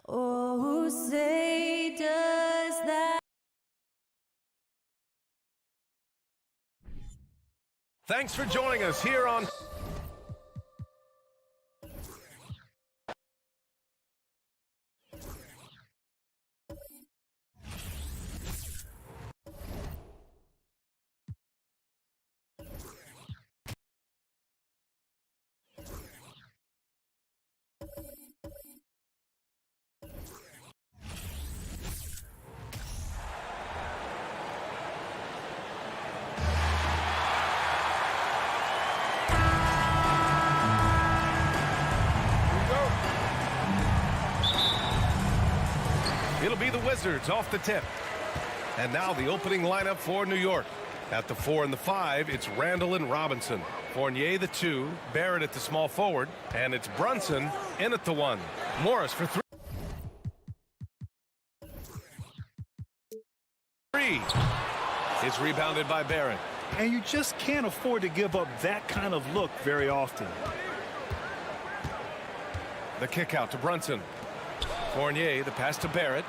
Oh, who say does that? Thanks for joining us here on It'll be the Wizards off the tip. And now the opening lineup for New York. At the 4 and the 5, it's Randall and Robinson. Fournier the 2, Barrett at the small forward, and it's Brunson in at the 1. Morris for 3. It's rebounded by Barrett. And you just can't afford to give up that kind of look very often. The kick out to Brunson. Fournier, the pass to Barrett.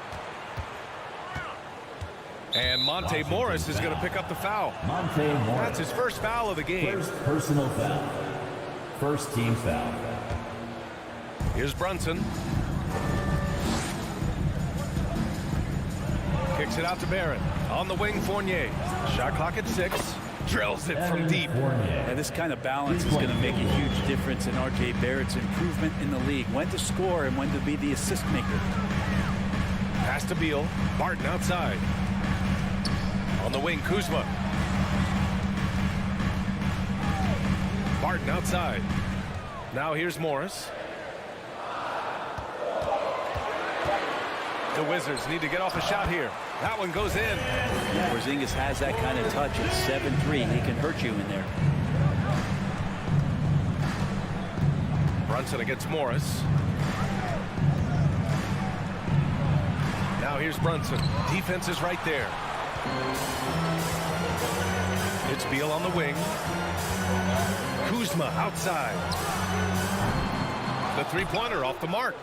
And Monte Morris is going to pick up the foul. Monte Morris. That's his first foul of the game. First personal foul. First team foul. Here's Brunson. Kicks it out to Barrett. On the wing, Fournier. Shot clock at 6. Drills it from deep. And this kind of balance is going to make a huge difference in R.J. Barrett's improvement in the league. When to score and when to be the assist maker. Pass to Beal. Barton outside. On the wing, Kuzma. Barton outside. Now here's Morris. The Wizards need to get off a shot here. That one goes in. Porzingis has that kind of touch at 7-3. He can hurt you in there. Brunson against Morris. Now here's Brunson. Defense is right there. It's Beal on the wing. Kuzma outside. The three-pointer off the mark.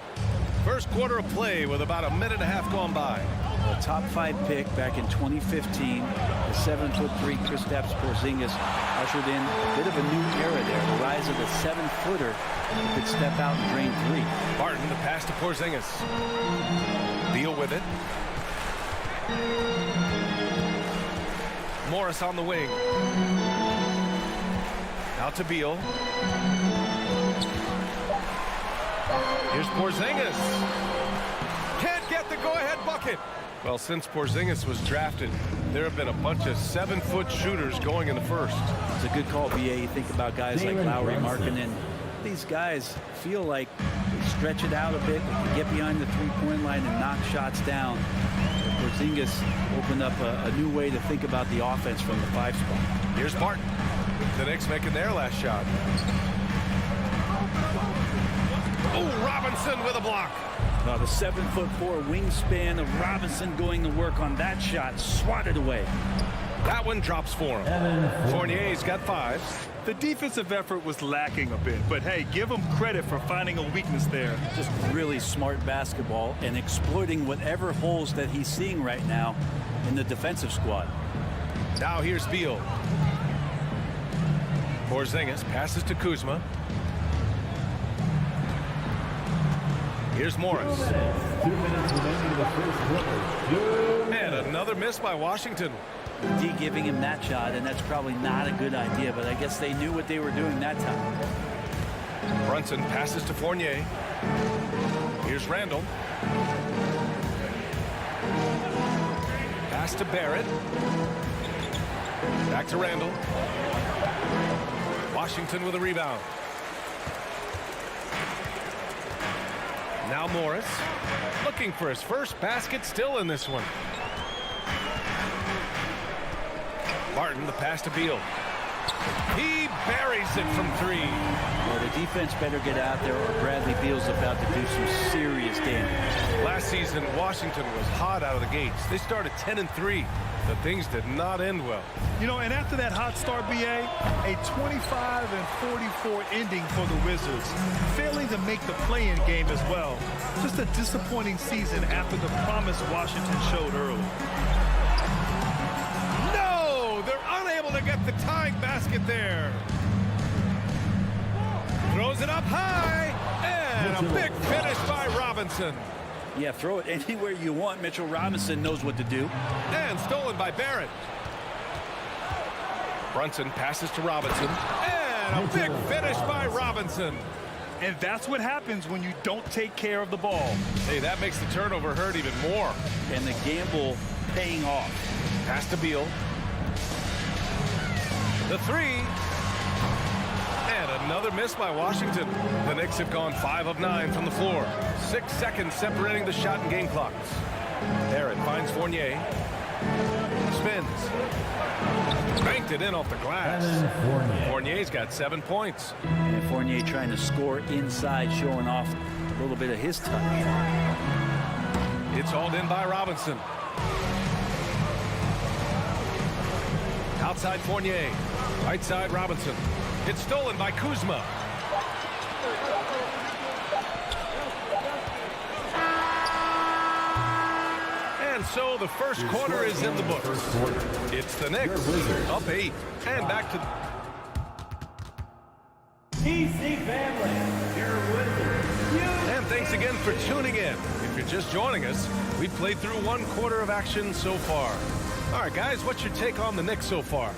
First quarter of play with about a minute and a half gone by. A top 5 pick back in 2015. The 7'3" Kristaps Porzingis ushered in a bit of a new era there. The rise of the 7-footer who could step out and drain 3. Barton, the pass to Porzingis. Beal with it. Morris on the wing. Out to Beal. Here's Porzingis. Can't get the go-ahead bucket. Well, since Porzingis was drafted, there have been a bunch of 7-foot shooters going in the first. It's a good call, BA. You think about guys like Lowry, Markkanen. These guys feel like they stretch it out a bit. They can get behind the three-point line and knock shots down. Porzingis opened up a new way to think about the offense from the 5 spot. Here's Barton. The Knicks making their last shot. Oh, Robinson with a block. Now the 7'4" wingspan of Robinson going to work on that shot. Swatted away. That one drops for him. Fournier's got 5. The defensive effort was lacking a bit, but hey, give him credit for finding a weakness there. Just really smart basketball and exploiting whatever holes that he's seeing right now in the defensive squad. Now here's Beal. Porzingis passes to Kuzma. Here's Morris. 2 minutes remaining in the first quarter. And another miss by Washington. D giving him that shot, and that's probably not a good idea, but I guess they knew what they were doing that time. Brunson passes to Fournier. Here's Randall. Pass to Barrett. Back to Randall. Washington with a rebound. Now Morris looking for his first basket, still in this one. Barton, the pass to Beal. He buries it from 3. Well, the defense better get out there or Bradley Beal's about to do some serious damage. Last season, Washington was hot out of the gates. They started 10-3, but things did not end well. You know, and after that hot start, BA, a 25-44 ending for the Wizards, failing to make the play-in game as well. Just a disappointing season after the promise Washington showed early. No! They're unable to get the tying basket there. Throws it up high, and a big finish by Robinson. Yeah, throw it anywhere you want. Mitchell Robinson knows what to do. And stolen by Barrett. Brunson passes to Robinson, and a big finish by Robinson. And that's what happens when you don't take care of the ball. Hey, that makes the turnover hurt even more. And the gamble paying off. Pass to Beal. The 3. And another miss by Washington. The Knicks have gone 5 of 9 from the floor. 6 seconds separating the shot and game clocks. Barrett finds Fournier. Spins. Banked it in off the glass. Fournier's got 7 points. And Fournier trying to score inside, showing off a little bit of his touch. It's hauled in by Robinson. Outside Fournier. Right side Robinson. It's stolen by Kuzma. And so the first quarter is in the books. It's the Knicks up 8 and back to EPC family, your Wizards. And thanks again for tuning in. If you're just joining us, we've played through 1 quarter of action so far. All right, guys, what's your take on the Knicks so far?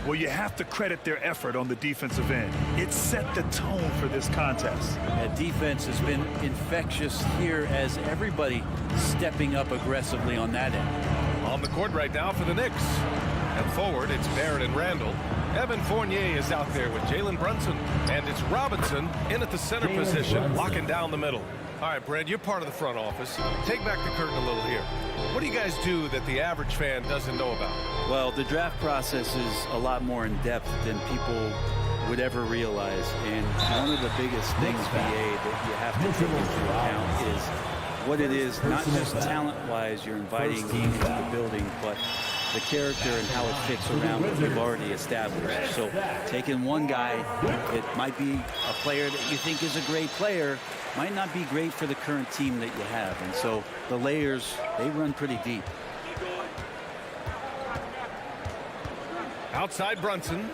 Well, you have to credit their effort on the defensive end. It set the tone for this contest. That defense has been infectious here as everybody stepping up aggressively on that end. On the court right now for the Knicks. And forward, it's Barrett and Randall. Evan Fournier is out there with Jalen Brunson. And it's Robinson in at the center position, locking down the middle. All right, Brad, you're part of the front office. Take back the curtain a little here. What do you guys do that the average fan doesn't know about? Well, the draft process is a lot more in depth than people would ever realize. And one of the biggest things, BA, that you have to take into account is what it is, not just talent-wise you're inviting into the building, but the character and how it fits around what you've already established. So taking one guy, it might be a player that you think is a great player, might not be great for the current team that you have. And so the layers, they run pretty deep. Outside Brunson.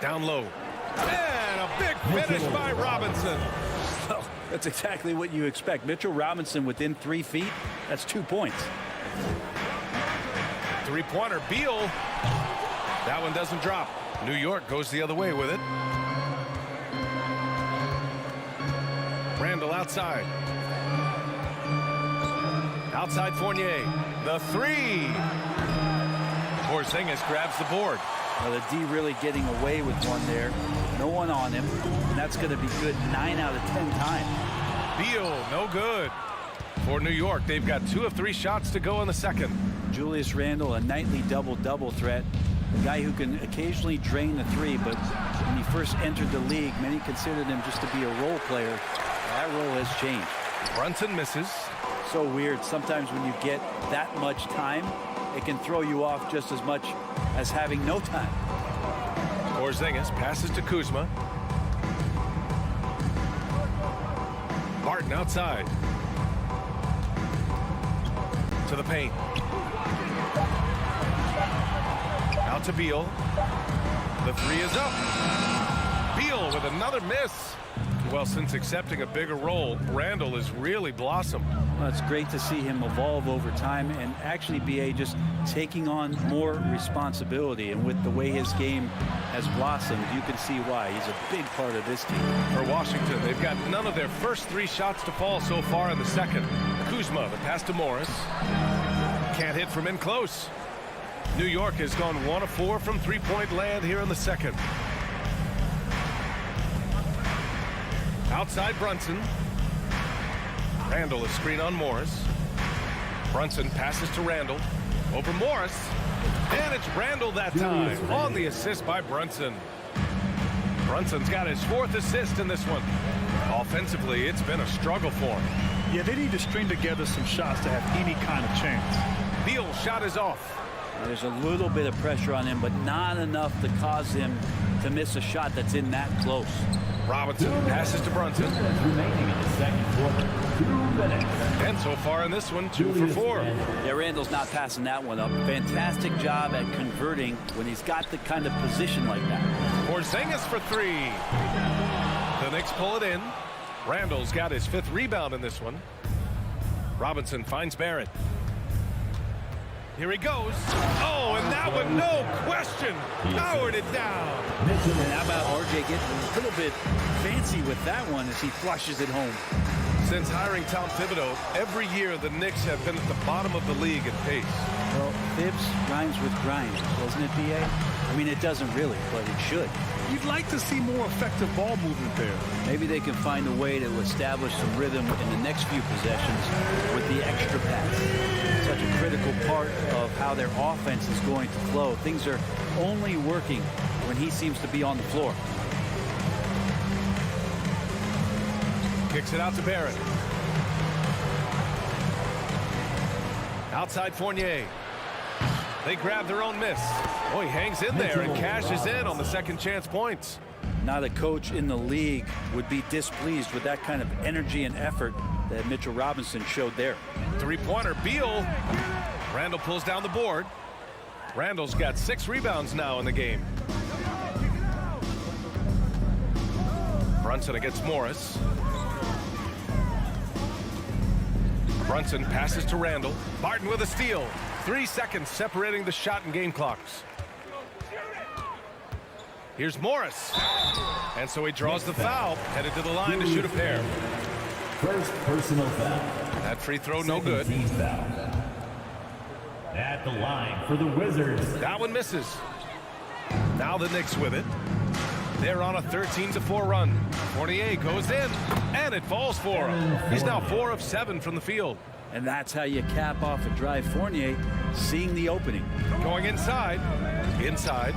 Down low. And a big finish by Robinson. Well, that's exactly what you expect. Mitchell Robinson within 3 feet, that's 2 points. Three-pointer, Beal. That one doesn't drop. New York goes the other way with it. Randall outside. Outside Fournier. The 3. Porzingis grabs the board. Well, the D really getting away with one there. No one on him. And that's going to be good 9 out of 10 times. Beal, no good. For New York, they've got 2 of 3 shots to go in the second. Julius Randle, a nightly double-double threat. A guy who can occasionally drain the 3, but when he first entered the league, many considered him just to be a role player. That role has changed. Brunson misses. So weird. Sometimes when you get that much time, it can throw you off just as much as having no time. Porzingis passes to Kuzma. Barton outside. To the paint. Out to Beal. The 3 is up. Beal with another miss. Well, since accepting a bigger role, Randall has really blossomed. Well, it's great to see him evolve over time and actually BA just taking on more responsibility. And with the way his game has blossomed, you can see why. He's a big part of this team. For Washington, they've got none of their first 3 shots to fall so far in the second. Kuzma, the pass to Morris. Can't hit from in close. New York has gone 1 of 4 from 3-point land here in the second. Outside Brunson. Randall, a screen on Morris. Brunson passes to Randall. Over Morris. And it's Randall that time on the assist by Brunson. Brunson's got his 4th assist in this one. Offensively, it's been a struggle for him. Yeah, they need to string together some shots to have any kind of chance. Beal's shot is off. There's a little bit of pressure on him, but not enough to cause him to miss a shot that's in that close. Robinson passes to Brunson. Remaining in the second quarter. 2 minutes. And so far in this one, 2 for 4. Yeah, Randall's not passing that one up. Fantastic job at converting when he's got the kind of position like that. Porzingis for 3. The Knicks pull it in. Randall's got his 5th rebound in this one. Robinson finds Barrett. Here he goes. Oh, and that one, no question, powered it down. And how about RJ getting a little bit fancy with that one as he flushes it home. Since hiring Tom Thibodeau, every year the Knicks have been at the bottom of the league in pace. Well, Thibs rhymes with grind, doesn't it, B.A.? I mean, it doesn't really, but it should. You'd like to see more effective ball movement there. Maybe they can find a way to establish some rhythm in the next few possessions with the extra pass. Such a critical part of how their offense is going to flow. Things are only working when he seems to be on the floor. Kicks it out to Barrett. Outside Fournier. They grab their own miss. Oh, he hangs in there and cashes in on the second chance points. Not a coach in the league would be displeased with that kind of energy and effort that Mitchell Robinson showed there. 3-pointer, Beal. Randall pulls down the board. Randall's got 6 rebounds now in the game. Brunson against Morris. Brunson passes to Randall. Barton with a steal. 3 seconds separating the shot and game clocks. Here's Morris. And so he draws the foul, headed to the line to shoot a pair. First personal foul. That free throw no good. Team foul. At the line for the Wizards. That one misses. Now the Knicks with it. They're on a 13-4 run. Fournier goes in, and it falls for him. He's now 4 of 7 from the field. And that's how you cap off a drive. Fournier seeing the opening. Going inside. Inside.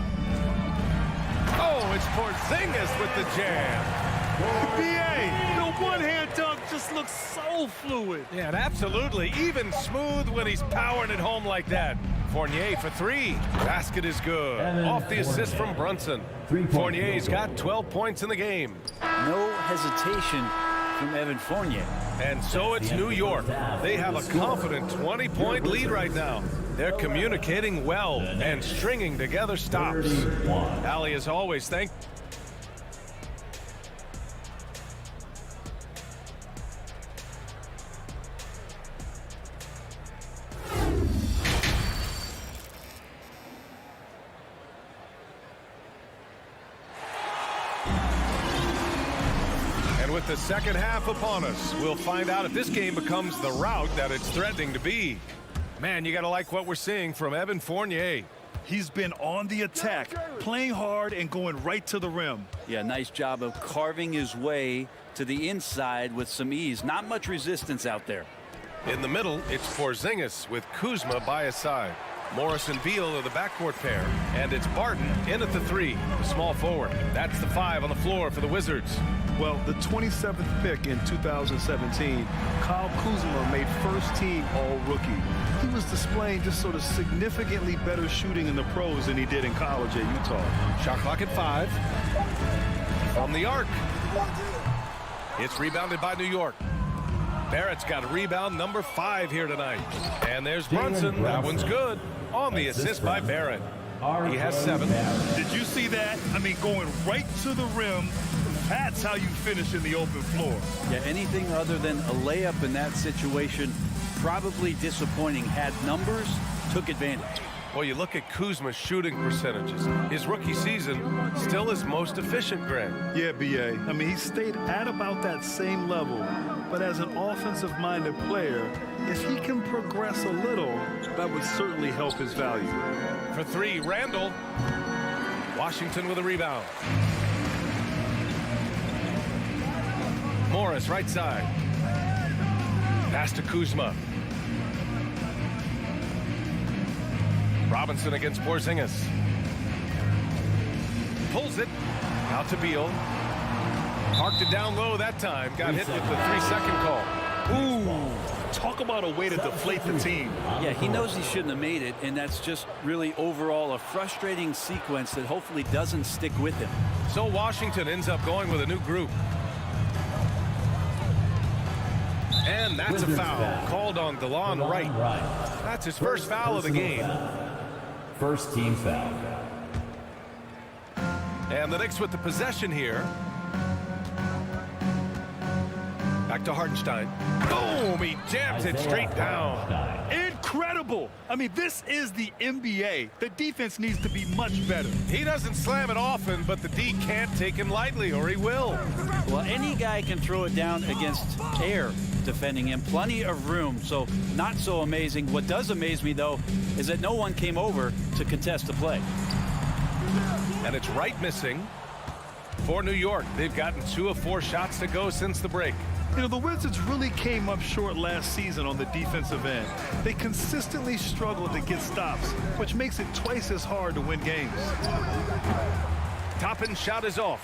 Oh, it's Porzingis with the jam. B.A., the one-hand dunk just looks so fluid. Yeah, and absolutely. Even smooth when he's powering it home like that. Fournier for 3. Basket is good. Off the assist from Brunson. Fournier's got 12 points in the game. No hesitation from Evan Fournier. And so it's New York. They have a confident 20-point lead right now. They're communicating well and stringing together stops. Allie, as always, thank With the second half upon us, we'll find out if this game becomes the rout that it's threatening to be. Man, you got to like what we're seeing from Evan Fournier. He's been on the attack, playing hard and going right to the rim. Yeah, nice job of carving his way to the inside with some ease. Not much resistance out there. In the middle, it's Porzingis with Kuzma by his side. Morris and Beal are the backcourt pair, and it's Barton in at the 3, the small forward. That's the 5 on the floor for the Wizards. Well, the 27th pick in 2017, Kyle Kuzma made first-team All-Rookie. He was displaying just sort of significantly better shooting in the pros than he did in college at Utah. Shot clock at 5. From the arc. It's rebounded by New York. Barrett's got a rebound number 5 here tonight. And there's Brunson. That one's good. On the assist by Barrett. He has 7. Did you see that? I mean, going right to the rim. That's how you finish in the open floor. Yeah, anything other than a layup in that situation, probably disappointing. Had numbers, took advantage. Well, you look at Kuzma's shooting percentages. His rookie season, still his most efficient, Greg. Yeah, B.A. I mean, he stayed at about that same level. But as an offensive-minded player, if he can progress a little, that would certainly help his value. For 3, Randall. Washington with a rebound. Morris, right side. Pass to Kuzma. Robinson against Porzingis. Pulls it out to Beal. Parked it down low that time. Got hit with the 3-second call. Ooh, talk about a way to deflate the team. Yeah, he knows he shouldn't have made it, and that's just really overall a frustrating sequence that hopefully doesn't stick with him. So Washington ends up going with a new group. And that's a foul called on DeLon Wright. That's his first foul of the game. First team foul. And the Knicks with the possession here. Back to Hartenstein. Boom! He jams it straight down. Incredible. I mean, this is the NBA. The defense needs to be much better. He doesn't slam it often, but the D can't take him lightly, or he will. Well, any guy can throw it down against air defending him. Plenty of room, so not so amazing. What does amaze me, though, is that no one came over to contest the play. And it's Wright missing for New York. They've gotten 2 of 4 shots to go since the break. You know, the Wizards really came up short last season on the defensive end. They consistently struggled to get stops, which makes it twice as hard to win games. Toppin shot is off.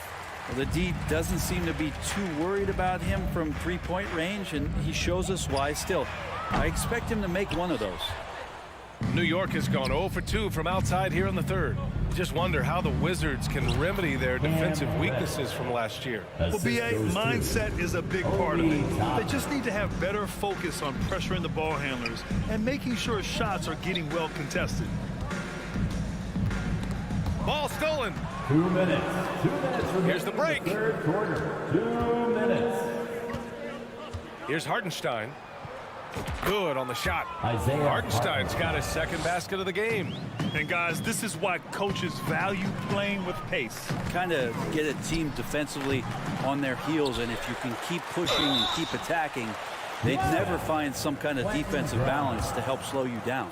Well, the D doesn't seem to be too worried about him from three-point range, and he shows us why. Still, I expect him to make one of those. New York has gone 0 for 2 from outside here in the third. Just wonder how the Wizards can remedy their defensive weaknesses from last year. Well, BA, mindset is a big part of it. They just need to have better focus on pressuring the ball handlers and making sure shots are getting well contested. Ball stolen. 2 minutes. 2 minutes remaining. Here's the break. Third quarter. 2 minutes. Here's Hartenstein. Good on the shot. Isaiah Hartenstein's got his second basket of the game. And guys, this is why coaches value playing with pace. Kind of get a team defensively on their heels, and if you can keep pushing and keep attacking, they'd never find some kind of defensive balance to help slow you down.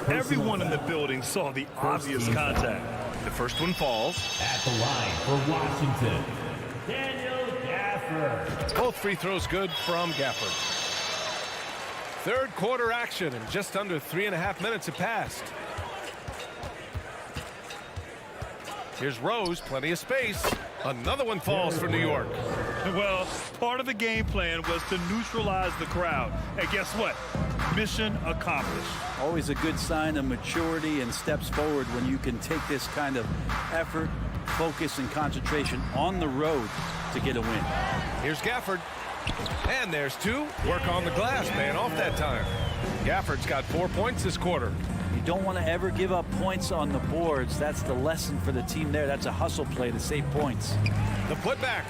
Everyone in the building saw the obvious contact. The first one falls. At the line for Washington, Daniel Gafford. Both free throws good from Gafford. Third quarter action, and just under 3.5 minutes have passed. Here's Rose, plenty of space. Another one falls for New York. Well, part of the game plan was to neutralize the crowd. And guess what? Mission accomplished. Always a good sign of maturity and steps forward when you can take this kind of effort, focus, and concentration on the road to get a win. Here's Gafford. And there's 2. Work on the glass, man, off that time. Gafford's got 4 points this quarter. You don't want to ever give up points on the boards. That's the lesson for the team there. That's a hustle play to save points. The putback.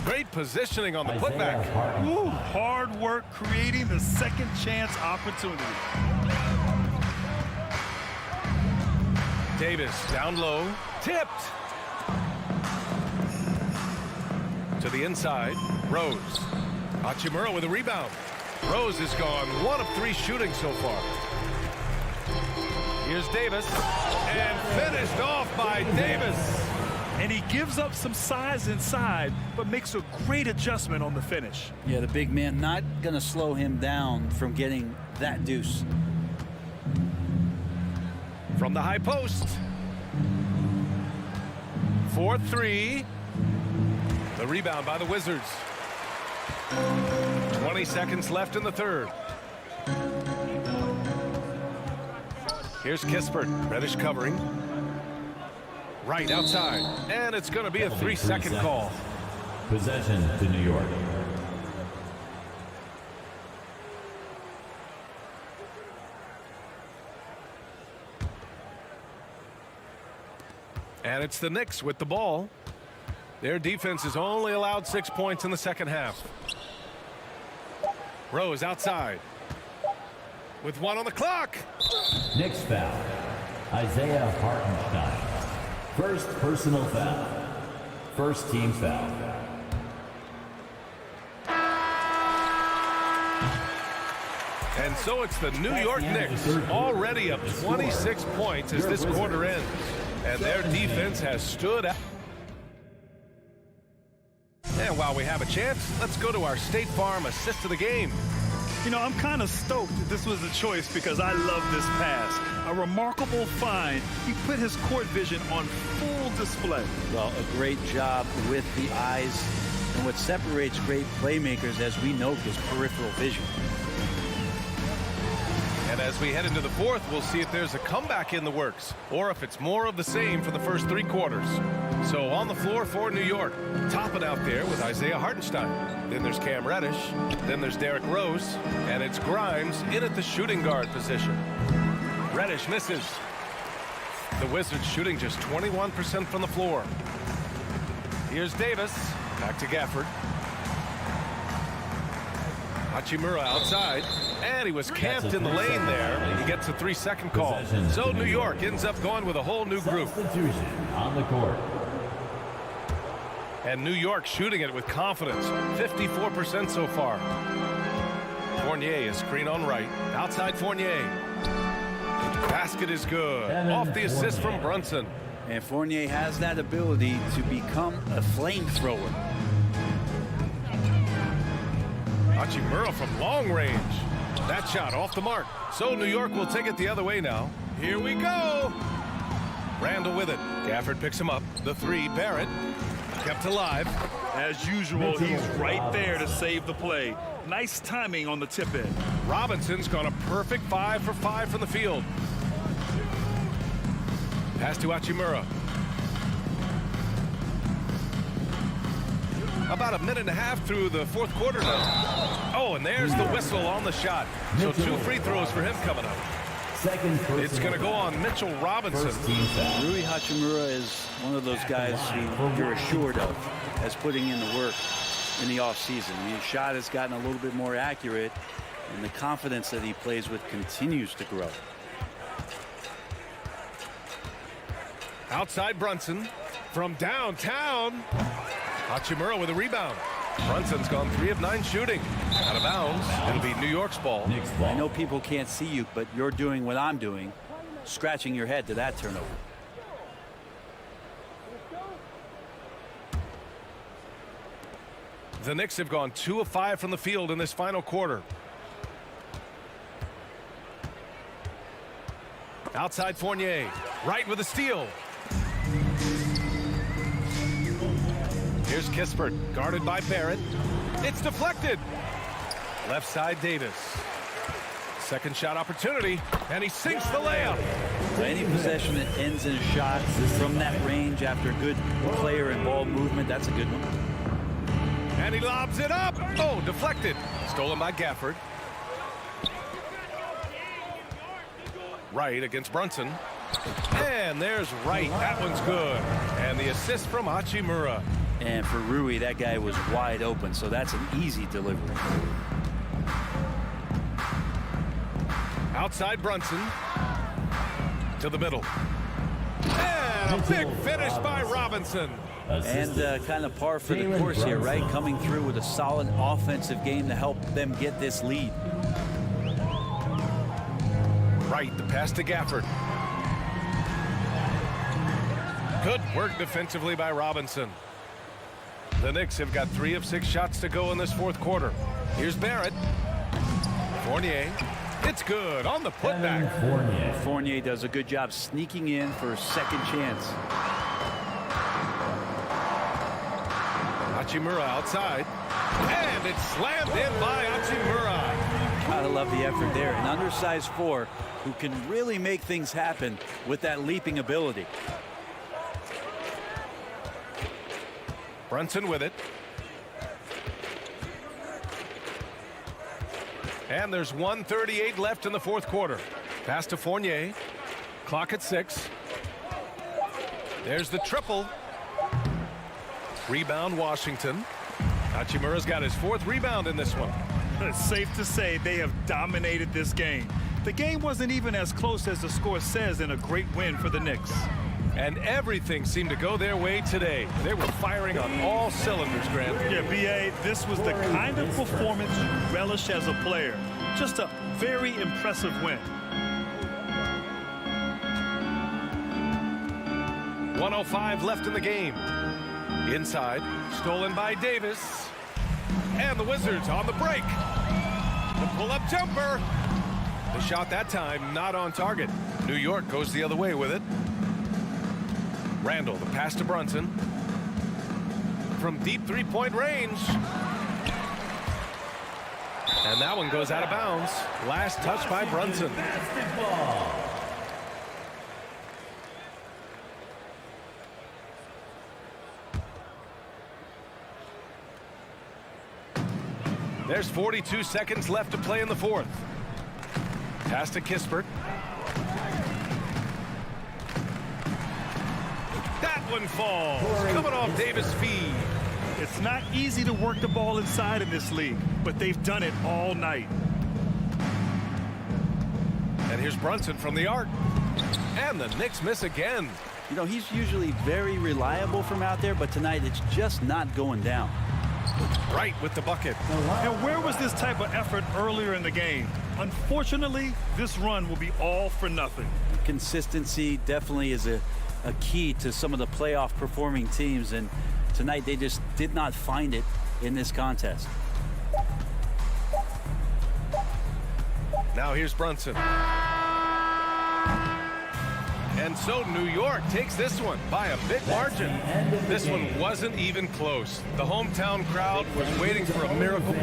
Great positioning on the putback. Ooh, hard work creating the second chance opportunity. Davis down low. Tipped. To the inside. Rose. Hachimura with a rebound. Rose has gone 1 of 3 shooting so far. Here's Davis. And finished off by Davis. And he gives up some size inside, but makes a great adjustment on the finish. Yeah, the big man not going to slow him down from getting that deuce. From the high post. 4-3. The rebound by the Wizards. 20 seconds left in the third. Here's Kispert. Reddish covering. Right outside. And it's going to be a 3-second call. Possession to New York. And it's the Knicks with the ball. Their defense has only allowed 6 points in the second half. Rose outside. With 1 on the clock. Knicks foul. Isaiah Hartenstein. First personal foul. First team foul. And so it's the New York Knicks already up 26 points as this quarter ends. And their defense has stood out. And while we have a chance, let's go to our State Farm assist of the game. You know, I'm kind of stoked that this was a choice because I love this pass. A remarkable find. He put his court vision on full display. Well, a great job with the eyes. And what separates great playmakers, as we know, is peripheral vision. And as we head into the fourth, we'll see if there's a comeback in the works or if it's more of the same for the first 3 quarters. So on the floor for New York, topping out there with Isaiah Hartenstein. Then there's Cam Reddish. Then there's Derrick Rose. And it's Grimes in at the shooting guard position. Reddish misses. The Wizards shooting just 21% from the floor. Here's Davis. Back to Gafford. Hachimura outside, and he was camped in the lane there. He gets a 3-second call. So New York ends up going with a whole new group. Substitution on the court. And New York shooting it with confidence. 54% so far. Fournier is screen on right. Outside Fournier. Basket is good. Off the assist from Brunson. And Fournier has that ability to become a flamethrower. Hachimura from long range. That shot off the mark. So New York will take it the other way now. Here we go. Randall with it. Gafford picks him up. The 3, Barrett. Kept alive. As usual, he's right there to save the play. Nice timing on the tip in. Robinson's gone a perfect 5 for 5 from the field. Pass to Hachimura. About a minute and a half through the fourth quarter now. Oh, and there's the whistle on the shot. So 2 free throws for him coming up. It's going to go on Mitchell Robinson. Rui Hachimura is one of those guys who you're assured of as putting in the work in the offseason. His shot has gotten a little bit more accurate, and the confidence that he plays with continues to grow. Outside Brunson from downtown. Hachimura with a rebound. Brunson's gone 3 of 9 shooting. Out of bounds. It'll be New York's ball. I know people can't see you, but you're doing what I'm doing, scratching your head to that turnover. The Knicks have gone 2 of 5 from the field in this final quarter. Outside Fournier. Right with a steal. Here's Kispert, guarded by Barrett. It's deflected. Left side Davis. Second shot opportunity, and he sinks the layup. Any possession that ends in a shot from that range after good player and ball movement, that's a good one. And he lobs it up. Oh, deflected. Stolen by Gafford. Wright against Brunson. And there's Wright. That one's good. And the assist from Hachimura. And for Rui, that guy was wide open, so that's an easy delivery. Outside Brunson. To the middle. And a big finish by Robinson. And kind of par for the course here, right? Coming through with a solid offensive game to help them get this lead. Right, the pass to Gafford. Good work defensively by Robinson. The Knicks have got 3 of 6 shots to go in this fourth quarter. Here's Barrett. Fournier. It's good on the putback. Fournier does a good job sneaking in for a second chance. Hachimura outside. And it's slammed in by Hachimura. Gotta love the effort there. An undersized 4 who can really make things happen with that leaping ability. Brunson with it. And there's 1:38 left in the fourth quarter. Pass to Fournier. Clock at 6. There's the triple. Rebound Washington. Hachimura's got his 4th rebound in this one. It's safe to say they have dominated this game. The game wasn't even as close as the score says in a great win for the Knicks. And everything seemed to go their way today. They were firing on all cylinders, Grant. Yeah, B.A., this was the kind of performance you relish as a player. Just a very impressive win. 1:05 left in the game. Inside, stolen by Davis. And the Wizards on the break. The pull-up jumper. The shot that time not on target. New York goes the other way with it. Randall, the pass to Brunson. From deep three-point range. And that one goes out of bounds. Last touch by Brunson. There's 42 seconds left to play in the fourth. Pass to Kispert. That one falls. Coming off Davis' feed. It's not easy to work the ball inside in this league, but they've done it all night. And here's Brunson from the arc. And the Knicks miss again. You know, he's usually very reliable from out there, but tonight it's just not going down. Right with the bucket. And where was this type of effort earlier in the game? Unfortunately, this run will be all for nothing. Consistency definitely is a key to some of the playoff performing teams, and tonight they just did not find it in this contest. Now here's Brunson. And so New York takes this one by a big margin. This one wasn't even close. The hometown crowd was waiting for a miracle.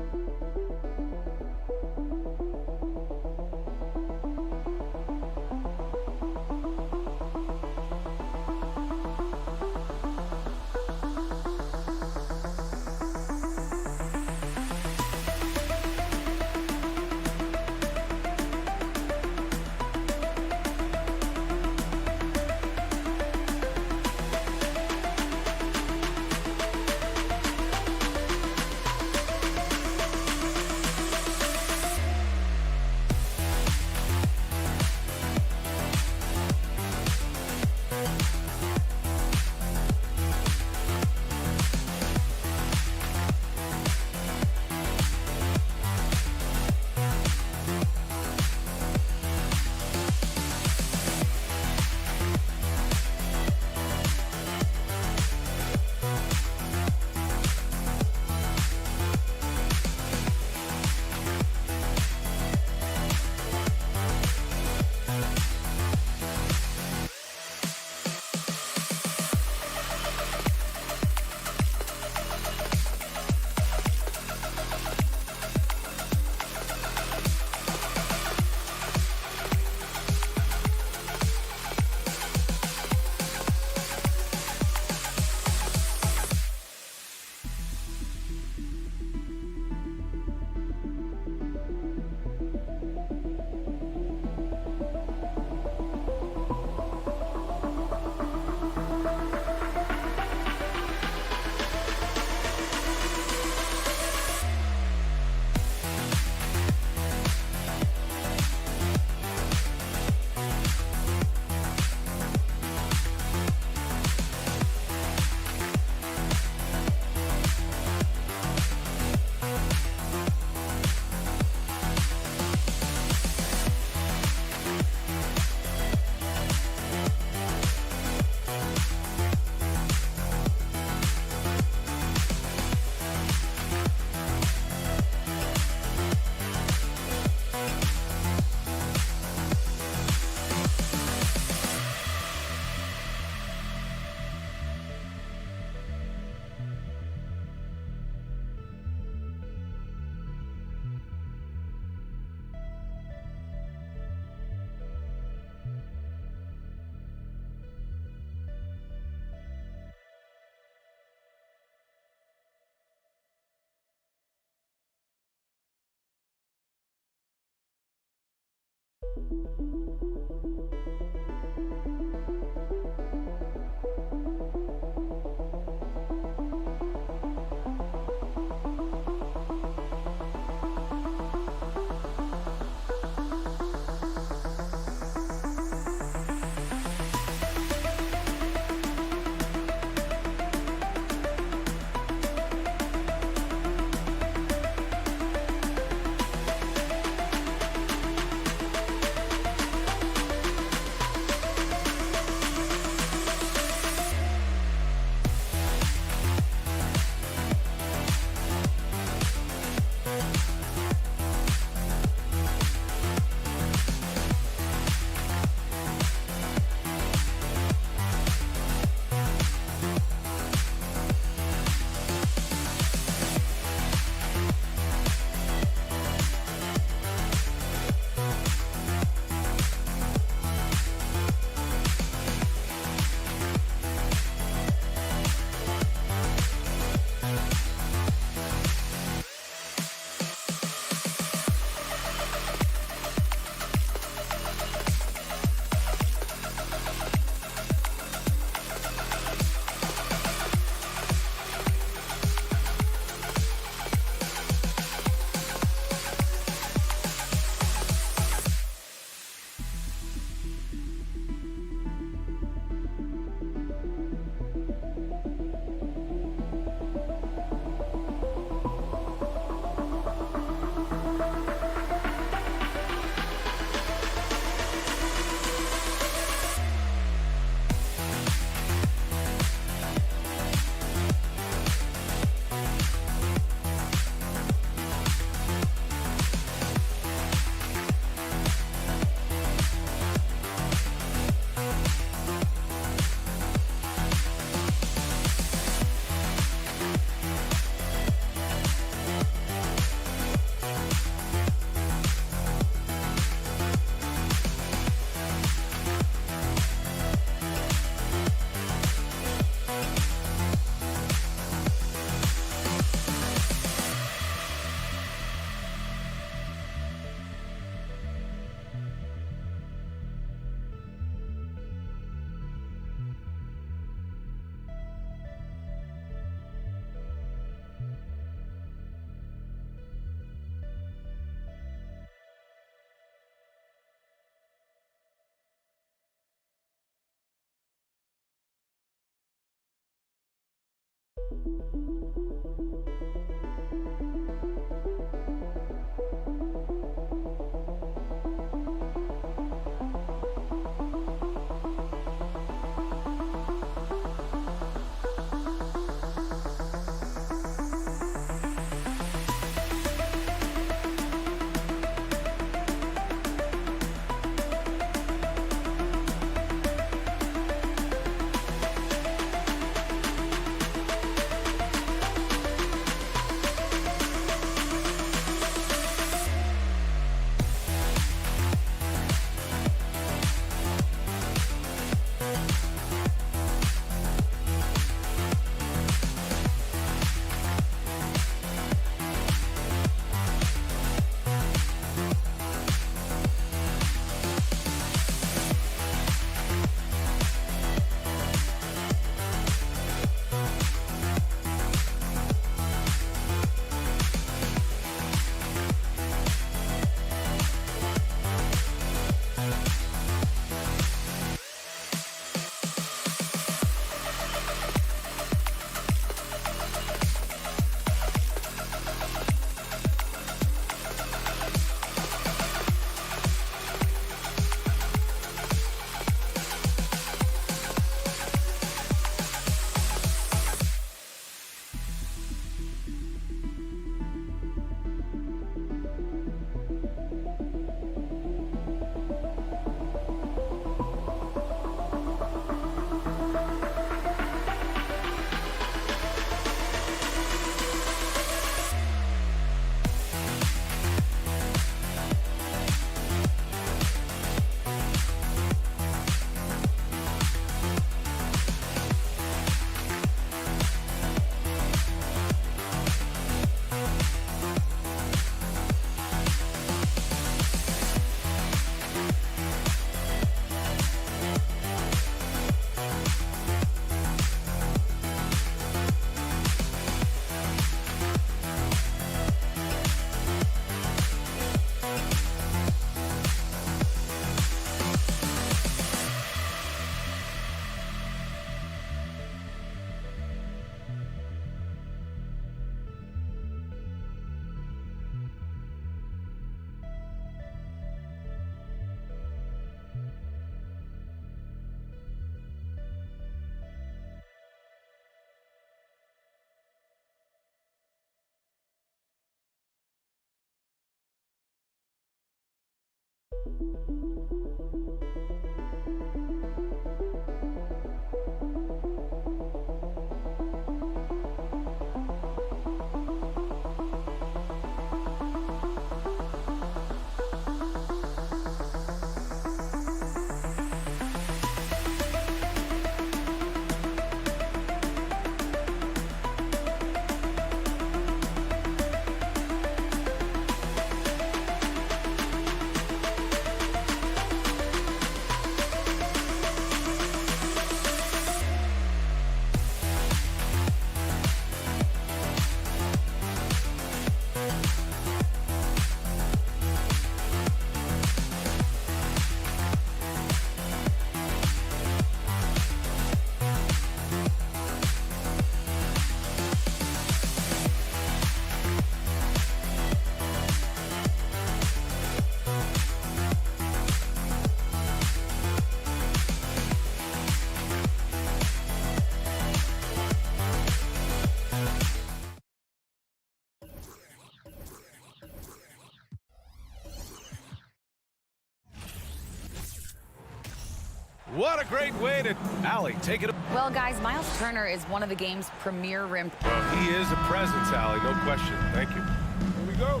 What a great way to... Allie, take it... Well, guys, Miles Turner is one of the game's premier rim... Well, he is a presence, Allie, no question. Thank you. Here we go.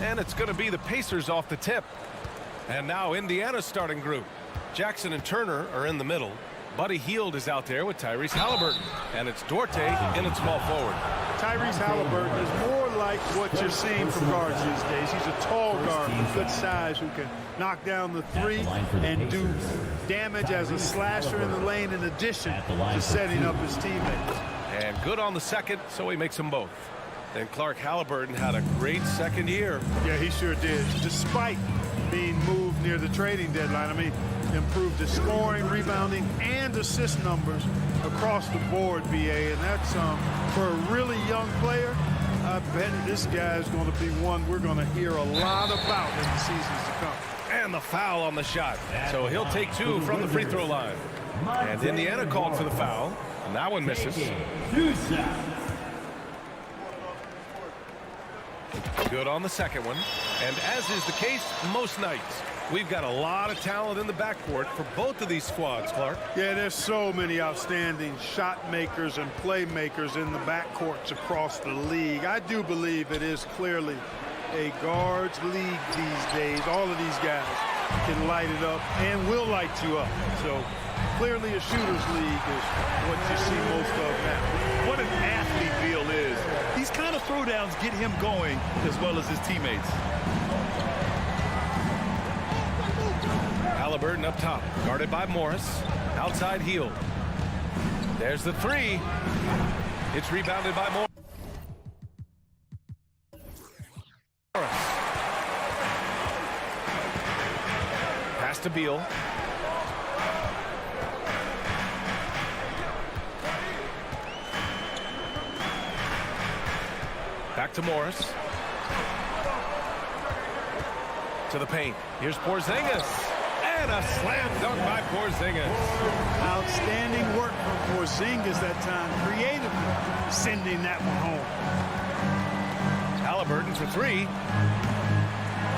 And it's going to be the Pacers off the tip. And now Indiana's starting group. Jackson and Turner are in the middle. Buddy Hield is out there with Tyrese Halliburton. And it's Duarte in at small forward. Tyrese Halliburton is more like what you're seeing from guards these days. He's a tall guard with good size who can knock down the three and do damage as a slasher in the lane in addition to setting up his teammates. And good on the second, so he makes them both. Then Clark Halliburton had a great second year. Yeah, he sure did. Despite being moved near the trading deadline. I mean, improved his scoring, rebounding, and assist numbers across the board, BA. And that's for a really young player. I bet this guy is going to be one we're going to hear a lot about in the seasons to come. And the foul on the shot. So he'll take 2 from the free throw line. And Indiana called for the foul. And that one misses. 2 shots. Good on the second one. And as is the case most nights, we've got a lot of talent in the backcourt for both of these squads, Clark. Yeah, there's so many outstanding shot makers and playmakers in the backcourts across the league. I do believe it is clearly a guards league these days. All of these guys can light it up and will light you up. So clearly a shooter's league is what you see most of now. What an athlete Beal is. These kind of throwdowns get him going as well as his teammates. Halliburton up top, guarded by Morris. Outside heel. There's the 3. It's rebounded by Morris. Pass to Beal. Back to Morris. To the paint. Here's Porzingis. And a slam dunk by Porzingis. Outstanding work from Porzingis that time, creatively sending that one home. Halliburton for 3.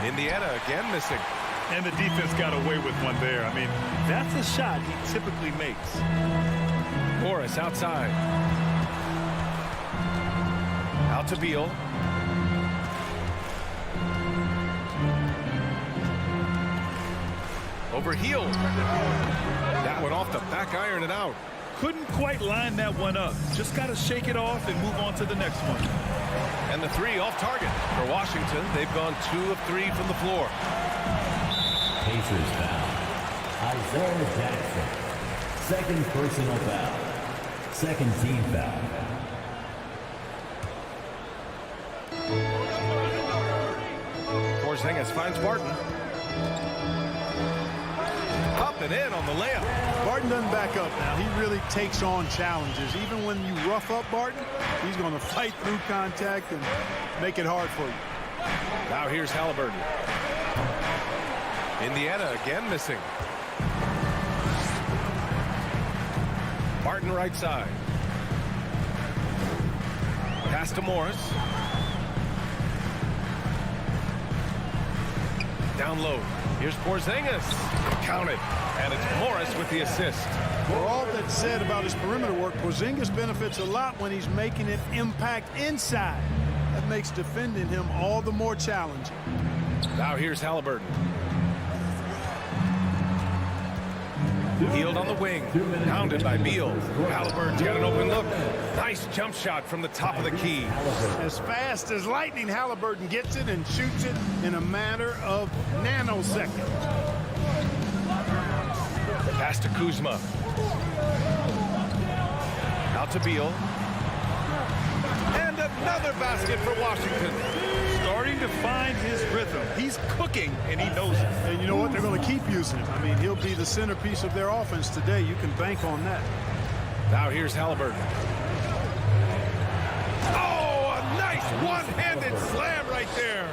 Indiana again missing. And the defense got away with one there. I mean, that's a shot he typically makes. Morris outside. Out to Beal. Over heel. That one off the back iron and out. Couldn't quite line that one up. Just got to shake it off and move on to the next one. And the 3 off target for Washington. They've gone 2 of 3 from the floor. Pacers foul. Isaiah Jackson. Second personal foul. Second team foul. Porzingis finds Barton. Up and in on the layup. Barton doesn't back up now. He really takes on challenges. Even when you rough up Barton, he's going to fight through contact and make it hard for you. Now here's Halliburton. Indiana again missing. Barton right side. Pass to Morris. Down low. Here's Porzingis. Counted. And it's Morris with the assist. For all that's said about his perimeter work, Porzingis benefits a lot when he's making an impact inside. That makes defending him all the more challenging. Now here's Halliburton. Healed on the wing. Pounded by Beal. Halliburton's got an open look. Nice jump shot from the top of the key. As fast as lightning, Halliburton gets it and shoots it in a matter of nanoseconds. Pass to Kuzma. Out to Beal. And another basket for Washington. Starting to find his rhythm. He's cooking, and he knows it. And you know what? They're going to keep using him. I mean, he'll be the centerpiece of their offense today. You can bank on that. Now here's Halliburton. Oh, a nice one-handed slam right there.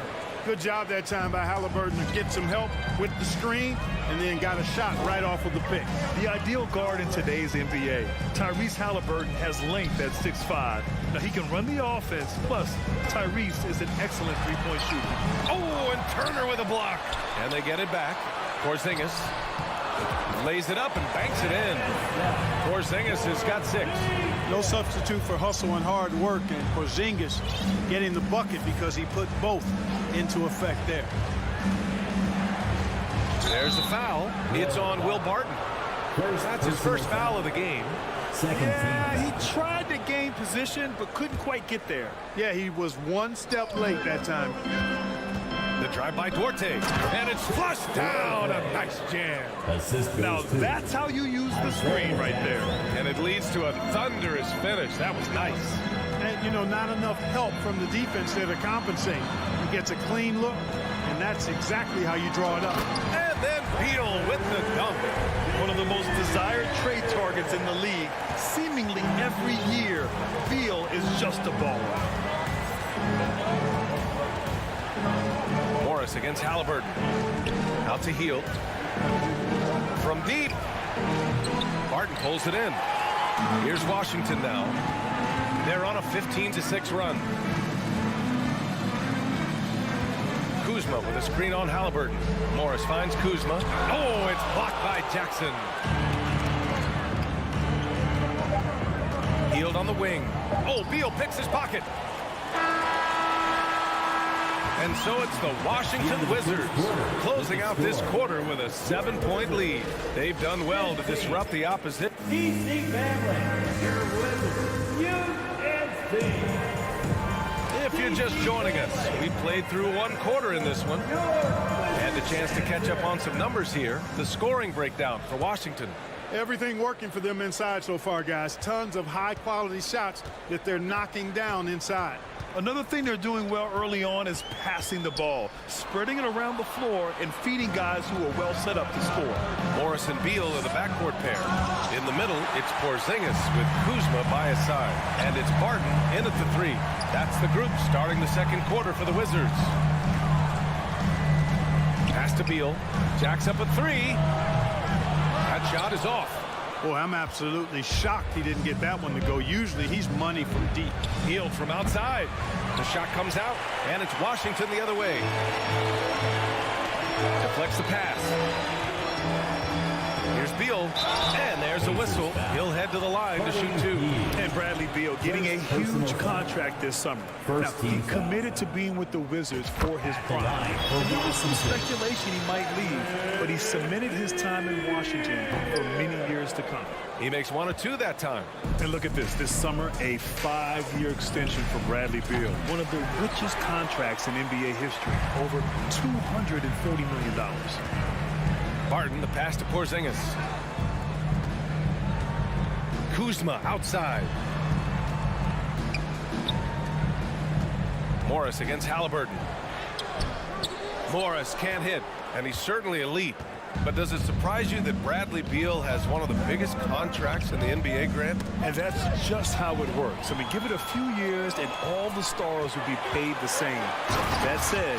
Good job that time by Halliburton to get some help with the screen and then got a shot right off of the pick. The ideal guard in today's NBA. Tyrese Halliburton has length at 6'5". Now he can run the offense, plus Tyrese is an excellent three-point shooter. Oh, and Turner with a block. And they get it back. Porzingis lays it up and banks it in. Porzingis has got 6. No substitute for hustle and hard work, and Porzingis getting the bucket because he put both into effect there. There's the foul. It's on Will Barton. That's his first foul of the game. Yeah, he tried to gain position, but couldn't quite get there. Yeah, he was one step late that time. The drive by Duarte, and it's flushed down. A nice jam. Now that's how you use the screen right there. And it leads to a thunderous finish. That was nice. And, you know, not enough help from the defense there to compensate. He gets a clean look, and that's exactly how you draw it up. And And then Beal with the dunk. One of the most desired trade targets in the league. Seemingly every year, Beal is just a baller. Morris against Halliburton. Out to Hield. From deep. Barton pulls it in. Here's Washington now. They're on a 15-6 run. Kuzma with a screen on Halliburton. Morris finds Kuzma. Oh, it's blocked by Jackson. Hield on the wing. Oh, Beal picks his pocket. And so it's the Washington Wizards closing out this quarter with a 7-point lead. They've done well to disrupt the opposite. DC family, your Wizards, UNC. If you're just joining us, we played through one quarter in this one. And a chance to catch up on some numbers here. The scoring breakdown for Washington. Everything working for them inside so far, guys. Tons of high-quality shots that they're knocking down inside. Another thing they're doing well early on is passing the ball, spreading it around the floor and feeding guys who are well set up to score. Morris and Beal are the backcourt pair. In the middle, it's Porzingis with Kuzma by his side. And it's Barton in at the three. That's the group starting the second quarter for the Wizards. Pass to Beal. Jacks up a three. That shot is off. Boy, I'm absolutely shocked he didn't get that one to go. Usually he's money from deep. Hield from outside. The shot comes out, and it's Washington the other way. Deflects the pass. Here's Beal, and there's a whistle. He'll head to the line to shoot two. And Bradley Beal getting a huge contract this summer. Now, he committed to being with the Wizards for his prime. And there was some speculation he might leave, but he cemented his time in Washington for many years to come. He makes 1 of 2 that time. And look at this summer, a 5-year extension for Bradley Beal. One of the richest contracts in NBA history, over $240 million. Barton, the pass to Porzingis. Kuzma outside. Morris against Halliburton. Morris can't hit, and he's certainly elite. But does it surprise you that Bradley Beal has one of the biggest contracts in the NBA, Grant? And that's just how it works. I mean, give it a few years and all the stars will be paid the same. That said,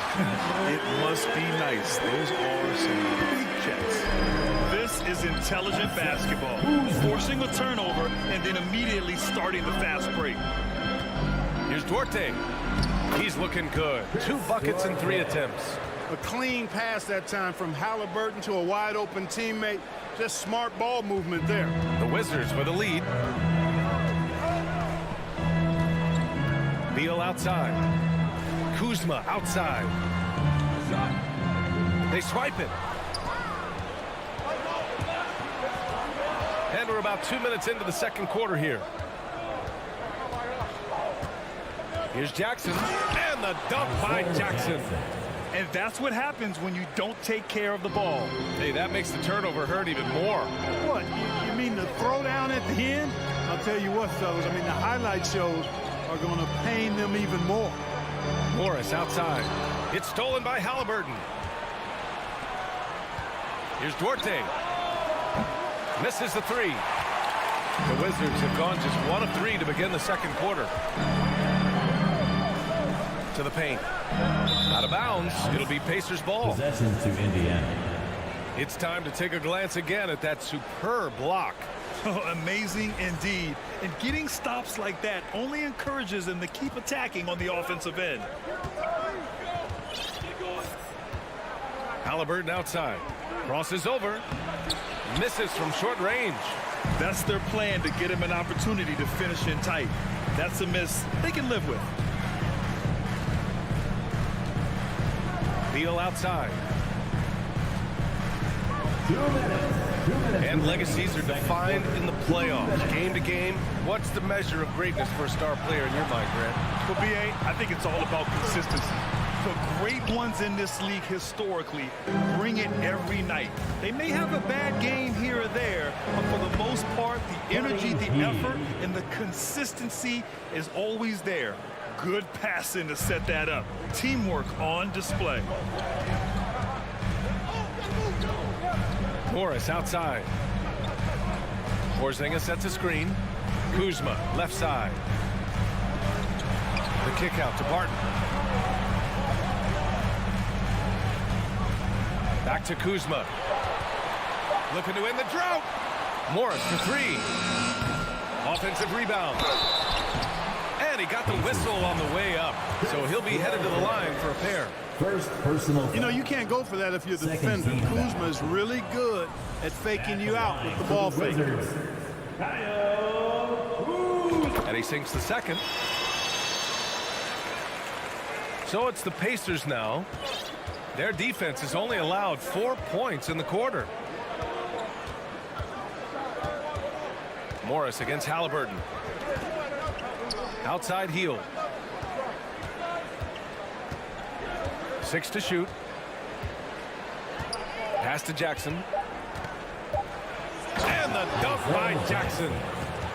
it must be nice. Those are some big checks. This is intelligent basketball. Forcing a turnover and then immediately starting the fast break. Here's Duarte. He's looking good. 2 buckets and 3 attempts. A clean pass that time from Halliburton to a wide-open teammate. Just smart ball movement there. The Wizards with a lead. Beal outside. Kuzma outside. They swipe it. And we're about 2 minutes into the second quarter here. Here's Jackson. And the dunk by Jackson. And that's what happens when you don't take care of the ball. Hey, that makes the turnover hurt even more. What? You mean the throwdown at the end? I'll tell you what, fellas. I mean, the highlight shows are going to pain them even more. Morris outside. It's stolen by Halliburton. Here's Duarte. Misses the three. The Wizards have gone just 1 of 3 to begin the second quarter. To the paint. Out of bounds. It'll be Pacers ball. Possession to Indiana. It's time to take a glance again at that superb block. Oh, amazing indeed. And getting stops like that only encourages them to keep attacking on the offensive end. Halliburton outside. Crosses over. Misses from short range. That's their plan, to get him an opportunity to finish in tight. That's a miss they can live with. Beal outside. 2 minutes. And legacies are defined in the playoffs. Game to game, what's the measure of greatness for a star player in your mind, Grant? For BA, I think it's all about consistency. The great ones in this league historically bring it every night. They may have a bad game here or there, but for the most part, the energy, the effort, and the consistency is always there. Good passing to set that up. Teamwork on display. Morris outside. Porzingis sets a screen. Kuzma left side. The kick out to Barton. Back to Kuzma. Looking to end the drought. Morris for three. Offensive rebound. And he got the whistle on the way up. So he'll be headed to the line for a pair. First personal. You know, you can't go for that if you're the defender. Kuzma is really good at faking you out with the ball fake. And he sinks the second. So it's the Pacers now. Their defense has only allowed 4 points in the quarter. Morris against Halliburton. Outside heel. 6 to shoot. Pass to Jackson. And the dunk by Jackson.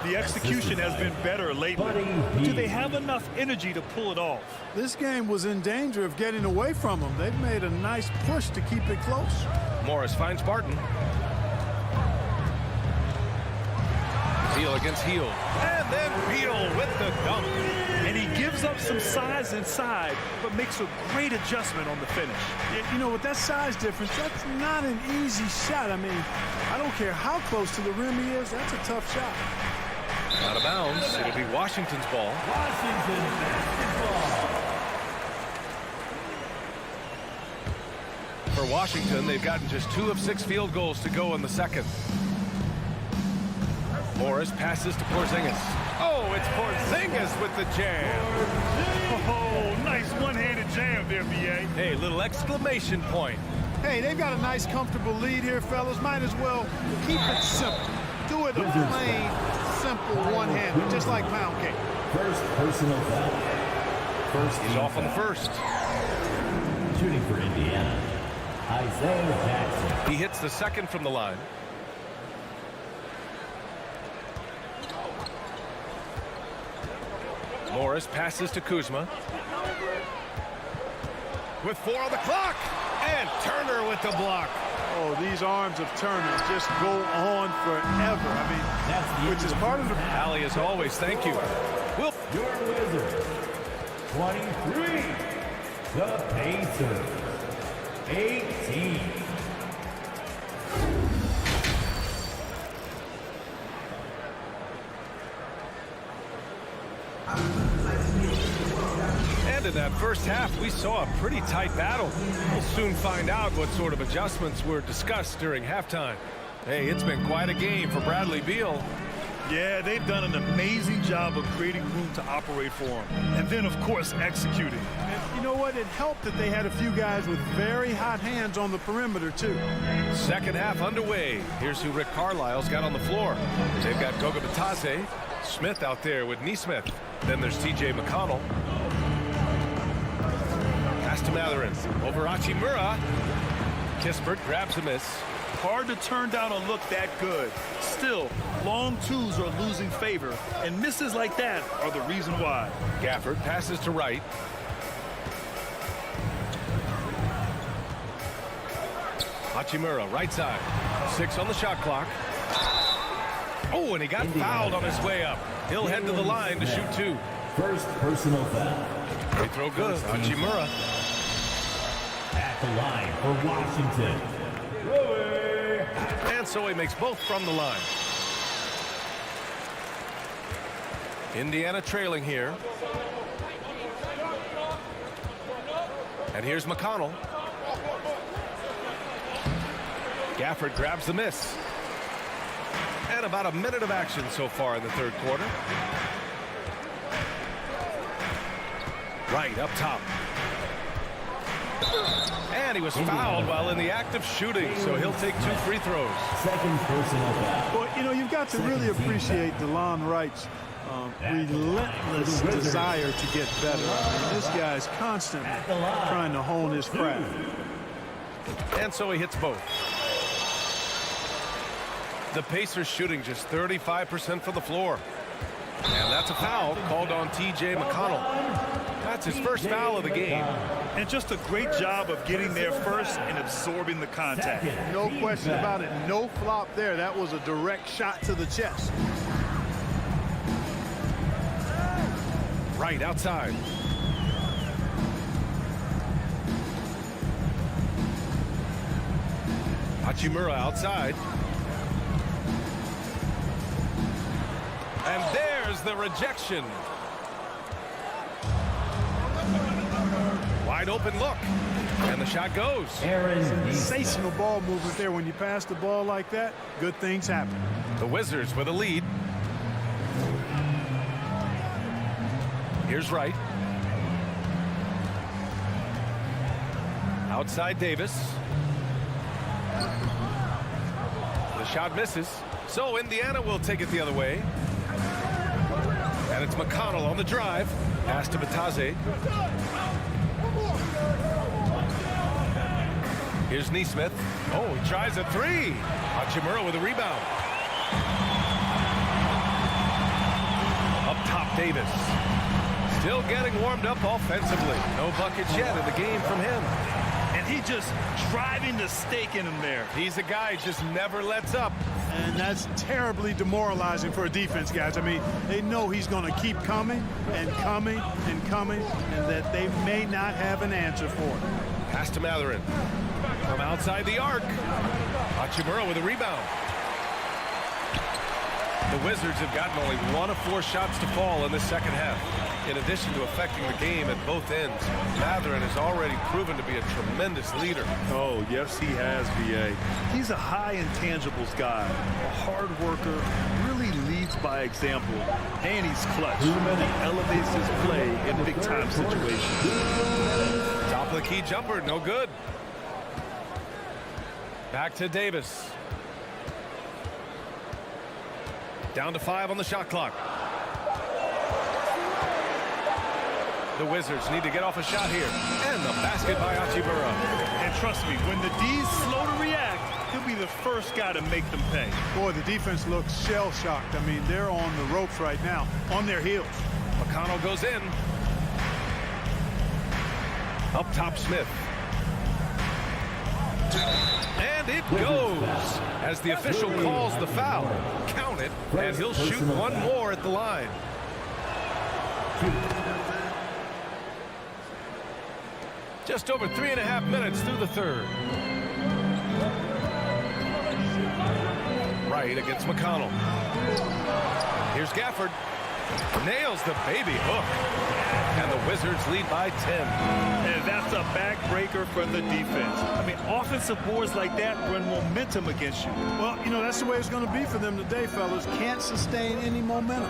The execution has been better lately. But do they have enough energy to pull it off? This game was in danger of getting away from them. They've made a nice push to keep it close. Morris finds Barton. Beal against Heel. And then Beal with the dunk. And he gives up some size inside, but makes a great adjustment on the finish. You know, with that size difference, that's not an easy shot. I mean, I don't care how close to the rim he is. That's a tough shot. Out of bounds. It'll be Washington's ball. Washington basketball. For Washington, they've gotten just 2 of 6 field goals to go in the second. Morris passes to Porzingis. Oh, it's Porzingis with the jam. Oh, nice one-handed jam there, B.A. Hey, little exclamation point. Hey, they've got a nice, comfortable lead here, fellas. Might as well keep it simple. Do it a plain, simple one-handed, just like pound cake. First personal foul. First He's off on the first. Shooting for Indiana, Isaiah Jackson. He hits the second from the line. Morris passes to Kuzma. With 4 on the clock. And Turner with the block. Oh, these arms of Turner just go on forever. I mean, which is part of the... Allie, as always, thank you. Will Your Wizards, 23. The Pacers, 18. And in that first half, we saw a pretty tight battle. We'll soon find out what sort of adjustments were discussed during halftime. Hey, it's been quite a game for Bradley Beal. Yeah, they've done an amazing job of creating room to operate for him. And then, of course, executing. And you know what? It helped that they had a few guys with very hot hands on the perimeter, too. Second half underway. Here's who Rick Carlisle's got on the floor. They've got Goga Bitadze, Smith out there with Nesmith. Then there's T.J. McConnell. Pass to Matherin. Over Hachimura. Kispert grabs a miss. Hard to turn down a look that good. Still, long twos are losing favor, and misses like that are the reason why. Gafford passes to Wright. Hachimura, right side. 6 on the shot clock. Oh, and he got fouled on his way up. He'll head to the line to shoot 2. First personal foul. Free throw good. Hachimura. At the line for Washington. And so he makes both from the line. Indiana trailing here. And here's McConnell. Gafford grabs the miss. And about a minute of action so far in the third quarter. Right up top. And he was fouled while in the act of shooting, so he'll take 2 free throws. Second personal foul. Well, you know, you've got to really appreciate DeLon Wright's relentless desire to get better. I mean, this guy's constantly trying to hone his craft. And so he hits both. The Pacers shooting just 35% from the floor. And that's a foul called on T.J. McConnell. That's his first foul of the game. And just a great job of getting there first and absorbing the contact. No question about it. No flop there. That was a direct shot to the chest. Right outside. Hachimura outside. And there's the rejection. Wide open look. And the shot goes. Sensational ball movement there. When you pass the ball like that, good things happen. The Wizards with a lead. Here's Wright. Outside Davis. The shot misses. So Indiana will take it the other way. And it's McConnell on the drive. Pass to Batase. Here's Neesmith. Oh, he tries a three. Hachimura with a rebound. Up top, Davis. Still getting warmed up offensively. No buckets yet in the game from him. And he just driving the stake in him there. He's a guy who just never lets up. And that's terribly demoralizing for a defense, guys. I mean, they know he's going to keep coming and coming and coming, and that they may not have an answer for it. Pass to Matherin. From outside the arc. Hachimura with a rebound. The Wizards have gotten only 1 of 4 shots to fall in the second half. In addition to affecting the game at both ends, Matherin has already proven to be a tremendous leader. Oh, yes, he has, VA. He's a high intangibles guy, a hard worker, really leads by example, and he's clutch. He elevates his play in big-time situations. Top of the key jumper, no good. Back to Davis. Down to 5 on the shot clock. The Wizards need to get off a shot here. And the basket by Hachimura. And trust me, when the D's slow to react, he'll be the first guy to make them pay. Boy, the defense looks shell-shocked. I mean, they're on the ropes right now, on their heels. McConnell goes in. Up top, Smith. And it goes as the official calls the foul. Count it, and he'll shoot one more at the line. Just over 3.5 minutes through the third. Right against McConnell. Here's Gafford. Nails the baby hook. And the Wizards lead by 10. And that's a backbreaker for the defense. I mean, offensive boards like that run momentum against you. Well, you know, that's the way it's going to be for them today, fellas. Can't sustain any momentum.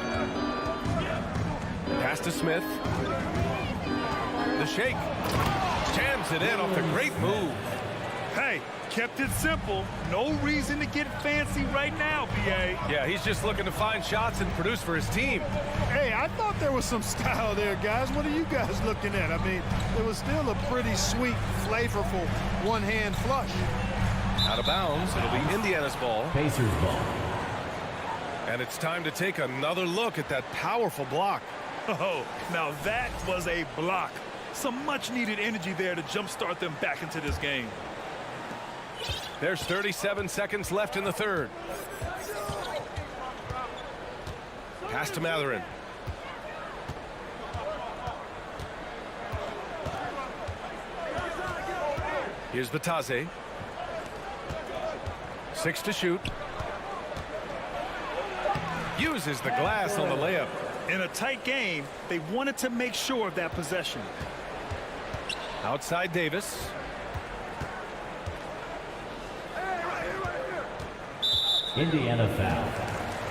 Pass to Smith. The shake. Jams it in off the great move. Hey, kept it simple. No reason to get fancy right now, BA. Yeah, he's just looking to find shots and produce for his team. Hey, I thought there was some style there, guys. What are you guys looking at? I mean, it was still a pretty sweet, flavorful one-hand flush. Out of bounds. It'll be Indiana's ball. Pacers ball. And it's time to take another look at that powerful block. Oh, now that was a block. Some much-needed energy there to jumpstart them back into this game. There's 37 seconds left in the third. Pass to Matherin. Here's Batase. 6 to shoot. Uses the glass on the layup. In a tight game, they wanted to make sure of that possession. Outside Davis. Indiana foul.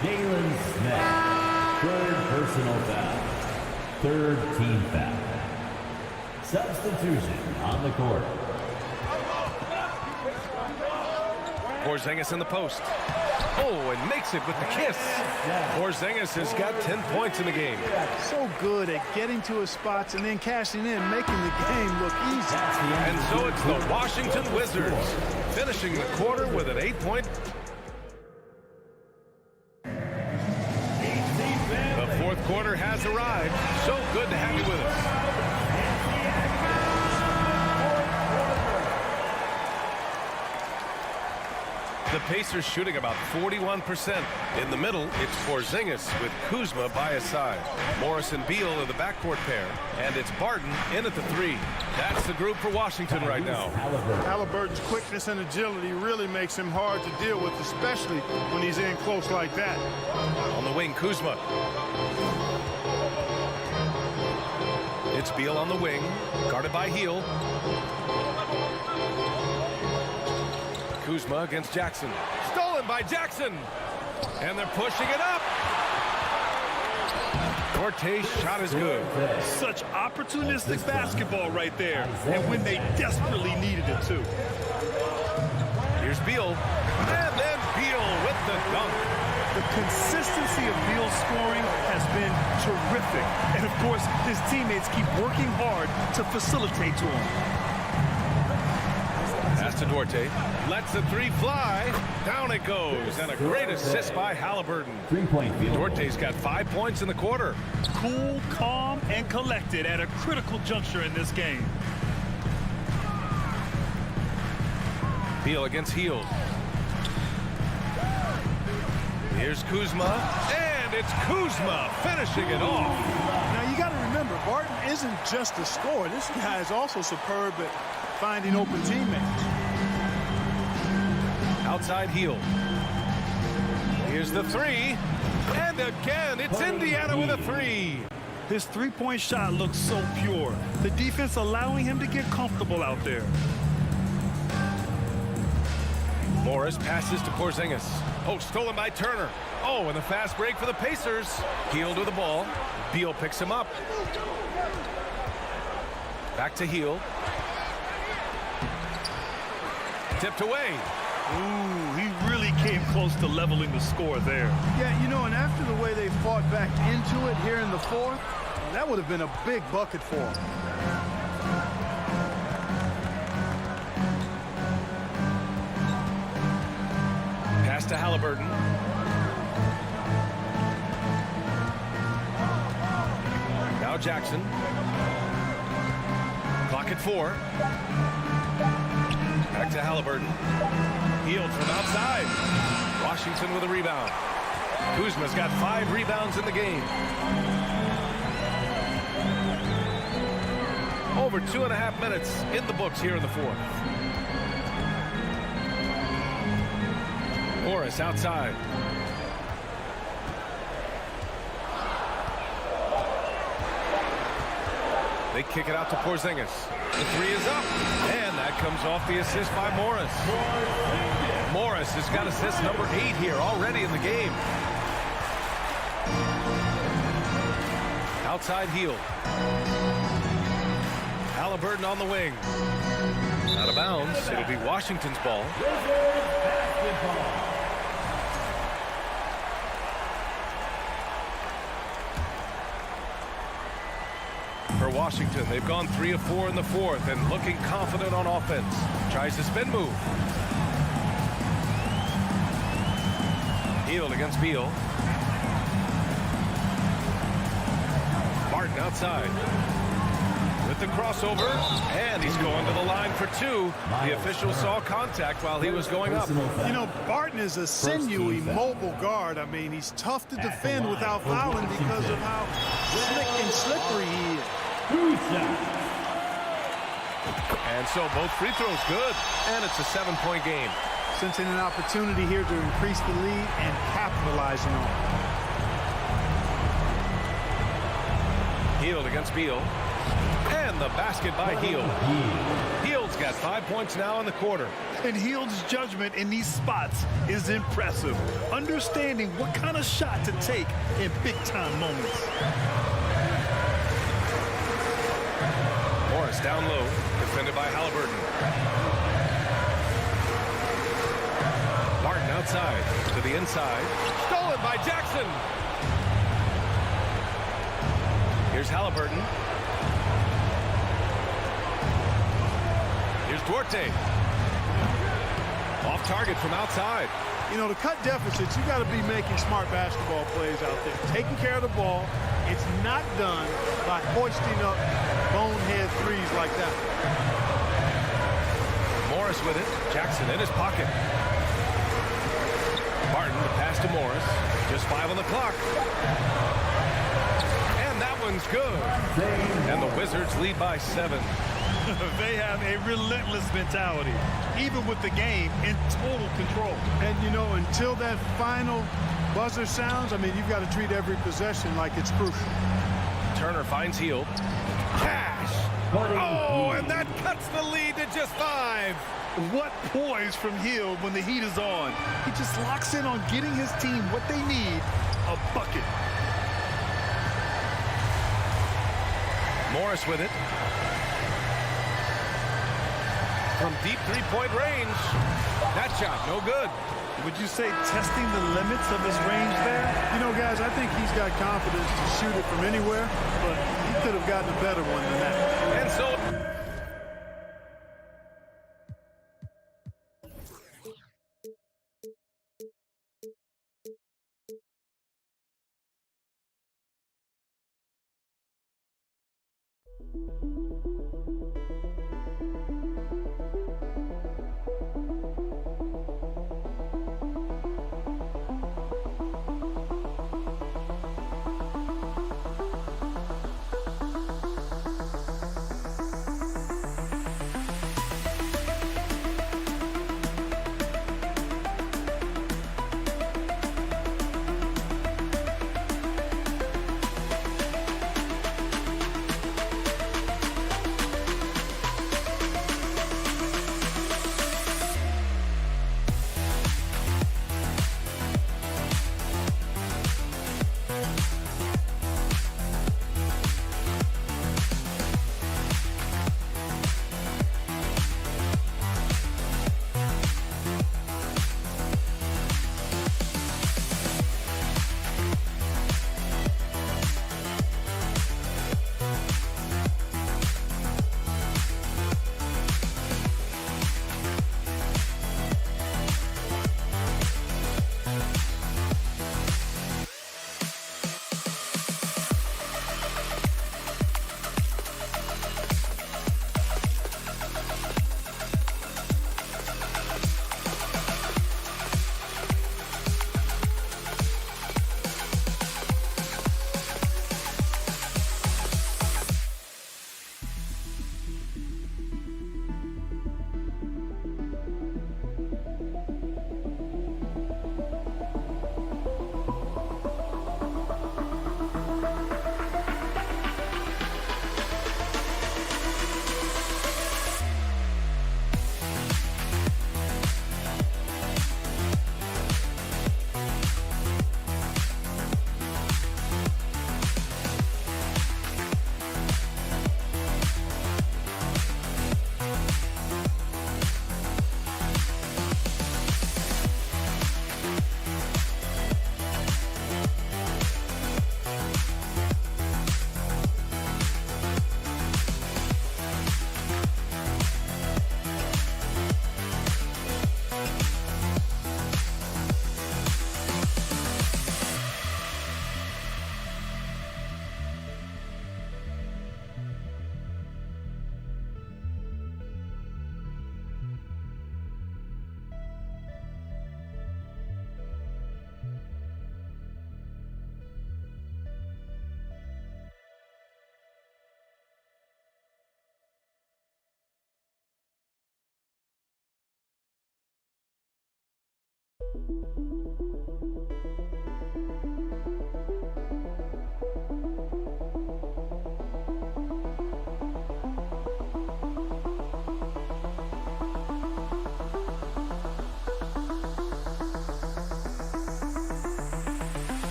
Jalen Smith. 3rd personal foul. 3rd team foul. Substitution on the court. Porzingis in the post. Oh, and makes it with the kiss. Porzingis has got 10 points in the game. So good at getting to his spots and then cashing in, making the game look easy. And so it's the Washington Wizards finishing the quarter with an 8-point. The fourth quarter has arrived. So good to have you with us. The Pacers shooting about 41%. In the middle, it's Porzingis with Kuzma by his side. Morris and Beal are the backcourt pair, and it's Barton in at the 3. That's the group for Washington right now. Halliburton's quickness and agility really makes him hard to deal with, especially when he's in close like that. On the wing, Kuzma. It's Beal on the wing, guarded by Heel. Kuzma against Jackson. Stolen by Jackson. And they're pushing it up. Duarte's shot is good. Such opportunistic basketball right there. And when they desperately needed it, too. Here's Beal. And then Beal with the dunk. The consistency of Beal's scoring has been terrific. And, of course, his teammates keep working hard to facilitate to him. Pass to Duarte. Lets the 3 fly. Down it goes. And a great assist by Halliburton. 3-point field. Duarte's got 5 points in the quarter. Cool, calm, and collected at a critical juncture in this game. Beal against Heel. Here's Kuzma. And it's Kuzma finishing it off. Now, you got to remember, Barton isn't just a scorer. This guy is also superb at finding open teammates. Outside Heel. Here's the 3. And again, it's Indiana with a 3. His three-point shot looks so pure. The defense allowing him to get comfortable out there. Morris passes to Porzingis. Oh, stolen by Turner. Oh, and the fast break for the Pacers. Heel to the ball. Beal picks him up. Back to Heel. Tipped away. Ooh, he really came close to leveling the score there. Yeah, you know, and after the way they fought back into it here in the 4th, that would have been a big bucket for him. Pass to Halliburton. Now Jackson. Clock at 4. Back to Halliburton. Healed from outside. Washington with a rebound. Kuzma's got 5 rebounds in the game. Over 2.5 minutes in the books here in the 4th. Morris outside. They kick it out to Porzingis. The 3 is up. And that comes off the assist by Morris. Morris has got assist number 8 here already in the game. Outside Heel. Halliburton on the wing. Out of bounds. It'll be Washington's ball. For Washington, they've gone 3 of 4 in the 4th and looking confident on offense. Tries the spin move. Healed against Beal. Barton outside. With the crossover, and he's going to the line for 2. The official saw contact while he was going up. You know, Barton is a sinewy, mobile guard. I mean, he's tough to defend without fouling because of how slick and slippery he is. And so both free throws good, and it's a 7-point game. Sensing an opportunity here to increase the lead and capitalizing on it. Healed against Beal. And the basket by Heel. Heald's got 5 points now in the quarter. And Hield's judgment in these spots is impressive. Understanding what kind of shot to take in big-time moments. Morris down low, defended by Halliburton. Barton outside to the inside. Stolen by Jackson. Here's Halliburton. Here's Duarte. Off target from outside. You know, to cut deficits, you got to be making smart basketball plays out there. Taking care of the ball. It's not done by hoisting up bonehead threes like that. Morris with it. Jackson in his pocket. pass to Morris. Just 5 on the clock. And that one's good. And the Wizards lead by 7. They have a relentless mentality, even with the game in total control. And, you know, until that final buzzer sounds, I mean, you've got to treat every possession like it's crucial. Turner finds Hield. Cash. Oh, and that cuts the lead to just 5. What poise from Hill when the heat is on. He just locks in on getting his team what they need, a bucket. Morris with it. From deep three-point range. That shot, no good. Would you say testing the limits of his range there? You know, guys, I think he's got confidence to shoot it from anywhere, but he could have gotten a better one than that. And so...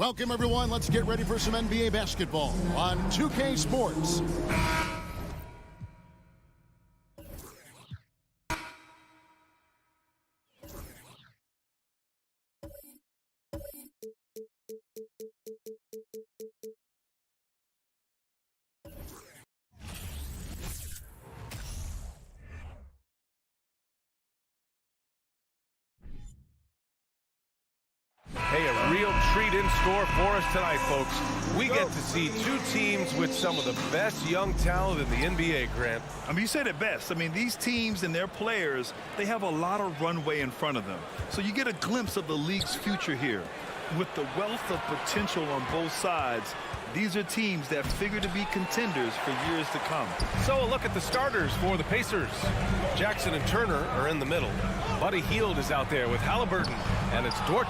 Welcome, everyone. Let's get ready for some NBA basketball on 2K Sports. Hey, a real treat in store for us tonight, folks. We get to see two teams with some of the best young talent in the NBA, Grant. I mean, you said it best. I mean, these teams and their players, they have a lot of runway in front of them. So you get a glimpse of the league's future here. With the wealth of potential on both sides, these are teams that figure to be contenders for years to come. So a look at the starters for the Pacers. Jackson and Turner are in the middle. Buddy Hield is out there with Halliburton, and it's Dort.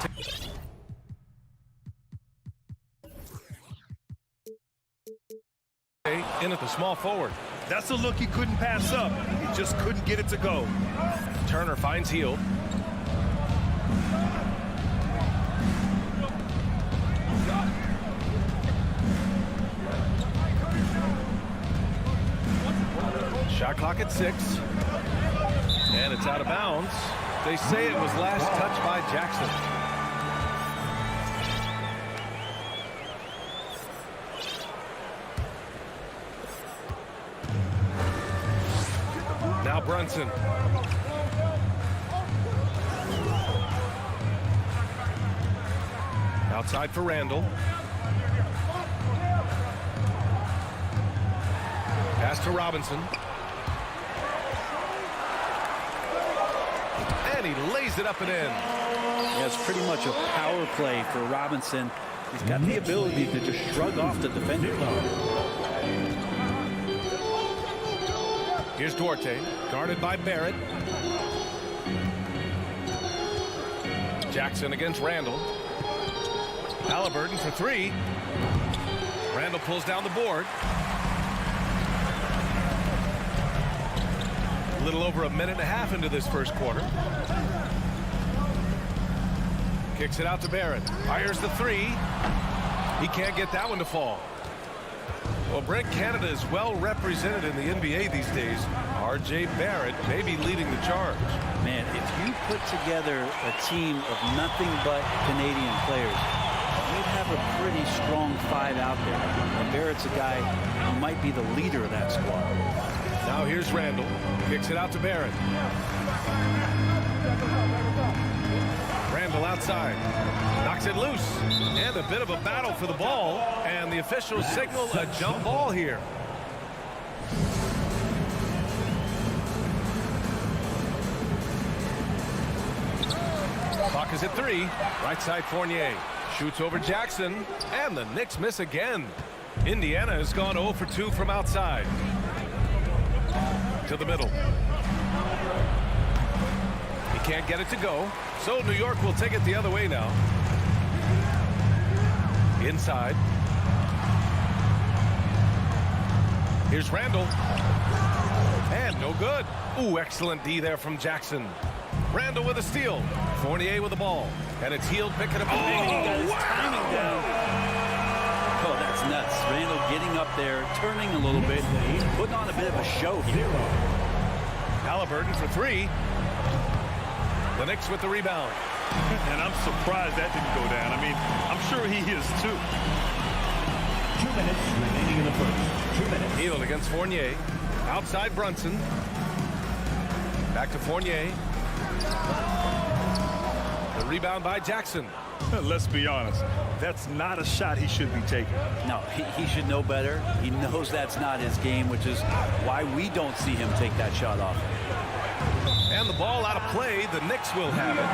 In at the small forward. That's a look he couldn't pass up. He just couldn't get it to go. Turner finds Hield. Shot clock at 6. And it's out of bounds. They say it was last touched by Jackson. Brunson. Outside for Randall. Pass to Robinson. And he lays it up and in. Yeah, it's pretty much a power play for Robinson. He's got the ability to just shrug off the defender. Here's Duarte, guarded by Barrett. Jackson against Randall. Halliburton for three. Randall pulls down the board. A little over a minute and a half into this first quarter. Kicks it out to Barrett. Fires the three. He can't get that one to fall. Well, Brent, Canada is well represented in the NBA these days. R.J. Barrett may be leading the charge. Man, if you put together a team of nothing but Canadian players, you'd have a pretty strong five out there. And Barrett's a guy who might be the leader of that squad. Now here's Randall. Kicks it out to Barrett. Randall outside. Knocks it loose. And a bit of a battle for the ball. And the officials signal a jump ball here. Clock is at 3. Right side Fournier. Shoots over Jackson. And the Knicks miss again. Indiana has gone 0 for 2 from outside. To the middle. He can't get it to go. So New York will take it the other way now. Inside. Here's Randall. And no good. Ooh, excellent D there from Jackson. Randall with a steal. Fournier with the ball. And it's Hield picking up the He got his timing down. Oh, that's nuts. Randall getting up there, turning a little bit. He's putting on a bit of a show here. Halliburton for three. The Knicks with the rebound. And I'm surprised that didn't go down. I mean, I'm sure he is too. 2 minutes remaining in the first. 2 minutes. Hield against Fournier. Outside Brunson. Back to Fournier. The rebound by Jackson. Let's be honest. That's not a shot he should be taking. No, he should know better. He knows that's not his game, which is why we don't see him take that shot off. And the ball out of play. The Knicks will have it.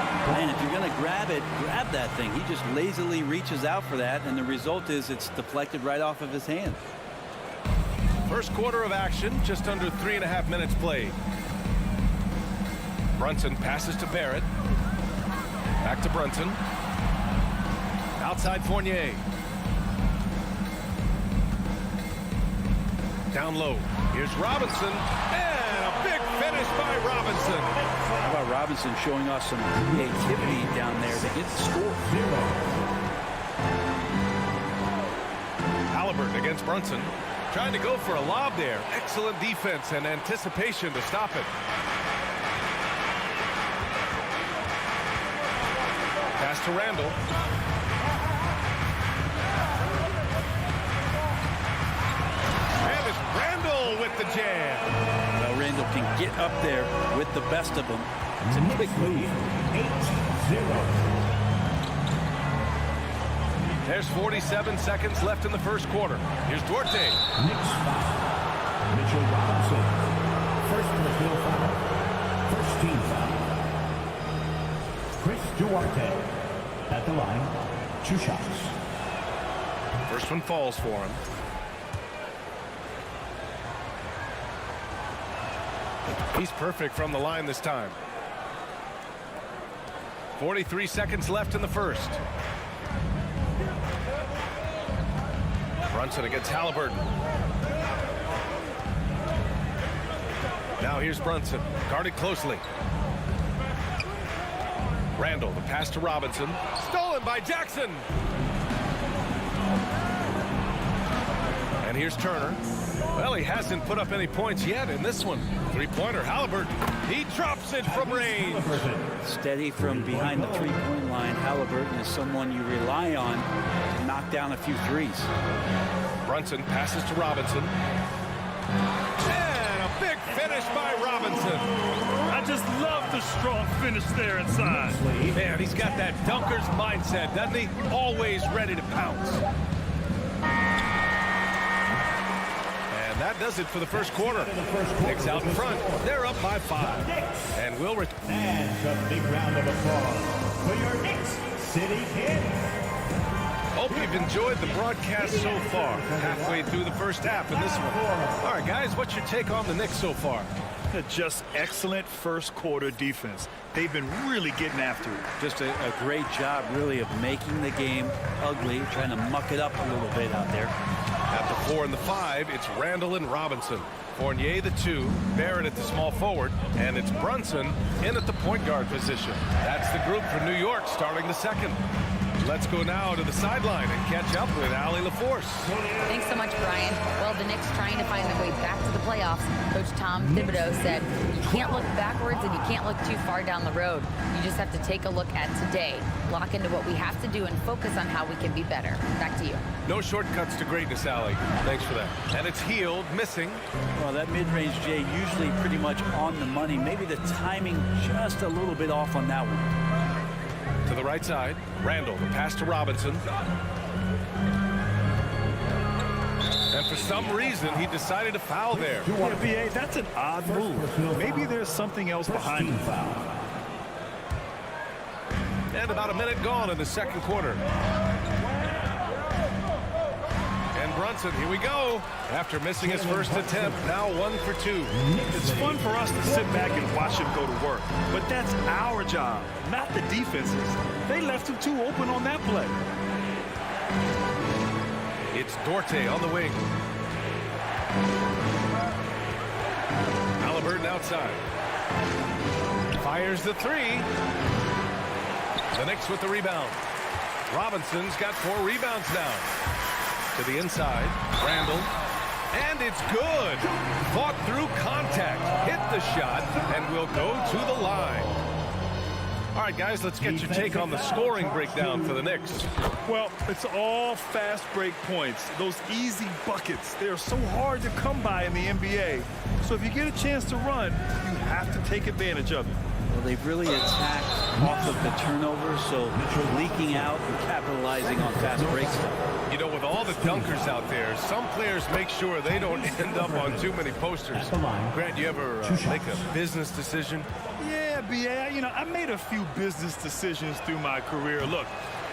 And if you're going to grab it, grab that thing. He just lazily reaches out for that, and the result is it's deflected right off of his hand. First quarter of action, just under 3.5 minutes played. Brunson passes to Barrett. Back to Brunson. Outside Fournier. Down low. Here's Robinson. And a big finish by Robinson. How about Robinson showing off some creativity down there to get the score? Halliburton against Brunson. Trying to go for a lob there. Excellent defense and anticipation to stop it. Pass to Randall. And it's Randall with the jam. Well, Randall can get up there with the best of them. It's a quick move. 8-0. There's 47 seconds left in the first quarter. Here's Duarte. Knicks foul. Mitchell Robinson. First on the field foul. First team foul. Chris Duarte at the line. 2 shots. First one falls for him. He's perfect from the line this time. 43 seconds left in the first. Brunson against Halliburton. Now here's Brunson, guarded closely. Randall, the pass to Robinson. Stolen by Jackson. And here's Turner. Well, he hasn't put up any points yet in this one. Three-pointer, Halliburton. He drops it from range. Steady from behind the three-point line. Halliburton is someone you rely on to knock down a few threes. Brunson passes to Robinson. And a big finish by Robinson. strong finish there inside. Man, he's got that dunker's mindset, doesn't he? Always ready to pounce. And that does it for the first quarter. Knicks out in front. They're up by 5. And we'll And a big round of applause for your Knicks City Kid. Hope you've enjoyed the broadcast so far. Halfway through the first half in this one. All right, guys, what's your take on the Knicks so far? Just excellent first quarter defense. They've been really getting after it. Just a great job, really, of making the game ugly, trying to muck it up a little bit out there. At the 4 and the 5, it's Randall and Robinson. Fournier the 2, Barrett at the small forward, and it's Brunson in at the point guard position. That's the group for New York starting the second. Let's go now to the sideline and catch up with Allie LaForce. Thanks so much, Brian. Well, the Knicks trying to find their way back to the playoffs. Coach Tom Thibodeau said, you can't look backwards and you can't look too far down the road. You just have to take a look at today, lock into what we have to do, and focus on how we can be better. Back to you. No shortcuts to greatness, Allie. Thanks for that. And it's Healed, missing. Well, that mid-range, Jay, usually pretty much on the money. Maybe the timing just a little bit off on that one. To the right side, Randall, the pass to Robinson. And for some reason, he decided to foul there. Yeah, BA, that's an odd move. Maybe there's something else behind it. And about a minute gone in the second quarter. And Brunson, here we go. After missing his first attempt, now 1 for 2. It's fun for us to sit back and watch him go to work. But that's our job, not the defense's. They left him too open on that play. It's Dorte on the wing. Halliburton outside. Fires the 3. The Knicks with the rebound. Robinson's got 4 rebounds now. To the inside, Randall. And it's good. Fought through contact. Hit the shot and will go to the line. All right, guys, let's get your take on the scoring breakdown for the Knicks. Well, it's all fast break points. Those easy buckets. They're so hard to come by in the NBA. So if you get a chance to run, you have to take advantage of it. Well, they've really attacked off of the turnovers, so leaking out and capitalizing on fast break stuff. You know, with all the dunkers out there, some players make sure they don't end up on too many posters. Grant, you ever make a business decision? Yeah, BA, you know, I made a few business decisions through my career. Look,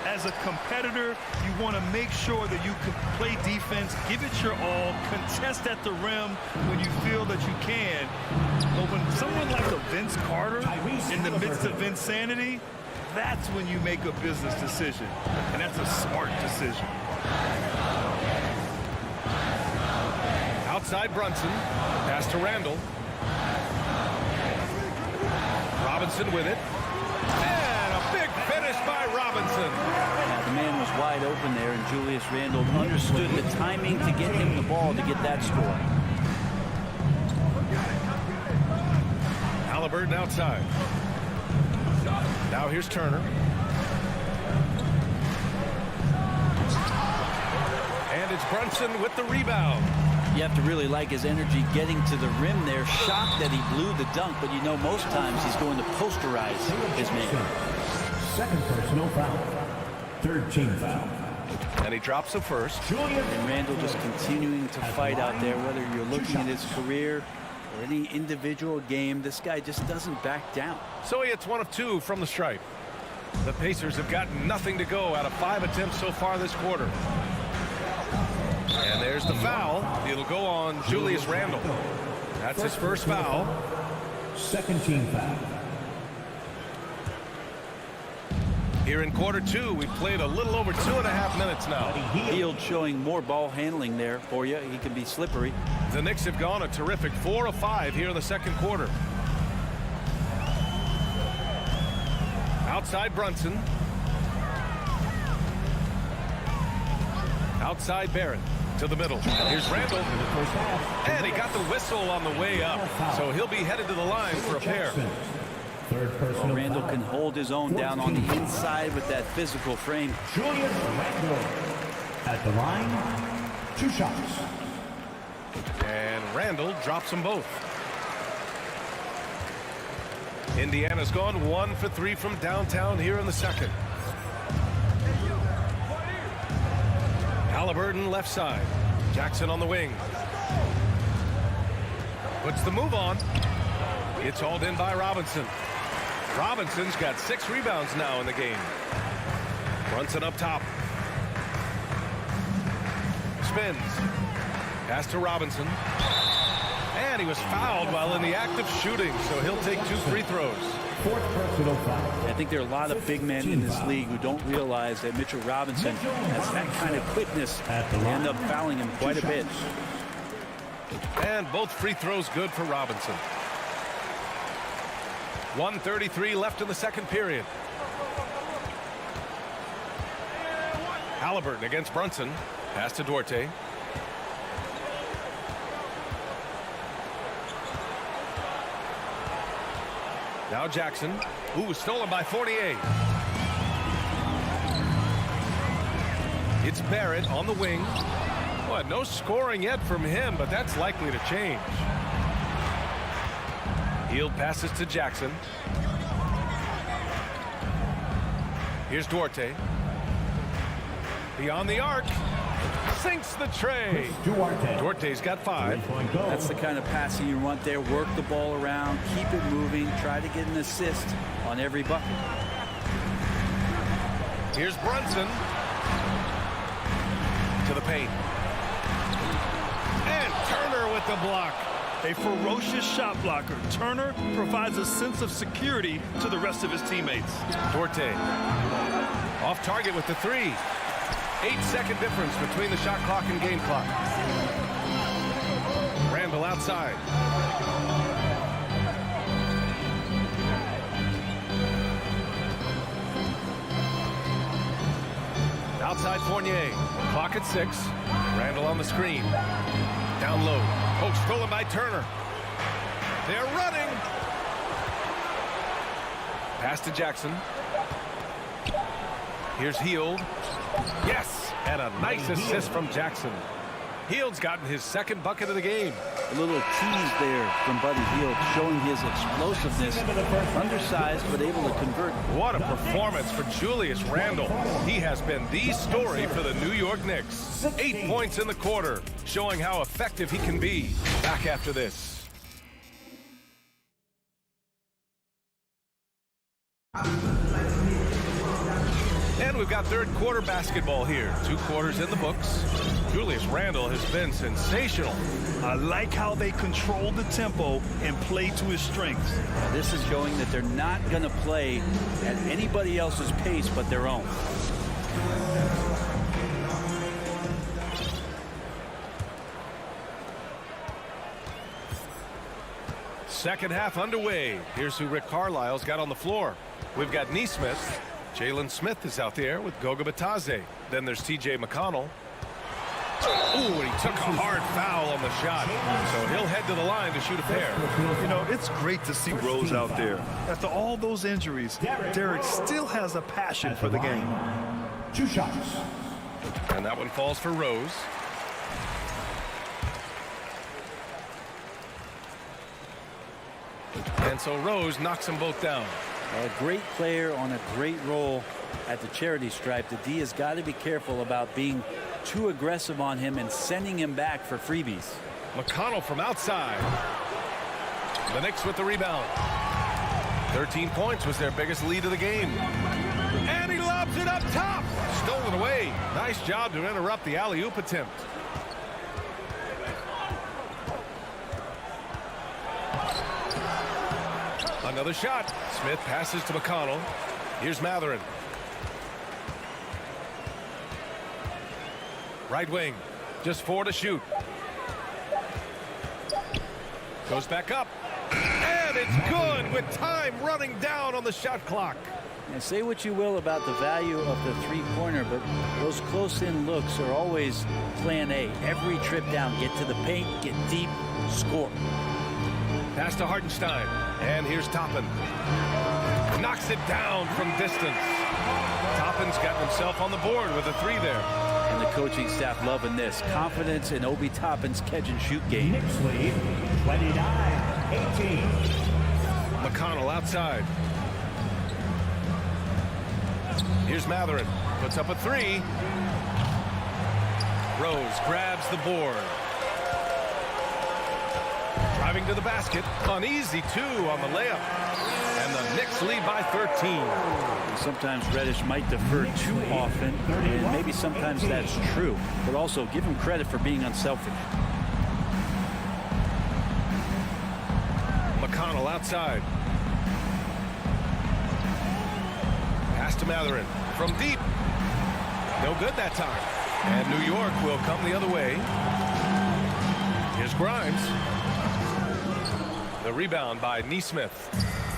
as a competitor, you want to make sure that you can play defense, give it your all, contest at the rim when you feel that you can. But when someone like a Vince Carter in the midst of insanity, that's when you make a business decision. And that's a smart decision. Outside Brunson. Pass to Randall. Robinson with it. And a big finish by Robinson. The man was wide open there, and Julius Randle understood the timing to get him the ball to get that score. Halliburton outside. Now here's Turner. And it's Brunson with the rebound. You have to really like his energy getting to the rim there. Shocked that he blew the dunk, but you know most times he's going to posterize his man. Second personal foul. Third team foul. And he drops the first. And Randall just continuing to fight out there, whether you're looking at his career or any individual game, this guy just doesn't back down. So he hits 1 of 2 from the stripe. The Pacers have got nothing to go out of 5 attempts so far this quarter. And there's the foul. It'll go on Julius Randle. That's his first foul. Second team foul. Here in quarter 2, we've played a little over 2.5 minutes now. Hield showing more ball handling there for you. He can be slippery. The Knicks have gone a terrific 4 of 5 here in the second quarter. Outside Brunson. Outside Barrett. To the middle. Here's Randall. And he got the whistle on the way up. So he'll be headed to the line for a pair. Well, Randall can hold his own down on the inside with that physical frame. Julius Randle at the line. 2 shots. And Randall drops them both. Indiana's gone 1 for 3 from downtown here in the second. Halliburton left side. Jackson on the wing. Puts the move on. It's hauled in by Robinson. Robinson's got 6 rebounds now in the game. Brunson up top. Spins. Pass to Robinson. And he was fouled while in the act of shooting, so he'll take 2 free throws. I think there are a lot of big men in this league who don't realize that Mitchell Robinson has that kind of quickness. They end up fouling him quite a bit. And both free throws good for Robinson. 1:33 left in the second period. Halliburton against Brunson. Pass to Duarte. Now Jackson. Ooh, stolen by Fournier. It's Barrett on the wing. Well, no scoring yet from him, but that's likely to change. Hield passes to Jackson. Here's Duarte. Beyond the arc. Sinks the tray. Duarte's got 5. That's the kind of passing you want there. Work the ball around, keep it moving, try to get an assist on every bucket. Here's Brunson. To the paint. And Turner with the block. A ferocious shot blocker. Turner provides a sense of security to the rest of his teammates. Duarte. Off target with the 3. 8-second difference between the shot clock and game clock. Randall outside. Outside Fournier. Clock at 6. Randall on the screen. Down low. Poke stolen by Turner. They're running. Pass to Jackson. Here's Hield. Yes, and a nice assist from Jackson. Hield's gotten his 2nd bucket of the game. A little tease there from Buddy Hield, showing his explosiveness. Undersized, but able to convert. What a performance for Julius Randle. He has been the story for the New York Knicks. 8 points in the quarter, showing how effective he can be. Back after this. And we've got third quarter basketball here. 2 quarters in the books. Julius Randle has been sensational. I like how they control the tempo and play to his strengths. This is showing that they're not going to play at anybody else's pace but their own. Second half underway. Here's who Rick Carlisle's got on the floor. We've got Nesmith. Jalen Smith is out there with Goga Bitadze. Then there's T.J. McConnell. Ooh, and he took a hard foul on the shot. So he'll head to the line to shoot a pair. You know, it's great to see Rose out there. After all those injuries, Derek still has a passion for the game. 2 shots. And that one falls for Rose. And so Rose knocks them both down. A great player on a great role at the charity stripe. The D has got to be careful about being too aggressive on him and sending him back for freebies. McConnell from outside. The Knicks with the rebound. 13 points was their biggest lead of the game. And he lobs it up top. Stolen away. Nice job to interrupt the alley-oop attempt. Another shot. Smith passes to McConnell. Here's Matherin. Right wing. Just 4 to shoot. Goes back up. And it's good with time running down on the shot clock. And say what you will about the value of the three-pointer, but those close-in looks are always plan A. Every trip down, get to the paint, get deep, score. Pass to Hartenstein. And here's Toppin. Knocks it down from distance. Toppin's got himself on the board with a 3 there. And the coaching staff loving this. Confidence in Obi Toppin's catch-and-shoot game. Knicks lead 29-18. McConnell outside. Here's Matherin. Puts up a three. Rose grabs the board. Driving to the basket. Uneasy two on the layup. And the Knicks lead by 13. Sometimes Reddish might defer too often, and maybe sometimes that's true. But also give him credit for being unselfish. McConnell outside. Pass to Matherin from deep. No good that time. And New York will come the other way. Here's Grimes. The rebound by Nesmith.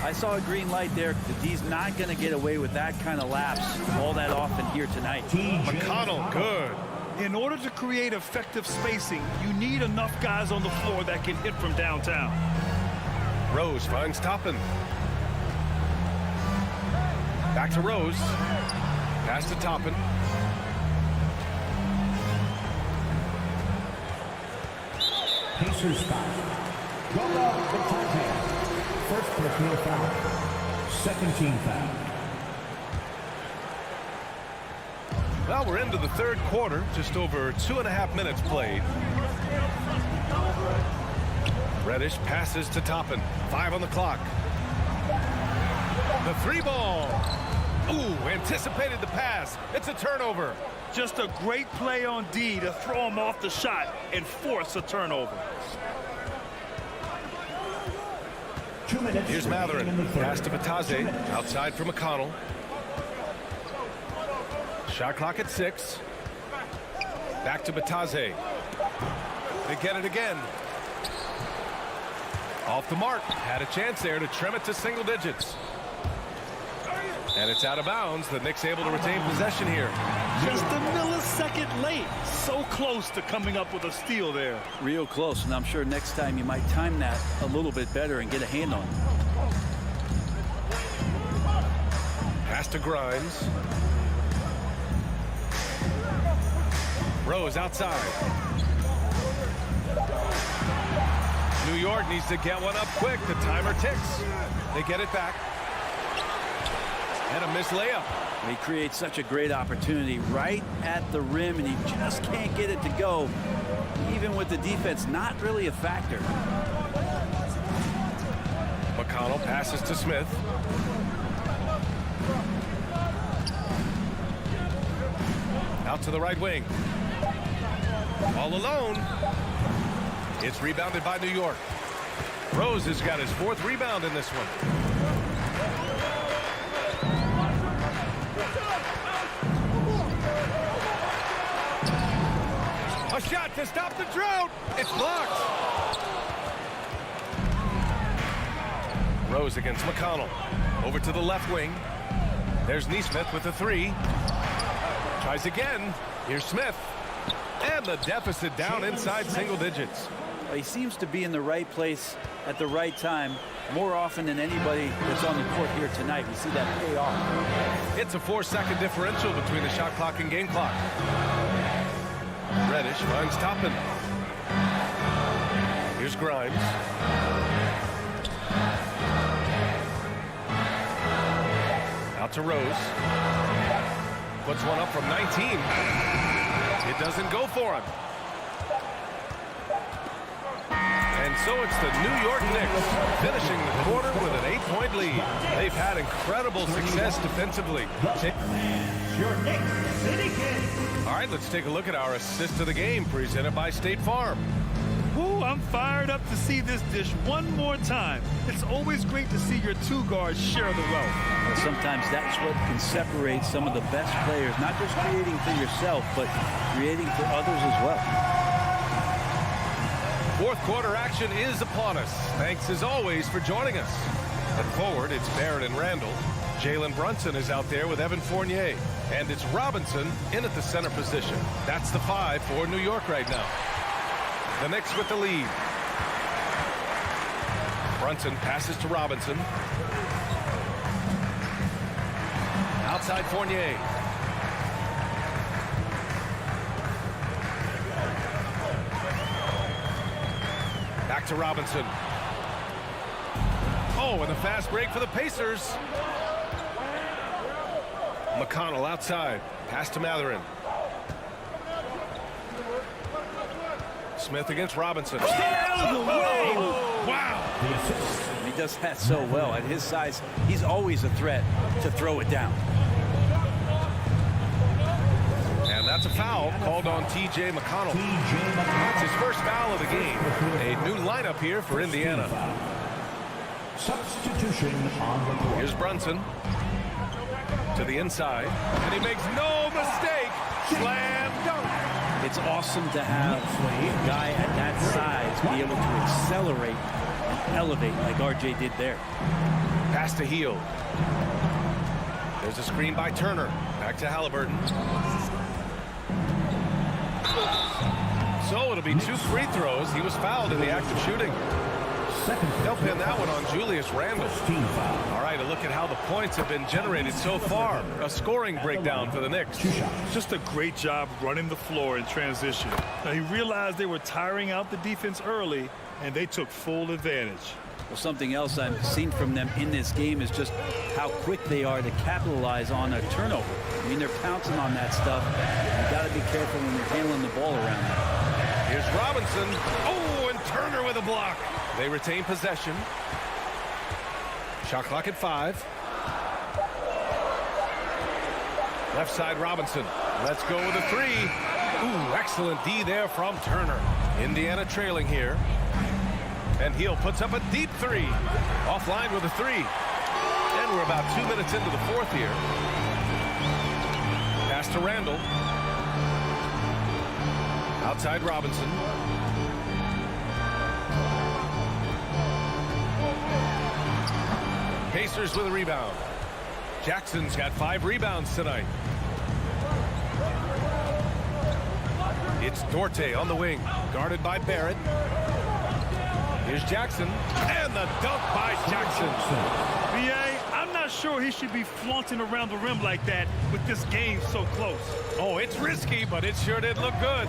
I saw a green light there. The D's not going to get away with that kind of lapse all that often here tonight. McConnell, good. In order to create effective spacing, you need enough guys on the floor that can hit from downtown. Rose finds Toppin. Back to Rose. Pass to Toppin. Pacers foul. First personal foul. Second team foul. Well, we're into the third quarter. Just over 2.5 minutes played. Reddish passes to Toppin. 5 on the clock. The three ball. Ooh, anticipated the pass. It's a turnover. Just a great play on D to throw him off the shot and force a turnover. 2 minutes. Here's Matherin. Pass to Batase. Outside for McConnell. Shot clock at 6. Back to Batase. They get it again. Off the mark. Had a chance there to trim it to single digits. And it's out of bounds. The Knicks able to retain possession here. Just a millisecond late. So close to coming up with a steal there. Real close, and I'm sure next time you might time that a little bit better and get a hand on it. Pass to Grimes. Rose outside. New York needs to get one up quick. The timer ticks. They get it back. And a missed layup. He creates such a great opportunity right at the rim, and he just can't get it to go. Even with the defense not really a factor. McConnell passes to Smith. Out to the right wing. All alone. It's rebounded by New York. Rose has got his 4th rebound in this one. A shot to stop the drought. It's blocked. Rose against McConnell. Over to the left wing. There's Nesmith with a 3. Tries again. Here's Smith. And the deficit down inside single digits. He seems to be in the right place at the right time more often than anybody that's on the court here tonight. We see that pay off. It's a 4-second differential between the shot clock and game clock. Reddish finds Toppin. Here's Grimes. Out to Rose. Puts one up from 19. It doesn't go for him. And so it's the New York Knicks finishing the quarter with an 8-point lead. They've had incredible success defensively. Your Knicks City Kid. All right, let's take a look at our assist of the game presented by State Farm. Ooh, I'm fired up to see this dish one more time. It's always great to see your 2 guards share the wealth. Well, sometimes that's what can separate some of the best players, not just creating for yourself, but creating for others as well. 4th quarter action is upon us. Thanks as always for joining us. At forward, it's Barrett and Randall. Jalen Brunson is out there with Evan Fournier. And it's Robinson in at the center position. That's the 5 for New York right now. The Knicks with the lead. Brunson passes to Robinson. Outside Fournier. Back to Robinson. Oh, and a fast break for the Pacers. McConnell outside. Pass to Matherin. Smith against Robinson. Get out of the way! Wow. He does that so well. At his size, he's always a threat to throw it down. And that's a foul called on T.J. McConnell. That's his first foul of the game. A new lineup here for Indiana. Substitution on the court. Here's Brunson to the inside, and he makes no mistake. Slam dunk. It's awesome to have a guy at that size be able to accelerate and elevate like RJ did there. Pass to Hield. There's a screen by Turner. Back to Halliburton. So it'll be 2 free throws. He was fouled in the act of shooting. They'll pin that one on Julius Randle. All right, a look at how the points have been generated so far. A scoring breakdown for the Knicks. Just a great job running the floor in transition. Now, he realized they were tiring out the defense early, and they took full advantage. Well, something else I've seen from them in this game is just how quick they are to capitalize on a turnover. I mean, they're pouncing on that stuff. You got to be careful when you're handling the ball around them. Here's Robinson. Oh, and Turner with a block. They retain possession. Shot clock at 5. Left side Robinson. Let's go with a 3. Ooh, excellent D there from Turner. Indiana trailing here. And Hield puts up a deep 3. Offline with a 3. And we're about 2 minutes into the fourth here. Pass to Randle. Outside Robinson. Pacers with a rebound. Jackson's got 5 rebounds tonight. It's Dorte on the wing, guarded by Barrett. Here's Jackson, and the dunk by Jackson. B.A., I'm not sure he should be flaunting around the rim like that with this game so close. Oh, it's risky, but it sure did look good.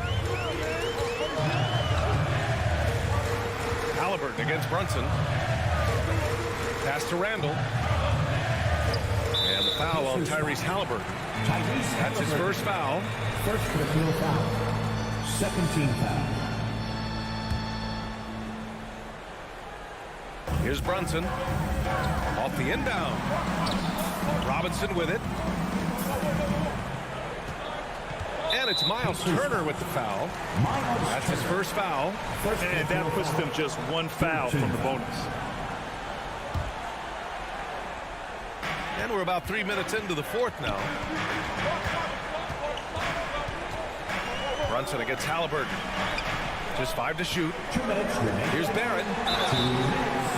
Halliburton against Brunson. Pass to Randle. And the foul on Tyrese Halliburton. That's his first foul. First personal foul. Second team foul. Here's Brunson. Off the inbound. Robinson with it. And it's Miles Turner with the foul. That's his first foul. And that puts them just 1 foul from the bonus. And we're about 3 minutes into the fourth now. Brunson against Halliburton. Just 5 to shoot. Here's Barrett.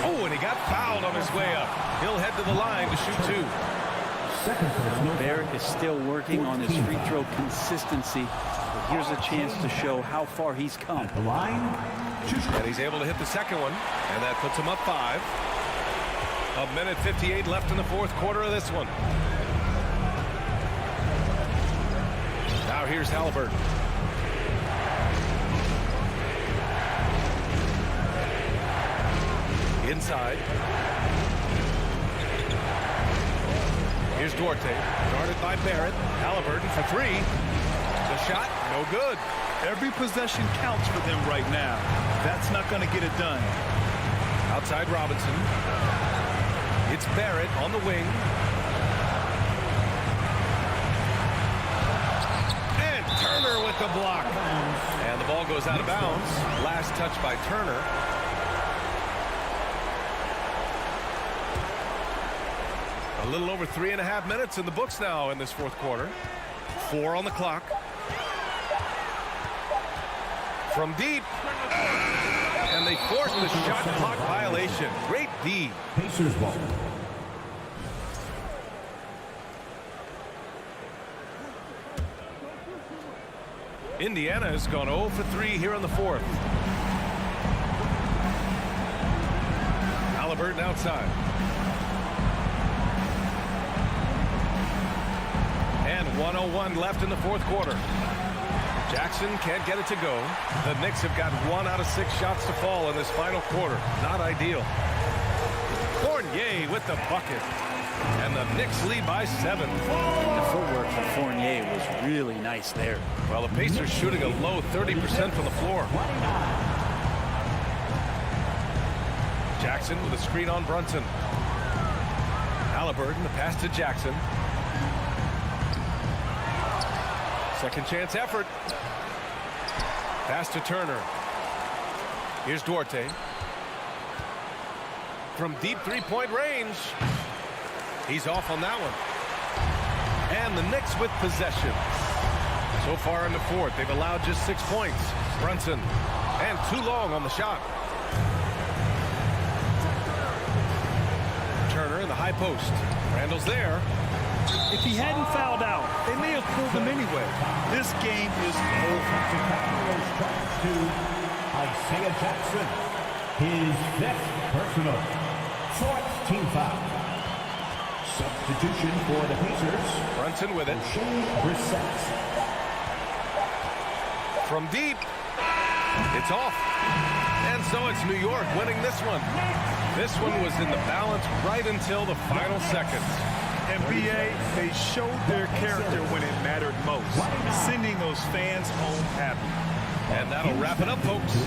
Oh, and he got fouled on his way up. He'll head to the line to shoot 2. Barrett is still working on his free throw consistency. But here's a chance to show how far he's come. And he's able to hit the second one. And that puts him up 5. 1:58 left in the fourth quarter of this one. Now here's Halliburton. Inside. Here's Duarte, guarded by Barrett. Halliburton for 3. The shot, no good. Every possession counts for them right now. That's not going to get it done. Outside Robinson. It's Barrett on the wing. And Turner with the block. And the ball goes out of bounds. Last touch by Turner. A little over 3.5 minutes in the books now in this fourth quarter. 4 on the clock. From deep. And they forced the shot clock violation. Great D. Pacers ball. Indiana has gone 0 for 3 here in the fourth. Halliburton outside. And 1:01 left in the fourth quarter. Jackson can't get it to go. The Knicks have got 1 out of 6 shots to fall in this final quarter. Not ideal. Fournier Fournier with the bucket. And the Knicks lead by 7. The footwork for Fournier was really nice there. Well, the Pacers shooting a low 30% from the floor. Jackson with a screen on Brunson. Halliburton, the pass to Jackson. Second chance effort. Pass to Turner. Here's Duarte. From deep three-point range. He's off on that one. And the Knicks with possession. So far in the fourth, they've allowed just 6 points. Brunson. And too long on the shot. Turner in the high post. Randall's there. If he hadn't fouled out, they may have pulled him anyway. This game is over. To Isaiah Jackson, his 5th personal, 4th team foul. Substitution for the Pacers. Brunson with it. From deep. It's off. And so it's New York winning this one. This one was in the balance right until the final seconds. NBA, they showed their character when it mattered most, sending those fans home happy. And that'll wrap it up, folks.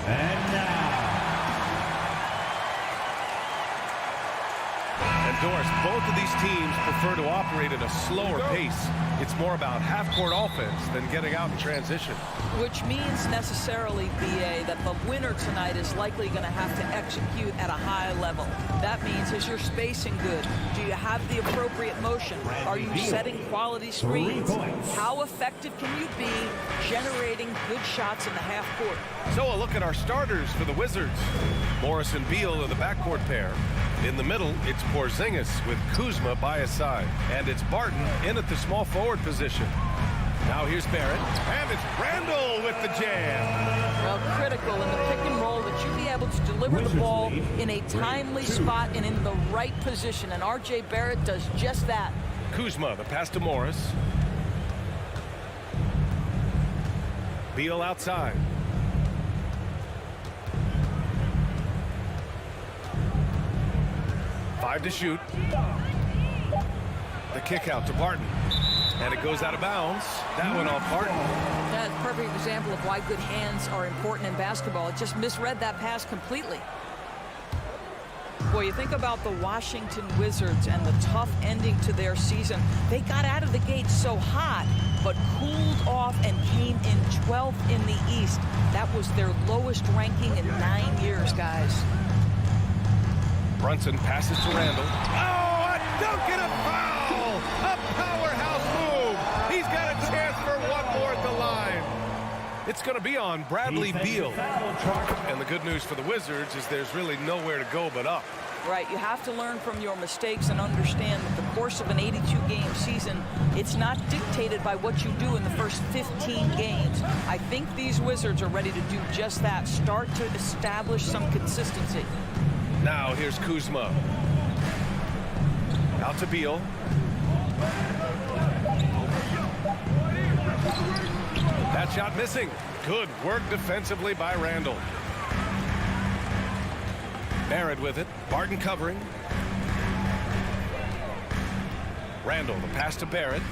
And now, Doris, both of these teams prefer to operate at a slower pace. It's more about half-court offense than getting out in transition. Which means necessarily, BA, that the winner tonight is likely going to have to execute at a high level. That means, is your spacing good? Do you have the appropriate motion? Are you setting quality screens? How effective can you be generating good shots in the half court? So a look at our starters for the Wizards. Morris and Beal are the backcourt pair. In the middle, it's Porzingis with Kuzma by his side. And it's Barton in at the small forward position. Now here's Barrett. And it's Randall with the jam. Well, critical in the pick and roll that you be able to deliver the ball in a timely spot and in the right position. And R.J. Barrett does just that. Kuzma, the pass to Morris. Beal outside. Five to shoot. The kick out to Barton. And it goes out of bounds. That went off Barton. That's a perfect example of why good hands are important in basketball. It just misread that pass completely. Boy, you think about the Washington Wizards and the tough ending to their season. They got out of the gate so hot, but cooled off and came in 12th in the East. That was their lowest ranking in 9 years, guys. Brunson passes to Randall. Oh, a dunk and a foul! A powerhouse move! He's got a chance for one more at the line. It's going to be on Bradley Beal. And the good news for the Wizards is there's really nowhere to go but up. Right, you have to learn from your mistakes and understand that the course of an 82-game season, it's not dictated by what you do in the first 15 games. I think these Wizards are ready to do just that, start to establish some consistency. Now here's Kuzma. Out to Beal. That shot missing. Good work defensively by Randall. Barrett with it. Barton covering. Randall, the pass to Barrett.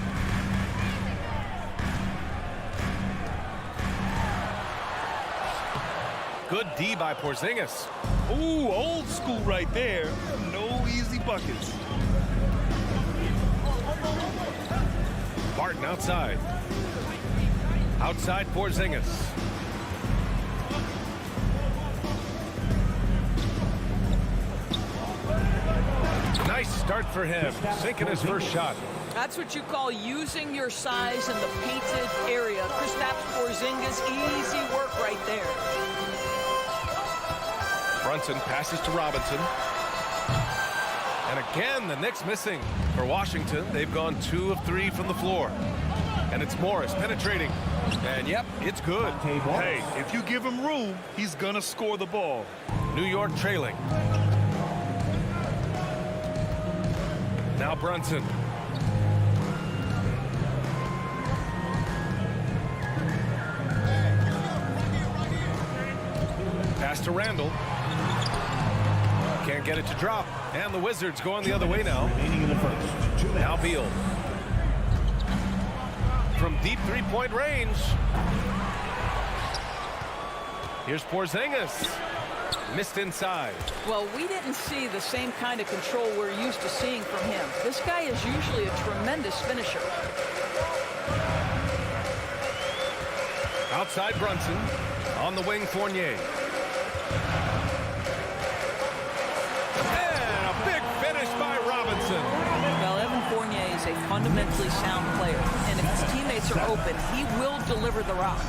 Good D by Porzingis. Ooh, old school right there. No easy buckets. Barton outside. Outside Porzingis. Nice start for him. Sinking his first shot. That's what you call using your size in the painted area. Kristaps Porzingis, easy work right there. Brunson passes to Robinson. And again, the Knicks missing. For Washington, they've gone 2 of 3 from the floor. And it's Morris penetrating. And yep, it's good. Hey, if you give him room, he's gonna score the ball. New York trailing. Now Brunson. Pass to Randall. Can't get it to drop. And the Wizards going the other way now. Now Beal. From deep three-point range. Here's Porzingis. Missed inside. Well, we didn't see the same kind of control we're used to seeing from him. This guy is usually a tremendous finisher. Outside Brunson. On the wing, Fournier. And a big finish by Robinson. Well, Evan Fournier is a fundamentally sound player, and if his teammates are open, he will deliver the rock.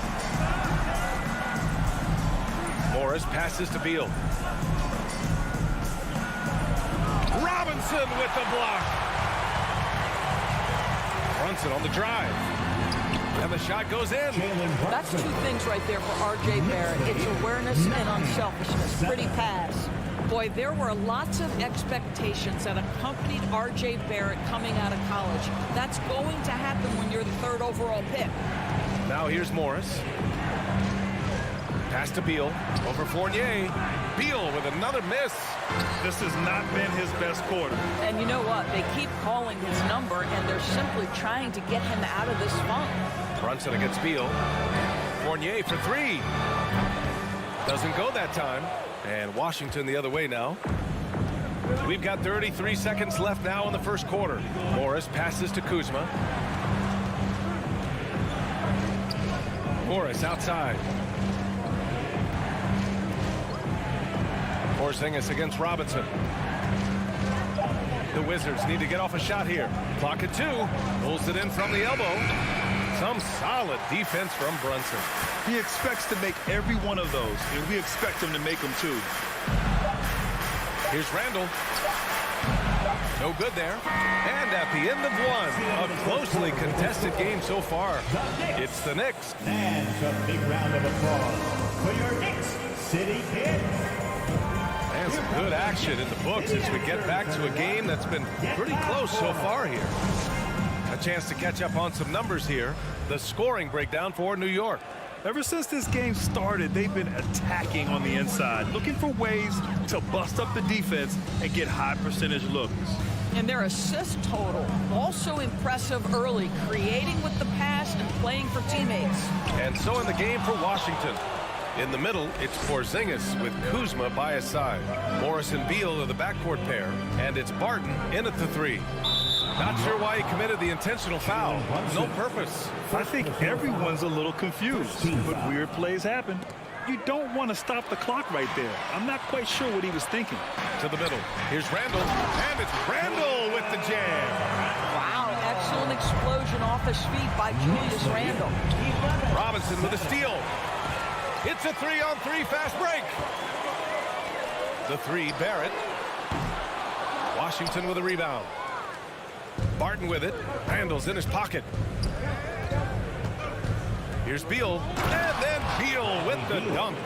Morris passes to Beal. Robinson with the block. Brunson on the drive. And the shot goes in. That's 2 things right there for R.J. Barrett. It's awareness and unselfishness. Pretty pass. Boy, there were lots of expectations that accompanied R.J. Barrett coming out of college. That's going to happen when you're the 3rd overall pick. Now here's Morris. Pass to Beal. Over Fournier. Beal with another miss. This has not been his best quarter. And you know what? They keep calling his number, and they're simply trying to get him out of this funk. Brunson against Beal. Fournier for 3. Doesn't go that time. And Washington the other way now. We've got 33 seconds left now in the first quarter. Morris passes to Kuzma. Morris outside. Porzingis against Robinson. The Wizards need to get off a shot here. Clock at 2. Pulls it in from the elbow. Some solid defense from Brunson. He expects to make every one of those, and we expect him to make them too. Here's Randall. No good there. And at the end of 1, a closely contested game so far. It's the Knicks. And a big round of applause for your Knicks City Kid. And some good action in the books as we get back to a game that's been pretty close so far here. A chance to catch up on some numbers here. The scoring breakdown for New York. Ever since this game started, they've been attacking on the inside, looking for ways to bust up the defense and get high percentage looks. And their assist total, also impressive early, creating with the pass and playing for teammates. And so in the game for Washington. In the middle, it's Porzingis with Kuzma by his side. Morris and Beal are the backcourt pair, and it's Barton in at the 3. Not sure why he committed the intentional foul. No purpose. I think everyone's a little confused, but weird plays happen. You don't want to stop the clock right there. I'm not quite sure what he was thinking. To the middle. Here's Randall, and it's Randall with the jam. Wow, excellent explosion off his feet by Julius Randall. Robinson with a steal. It's a 3-on-3 fast break. The 3, Barrett. Washington with a rebound. Barton with it. Randall's in his pocket. Here's Beal. And then Beal with the dunk.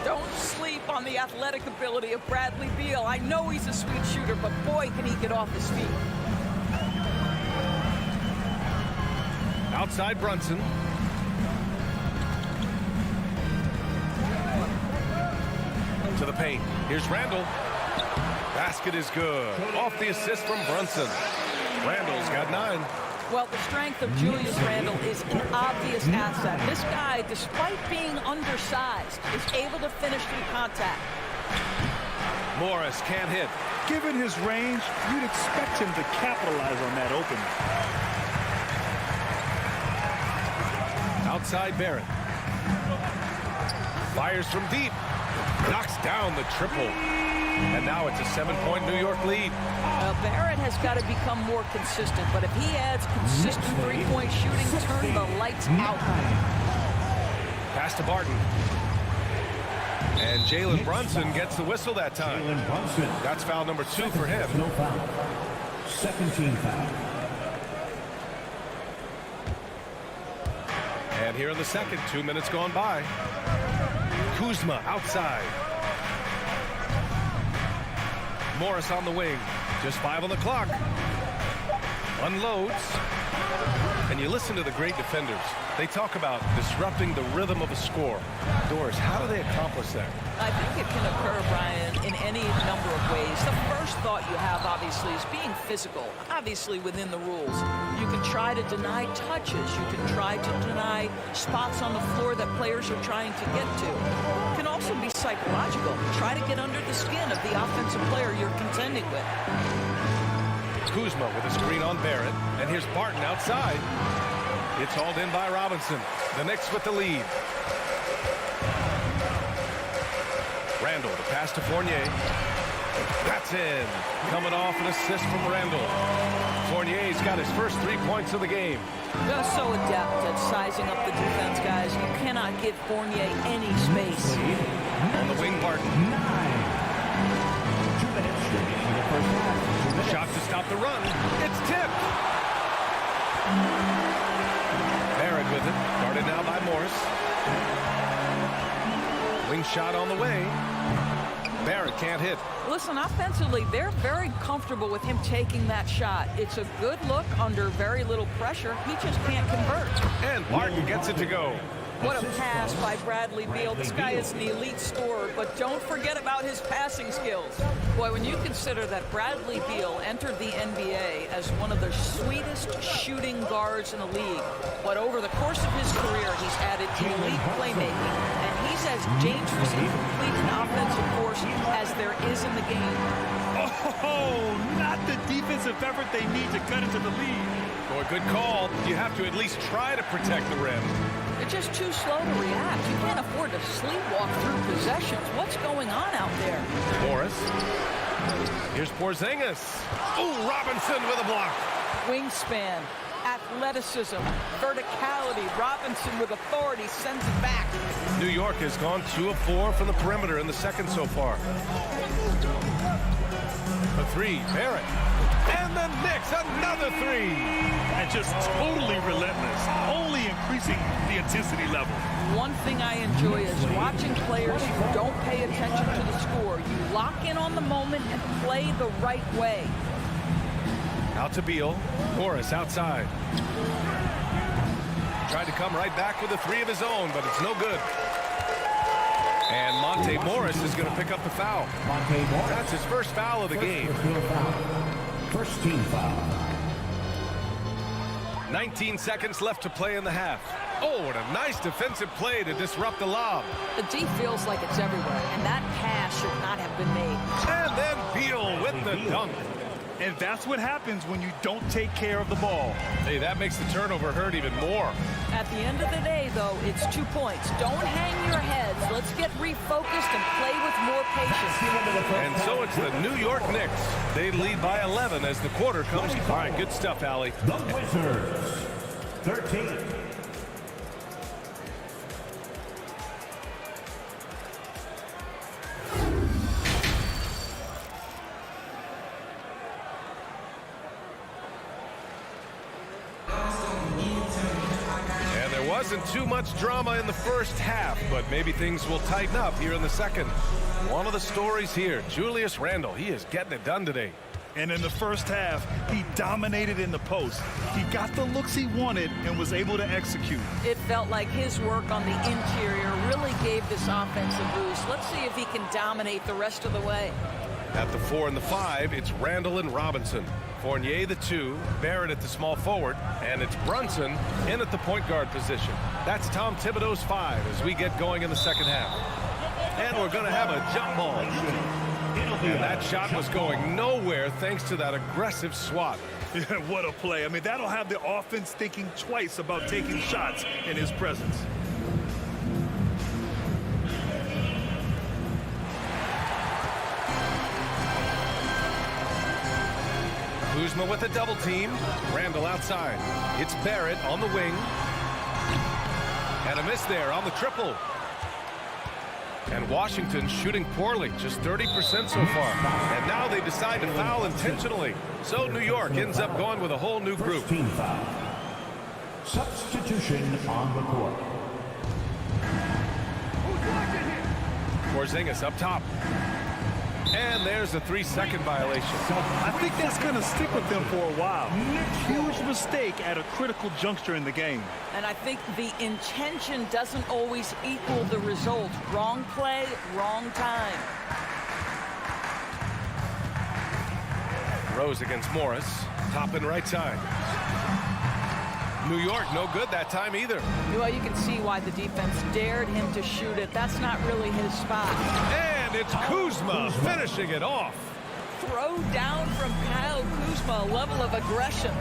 Don't sleep on the athletic ability of Bradley Beal. I know he's a sweet shooter, but boy, can he get off his feet. Outside Brunson. To the paint. Here's Randall. Basket is good. Off the assist from Brunson. Randall's got 9. Well, the strength of Julius Randle is an obvious asset. This guy, despite being undersized, is able to finish through contact. Morris can't hit. Given his range, you'd expect him to capitalize on that opening. Outside Barrett. Fires from deep. Knocks down the triple. And now it's a 7-point New York lead. Barrett has got to become more consistent, but if he adds consistent three-point shooting, turn the lights out. Pass to Barton. And Jalen Brunson gets the whistle that time. That's foul number 2 for him. No foul. Second team foul. And here in the second, 2 minutes gone by. Kuzma outside. Morris on the wing. Just 5 on the clock. Unloads. And you listen to the great defenders. They talk about disrupting the rhythm of a score. Doris, how do they accomplish that? I think it can occur, Brian, in any number of ways. The first thought you have, obviously, is being physical, obviously within the rules. You can try to deny touches. You can try to deny spots on the floor that players are trying to get to. It can also be psychological. Try to get under the skin of the offensive player you're contending with. Kuzma with a screen on Barrett. And here's Barton outside. It's hauled in by Robinson. The Knicks with the lead. Randall, the pass to Fournier. That's in. Coming off an assist from Randall. Fournier's got his first 3 points of the game. They're so adept at sizing up the defense, guys. You cannot give Fournier any space. On the wing, Barton. 2 minutes remaining in the first half. Shot to stop the run. It's tipped. Barrett with it. Guarded now by Morris. Wing shot on the way. Barrett can't hit. Listen, offensively, they're very comfortable with him taking that shot. It's a good look under very little pressure. He just can't convert. And Barton gets it to go. What a pass by Bradley Beal. This guy is an elite scorer, but don't forget about his passing skills. Boy, when you consider that Bradley Beal entered the NBA as one of the sweetest shooting guards in the league, but over the course of his career, he's added elite playmaking, and he's as dangerous and complete an offensive force as there is in the game. Oh, not the defensive effort they need to cut into the lead. Boy, good call. You have to at least try to protect the rim. They're just too slow to react. You can't afford to sleepwalk through possessions. What's going on out there? Morris. Here's Porzingis. Oh, Robinson with a block. Wingspan, athleticism, verticality. Robinson with authority sends it back. New York has gone 2 of 4 from the perimeter in the second so far. The 3, Barrett. And the Knicks, another 3. And just totally relentless, only increasing the intensity level. One thing I enjoy is watching players who don't pay attention to the score. You lock in on the moment and play the right way. Out to Beal. Morris outside. Tried to come right back with a 3 of his own, but it's no good. And Monte Morris is going to pick up the foul. That's his first foul of the game. First team foul. 19 seconds left to play in the half. Oh, what a nice defensive play to disrupt the lob. The D feels like it's everywhere, and that pass should not have been made. And then Beal with the dunk. And that's what happens when you don't take care of the ball. Hey, that makes the turnover hurt even more. At the end of the day, though, it's 2 points. Don't hang your heads. Let's get refocused and play with more patience. And so it's the New York Knicks. They lead by 11 as the quarter comes. All right, good stuff, Allie. The Wizards, 13. Wasn't too much drama in the first half, but maybe things will tighten up here in the second. One of the stories here, Julius Randle, he is getting it done today. And in the first half, he dominated in the post. He got the looks he wanted and was able to execute. It felt like his work on the interior really gave this offense a boost. Let's see if he can dominate the rest of the way. At the 4 and the 5, it's Randall and Robinson. Fournier the 2, Barrett at the small forward, and it's Brunson in at the point guard position. That's Tom Thibodeau's 5 as we get going in the second half. And we're going to have a jump ball. And that shot was going nowhere thanks to that aggressive swat. Yeah, what a play. I mean, that'll have the offense thinking twice about taking shots in his presence. Kuzma with a double team. Randall outside. It's Barrett on the wing. And a miss there on the triple. And Washington shooting poorly, just 30% so far. And now they decide to foul intentionally. So New York ends up going with a whole new group. Team foul. Substitution on the court. Porzingis up top. And there's a 3-second violation. I think that's going to stick with them for a while. Huge mistake at a critical juncture in the game. And I think the intention doesn't always equal the result. Wrong play, wrong time. Rose against Morris. Top and right side. New York no good that time either. Well, you can see why the defense dared him to shoot it. That's not really his spot. And it's Kuzma finishing it off. Throw down from Kyle Kuzma, a level of aggression.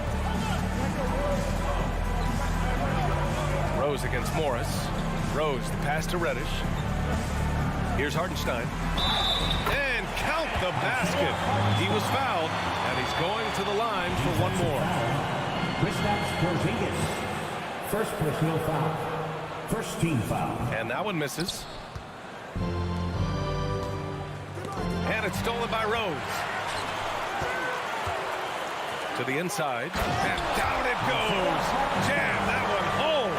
Rose against Morris. Rose, the pass to Reddish. Here's Hartenstein. And count the basket. He was fouled, and he's going to the line for one more. Kristaps Porzingis. First personal foul. First team foul. And that one misses. And it's stolen by Rose. To the inside. And down it goes. Jam that one home.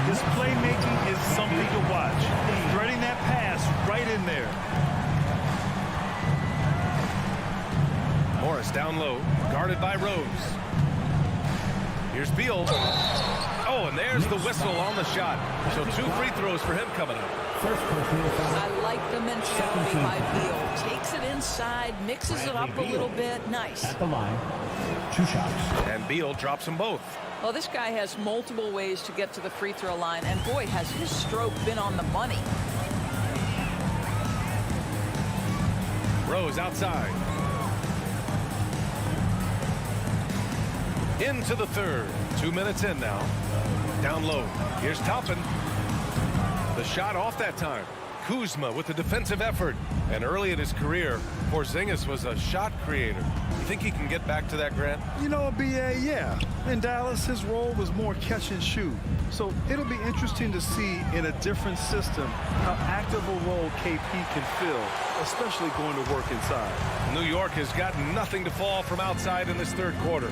His playmaking is something to watch. Threading that pass right in there. Morris down low. Guarded by Rose. Here's Beal. Oh, and there's the whistle on the shot. So 2 free throws for him coming up. First personal foul. I like the mentality by Beal. Takes it inside, mixes it up a little bit. Nice. At the line. 2 shots. And Beal drops them both. Well, this guy has multiple ways to get to the free throw line, and boy, has his stroke been on the money. Rose outside. Into the third. 2 minutes in now. Down low. Here's Toppin. The shot off that time. Kuzma with the defensive effort. And early in his career, Porzingis was a shot creator. You think he can get back to that, Grant? You know, BA, yeah. In Dallas, his role was more catch and shoot. So it'll be interesting to see in a different system how active a role KP can fill, especially going to work inside. New York has got nothing to fall from outside in this third quarter.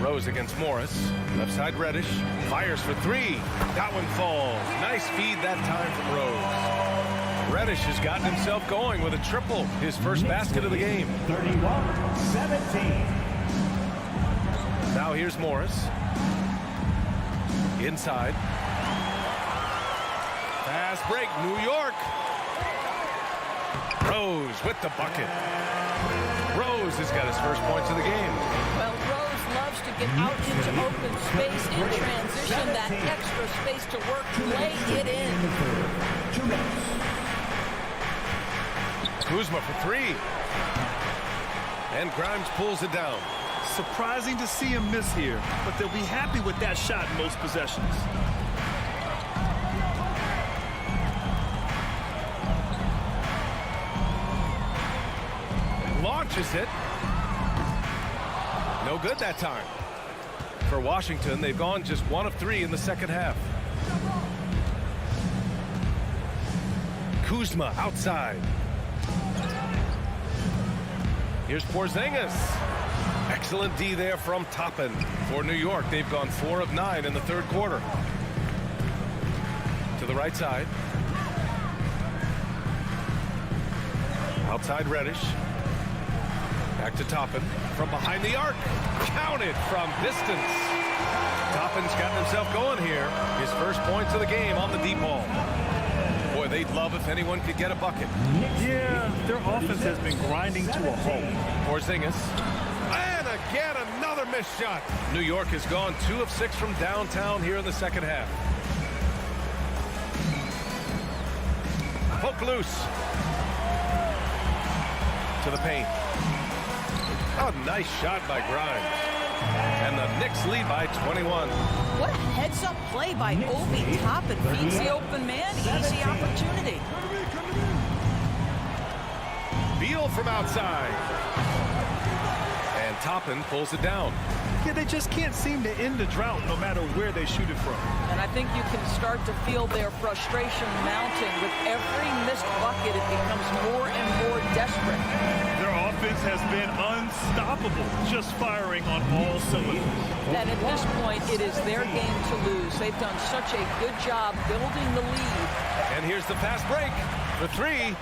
Rose against Morris. Left side Reddish. Fires for 3. That one falls. Nice feed that time from Rose. Reddish has gotten himself going with a triple. His first basket of the game. 31-17. Now here's Morris. Inside. Fast break. New York. Rose with the bucket. Rose has got his first points of the game. Well, Rose loves to get out into open space in transition, that extra space to work, lay it in. Kuzma for 3. And Grimes pulls it down. Surprising to see him miss here, but they'll be happy with that shot in most possessions. Launches it. No good that time. For Washington, they've gone just 1 of 3 in the second half. Kuzma outside. Here's Porzingis. Excellent D there from Toppin. For New York, they've gone 4 of 9 in the third quarter. To the right side. Outside Reddish. Back to Toppin. From behind the arc. Counted from distance. Toppin's gotten himself going here. His first points of the game on the deep ball. Boy, They'd love if anyone could get a bucket. Yeah, their offense has been grinding to a halt. Porzingis. And again, another missed shot. New York has gone 2 of 6 from downtown here in the second half. Poke loose. To the paint. A nice shot by Grimes. And the Knicks lead by 21. What a heads-up play by Obi Toppin. Feeds the open man. Easy opportunity. Beal from outside. And Toppin pulls it down. Yeah, they just can't seem to end the drought no matter where they shoot it from. And I think you can start to feel their frustration mounting. With every missed bucket, it becomes more and more desperate. Their offense has been unstoppable, just firing on all cylinders. And at this point, it is their game to lose. They've done such a good job building the lead. And here's the fast break for 3.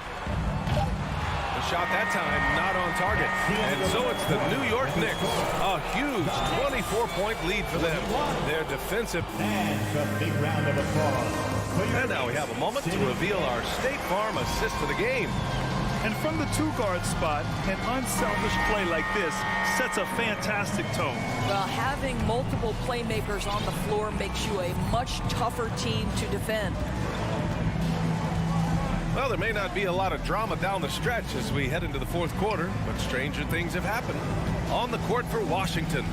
The shot that time not on target. And so it's the New York Knicks. A huge 24-point lead for them. Their defensive. And a big round of applause. And now we have a moment to reveal our State Farm assist of the game. And from the 2-guard spot, an unselfish play like this sets a fantastic tone. Well, having multiple playmakers on the floor makes you a much tougher team to defend. Well, there may not be a lot of drama down the stretch as we head into the fourth quarter, but stranger things have happened. On the court for Washington,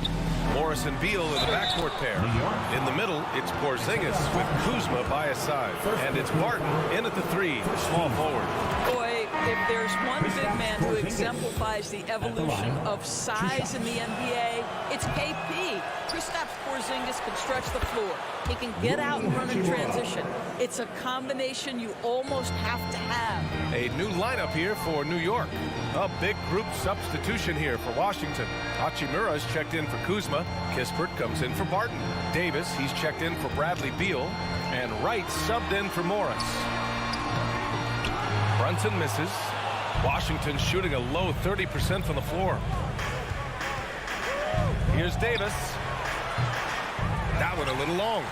Morris and Beal are the backcourt pair. In the middle, it's Porzingis with Kuzma by his side. And it's Barton in at the 3, small forward. Boy, if there's one big man who exemplifies the evolution of size in the NBA, it's KP. Kristaps Porzingis can stretch the floor. He can get out and run in transition. It's a combination you almost have to have. A new lineup here for New York. A big group substitution here for Washington. Hachimura's checked in for Kuzma. Kispert comes in for Barton. Davis, he's checked in for Bradley Beal. And Wright subbed in for Morris. Brunson misses. Washington shooting a low 30% from the floor. Here's Davis. That one a little long.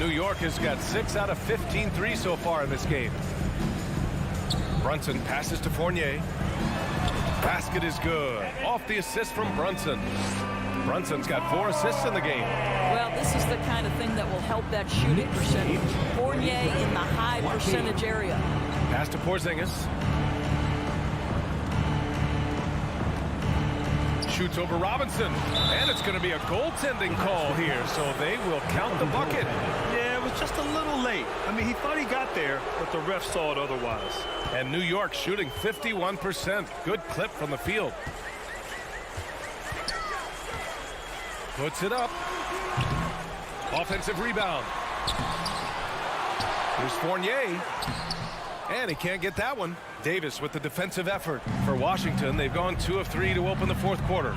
New York has got 6 out of 15 threes so far in this game. Brunson passes to Fournier. Basket is good. Off the assist from Brunson. Brunson's got 4 assists in the game. Well, this is the kind of thing that will help that shooting percentage. Fournier in the high percentage area. Pass to Porzingis. Shoots over Robinson. And it's going to be a goaltending call here, so they will count the bucket. Yeah, it was just a little late. I mean, he thought he got there, but the ref saw it otherwise. And New York shooting 51%. Good clip from the field. Puts it up. Offensive rebound. Here's Fournier. And he can't get that one. Davis with the defensive effort for Washington. They've gone 2 of 3 to open the fourth quarter.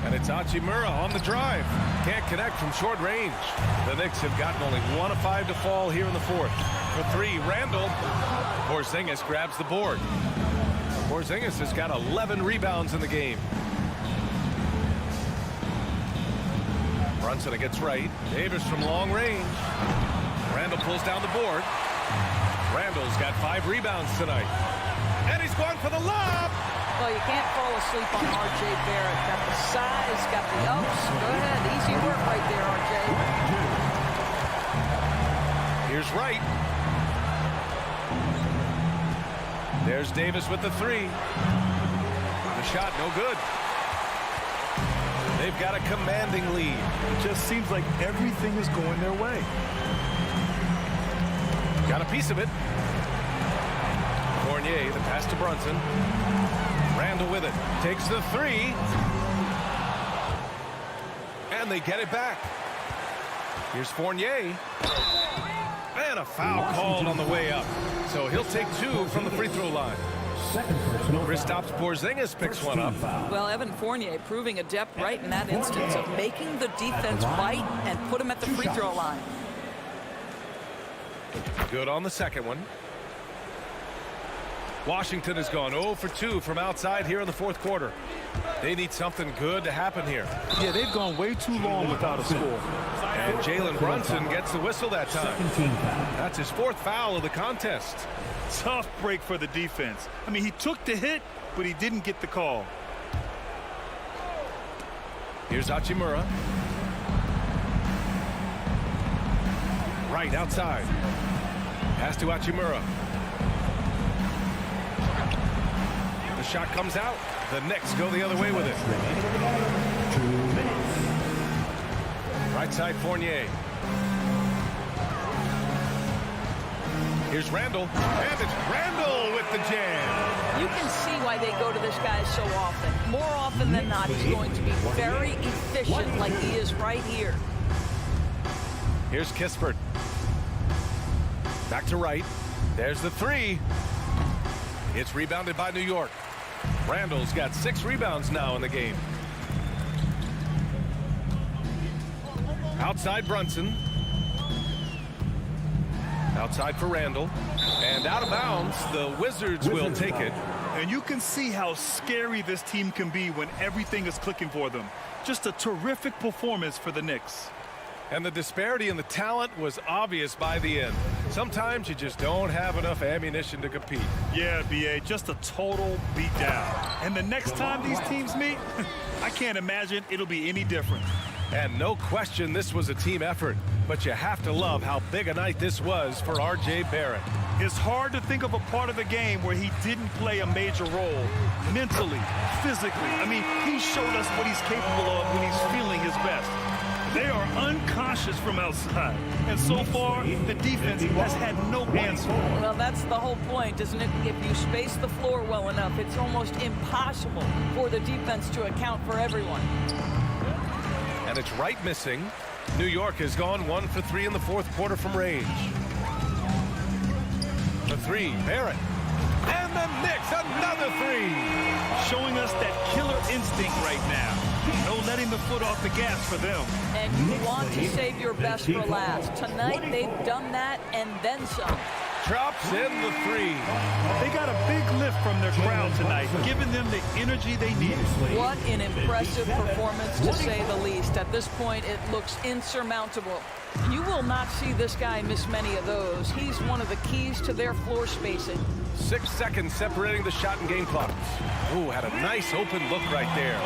And it's Hachimura on the drive. Can't connect from short range. The Knicks have gotten only 1 of 5 to fall here in the fourth. For 3, Randall. Porzingis grabs the board. Porzingis has got 11 rebounds in the game. Brunson against Wright. Davis from long range. Randall pulls down the board. Randall's got 5 rebounds tonight. And he's going for the lob. Well, you can't fall asleep on R.J. Barrett. Got the size, got the ups. Go ahead. Easy work right there, R.J. Here's Wright. There's Davis with the 3. The shot no good. They've got a commanding lead. It just seems like everything is going their way. Got a piece of it. Fournier, the pass to Brunson. Randall with it. Takes the 3. And they get it back. Here's Fournier. And a foul called on the way up. So he'll take 2 from the free throw line. Kristaps Porzingis picks one up. Well, Evan Fournier proving adept right in that instance of making the defense bite and put him at the free throw line. Good on the second one. Washington has gone 0 for 2 from outside here in the fourth quarter. They need something good to happen here. Yeah, they've gone way too long without a score. And Jalen Brunson gets the whistle that time. That's his 4th foul of the contest. Tough break for the defense. I mean, he took the hit, but he didn't get the call. Here's Hachimura. Right outside. Pass to Hachimura. The shot comes out. The Knicks go the other way with it. 2 minutes. Right side Fournier. Here's Randall. And it's Randall with the jam. You can see why they go to this guy so often. More often than not, he's going to be very efficient like he is right here. Here's Kispert. Back to right. There's the 3. It's rebounded by New York. Randall's got 6 rebounds now in the game. Outside Brunson. Outside for Randall. And out of bounds, the Wizards will take it. And you can see how scary this team can be when everything is clicking for them. Just a terrific performance for the Knicks. And the disparity in the talent was obvious by the end. Sometimes you just don't have enough ammunition to compete. Yeah, B.A., just a total beatdown. And the next time these teams meet, I can't imagine it'll be any different. And no question this was a team effort. But you have to love how big a night this was for R.J. Barrett. It's hard to think of a part of the game where he didn't play a major role. Mentally, physically. I mean, he showed us what he's capable of when he's feeling his best. They are unconscious from outside. And so far, the defense has had no answer. Well, that's the whole point, isn't it? If you space the floor well enough, it's almost impossible for the defense to account for everyone. And it's right missing. New York has gone 1 for 3 in the 4th quarter from range. The 3, Barrett. And the Knicks, another 3. Showing us that killer instinct right now. No letting the foot off the gas for them. And you want to save your best for last. Tonight, they've done that and then some. Drops in the 3. They got a big lift from their crowd tonight, giving them the energy they needed. What an impressive performance, to say the least. At this point, it looks insurmountable. You will not see this guy miss many of those. He's one of the keys to their floor spacing. 6 seconds separating the shot and game clocks. Ooh, had a nice open look right there.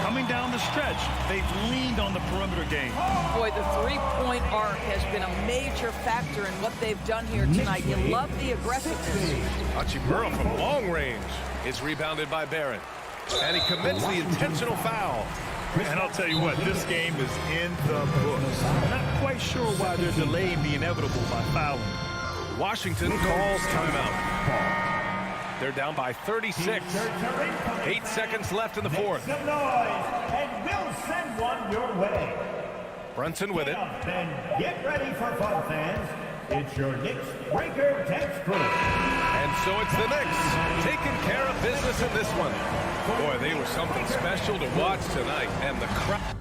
Coming down the stretch, they've leaned on the perimeter game. Boy, the three-point arc has been a major factor in what they've done here tonight. You love the aggressiveness. Hachimura from long range is rebounded by Barrett. And he commits the intentional foul. And I'll tell you what, this game is in the books. Not quite sure why they're delaying the inevitable by fouling. Washington calls timeout. They're down by 36. 8 seconds left in the 4th. Make some noise, and we'll send one your way. Brunson with it. Then get ready for fun, fans. It's your Knicks Breaker Text Crew. And so it's the Knicks taking care of business in this one. Boy, they were something special to watch tonight. And the crowd.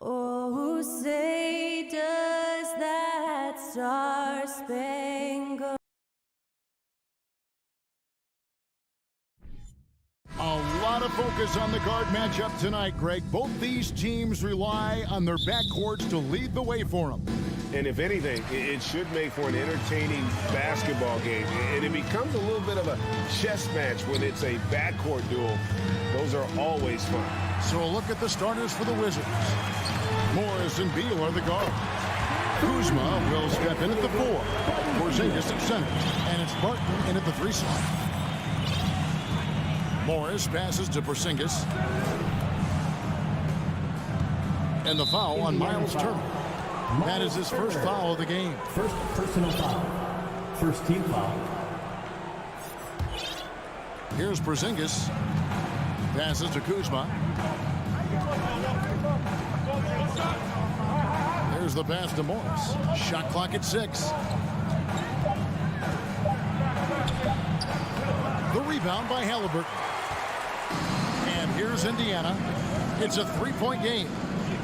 Oh, say does that star-spangled A lot of focus on the guard matchup tonight, Greg. Both these teams rely on their backcourts to lead the way for them. And if anything, it should make for an entertaining basketball game. And it becomes a little bit of a chess match when it's a backcourt duel. Those are always fun. So a look at the starters for the Wizards. Morris and Beal are the guards. Kuzma will step in at the 4. Porzingis at center. And it's Barton in at the 3 slot. Morris passes to Porzingis. And the foul on Miles Turner. That is his first foul of the game. First personal foul. First team foul. Here's Porzingis. Passes to Kuzma. There's the pass to Morris. Shot clock at 6. The rebound by Halliburton. And here's Indiana. It's a 3-point game.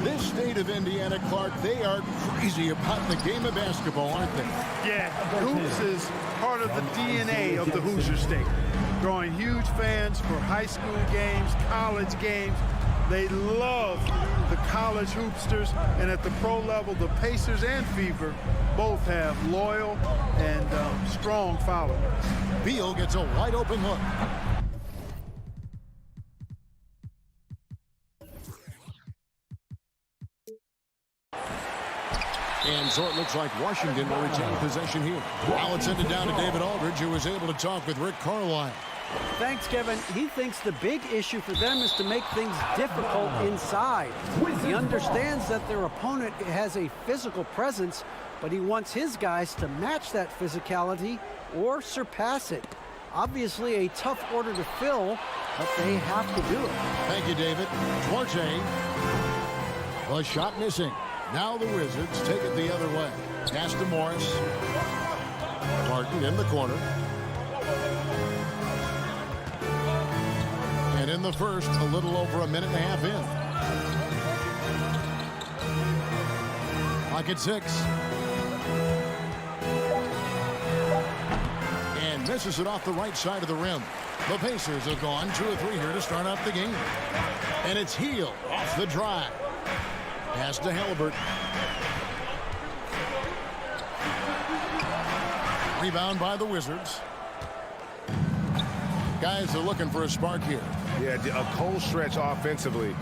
This state of Indiana, Clark, they are crazy about the game of basketball, aren't they? Yeah, hoops is part of the DNA of the Hoosier State. Drawing huge fans for high school games, college games. They love the college hoopsters, and at the pro level, the Pacers and Fever both have loyal and strong followers. Beal gets a wide open look. And so it looks like Washington will retain possession here. Now it's ended down to David Aldridge, who was able to talk with Rick Carlisle. Thanks, Kevin. He thinks the big issue for them is to make things difficult inside. He understands that their opponent has a physical presence, but he wants his guys to match that physicality or surpass it. Obviously a tough order to fill, but they have to do it. Thank you, David. Duarte. The shot missing. Now the Wizards take it the other way. Pass to Morris. Martin in the corner. And in the first, a little over a minute and a half in. Clock at 6. And misses it off the right side of the rim. The Pacers have gone 2 of 3 here to start off the game. And it's Hield off the drive. Pass to Halliburton. Rebound by the Wizards. Guys are looking for a spark here. Yeah, a cold stretch offensively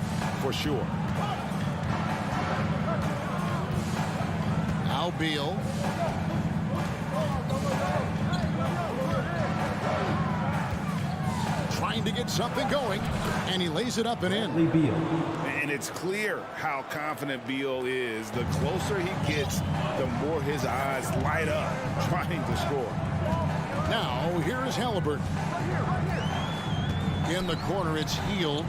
for sure. Now Beal. Trying to get something going, and he lays it up and in. And it's clear how confident Beal is. The closer he gets, the more his eyes light up trying to score. Now, here is Halliburton. In the corner, it's Hield.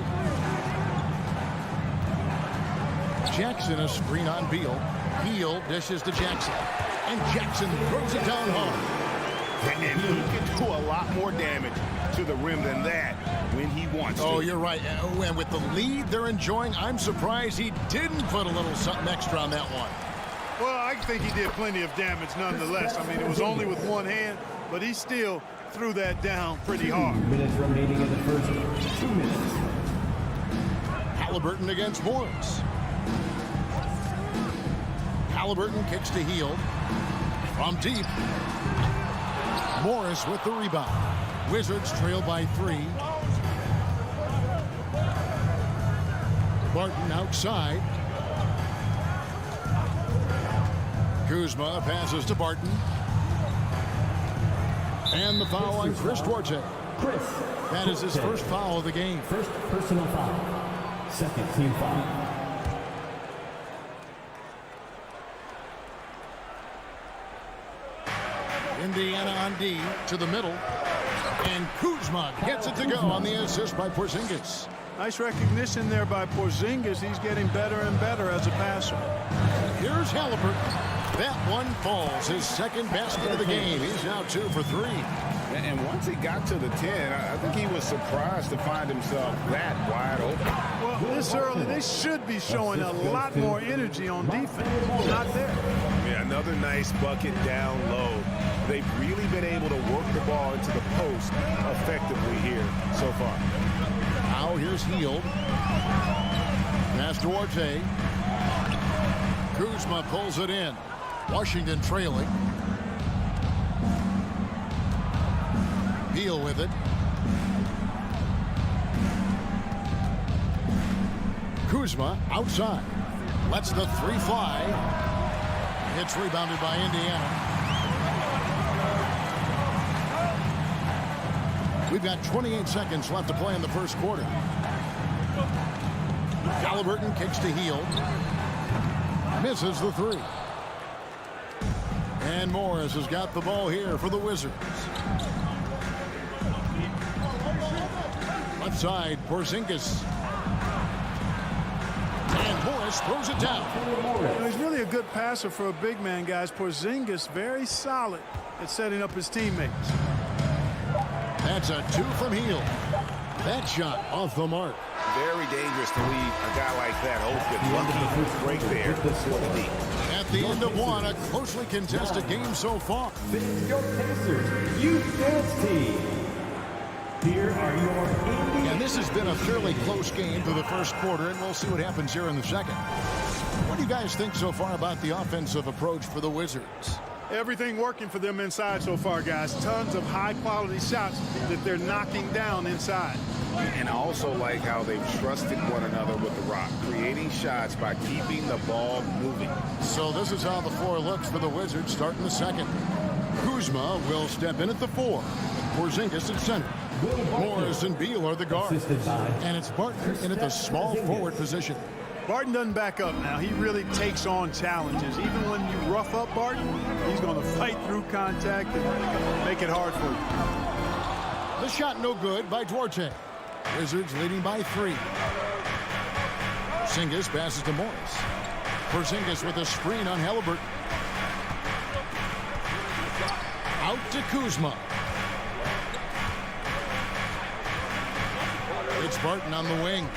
Jackson, a screen on Beal. Hield dishes to Jackson. And Jackson throws it down hard. And he can do a lot more damage to the rim than that when he wants to. Oh, you're right. And with the lead they're enjoying, I'm surprised he didn't put a little something extra on that one. Well, I think he did plenty of damage nonetheless. I mean, it was only with one hand, but he still threw that down pretty hard. 2 minutes remaining in the first. 2 minutes. Halliburton against Morris. Halliburton kicks to Hield. From deep. Morris with the rebound. Wizards trail by 3. Barton outside. Kuzma passes to Barton. And the foul on Chris Duarte. That is his first foul of the game. First personal foul. Second team foul. Indiana on D to the middle. And Kuzma gets it to go on the assist by Porzingis. Nice recognition there by Porzingis. He's getting better and better as a passer. Here's Halliburton. That one falls. His second basket of the game. He's now 2 for 3. And once he got to the 10, I think he was surprised to find himself that wide open. Well, this early, they should be showing a lot more energy on defense. Not there. Yeah, another nice bucket down low. They've really been able to work the ball into the post effectively here so far. Now here's Hield. Pass to Duarte. Kuzma pulls it in. Washington trailing. Beal with it. Kuzma outside. Lets the 3 fly. It's rebounded by Indiana. We've got 28 seconds left to play in the first quarter. Halliburton kicks to Hield. Misses the 3. And Morris has got the ball here for the Wizards. Left side, Porzingis. And Morris throws it down. He's really a good passer for a big man, guys. Porzingis very solid at setting up his teammates. That's a 2 from Hield. That shot off the mark. Very dangerous to leave a guy like that open. Lucky break there. At the end of 1, a closely contested game so far. Your Pacers Youth Dance Team. Here are your And this has been a fairly close game through the first quarter, and we'll see what happens here in the second. What do you guys think so far about the offensive approach for the Wizards? Everything working for them inside so far, guys. Tons of high-quality shots that they're knocking down inside. And I also like how they've trusted one another with the rock, creating shots by keeping the ball moving. So this is how the floor looks for the Wizards starting the second. Kuzma will step in at the 4. Porzingis at center. Morris and Beal are the guards. And it's Barton in at the small forward position. Barton doesn't back up now. He really takes on challenges. Even when you rough up Barton, he's going to fight through contact and make it hard for you. The shot no good by Duarte. Wizards leading by 3. Porzingis passes to Morris. Porzingis with a screen on Halliburton. Out to Kuzma. It's Barton on the wing.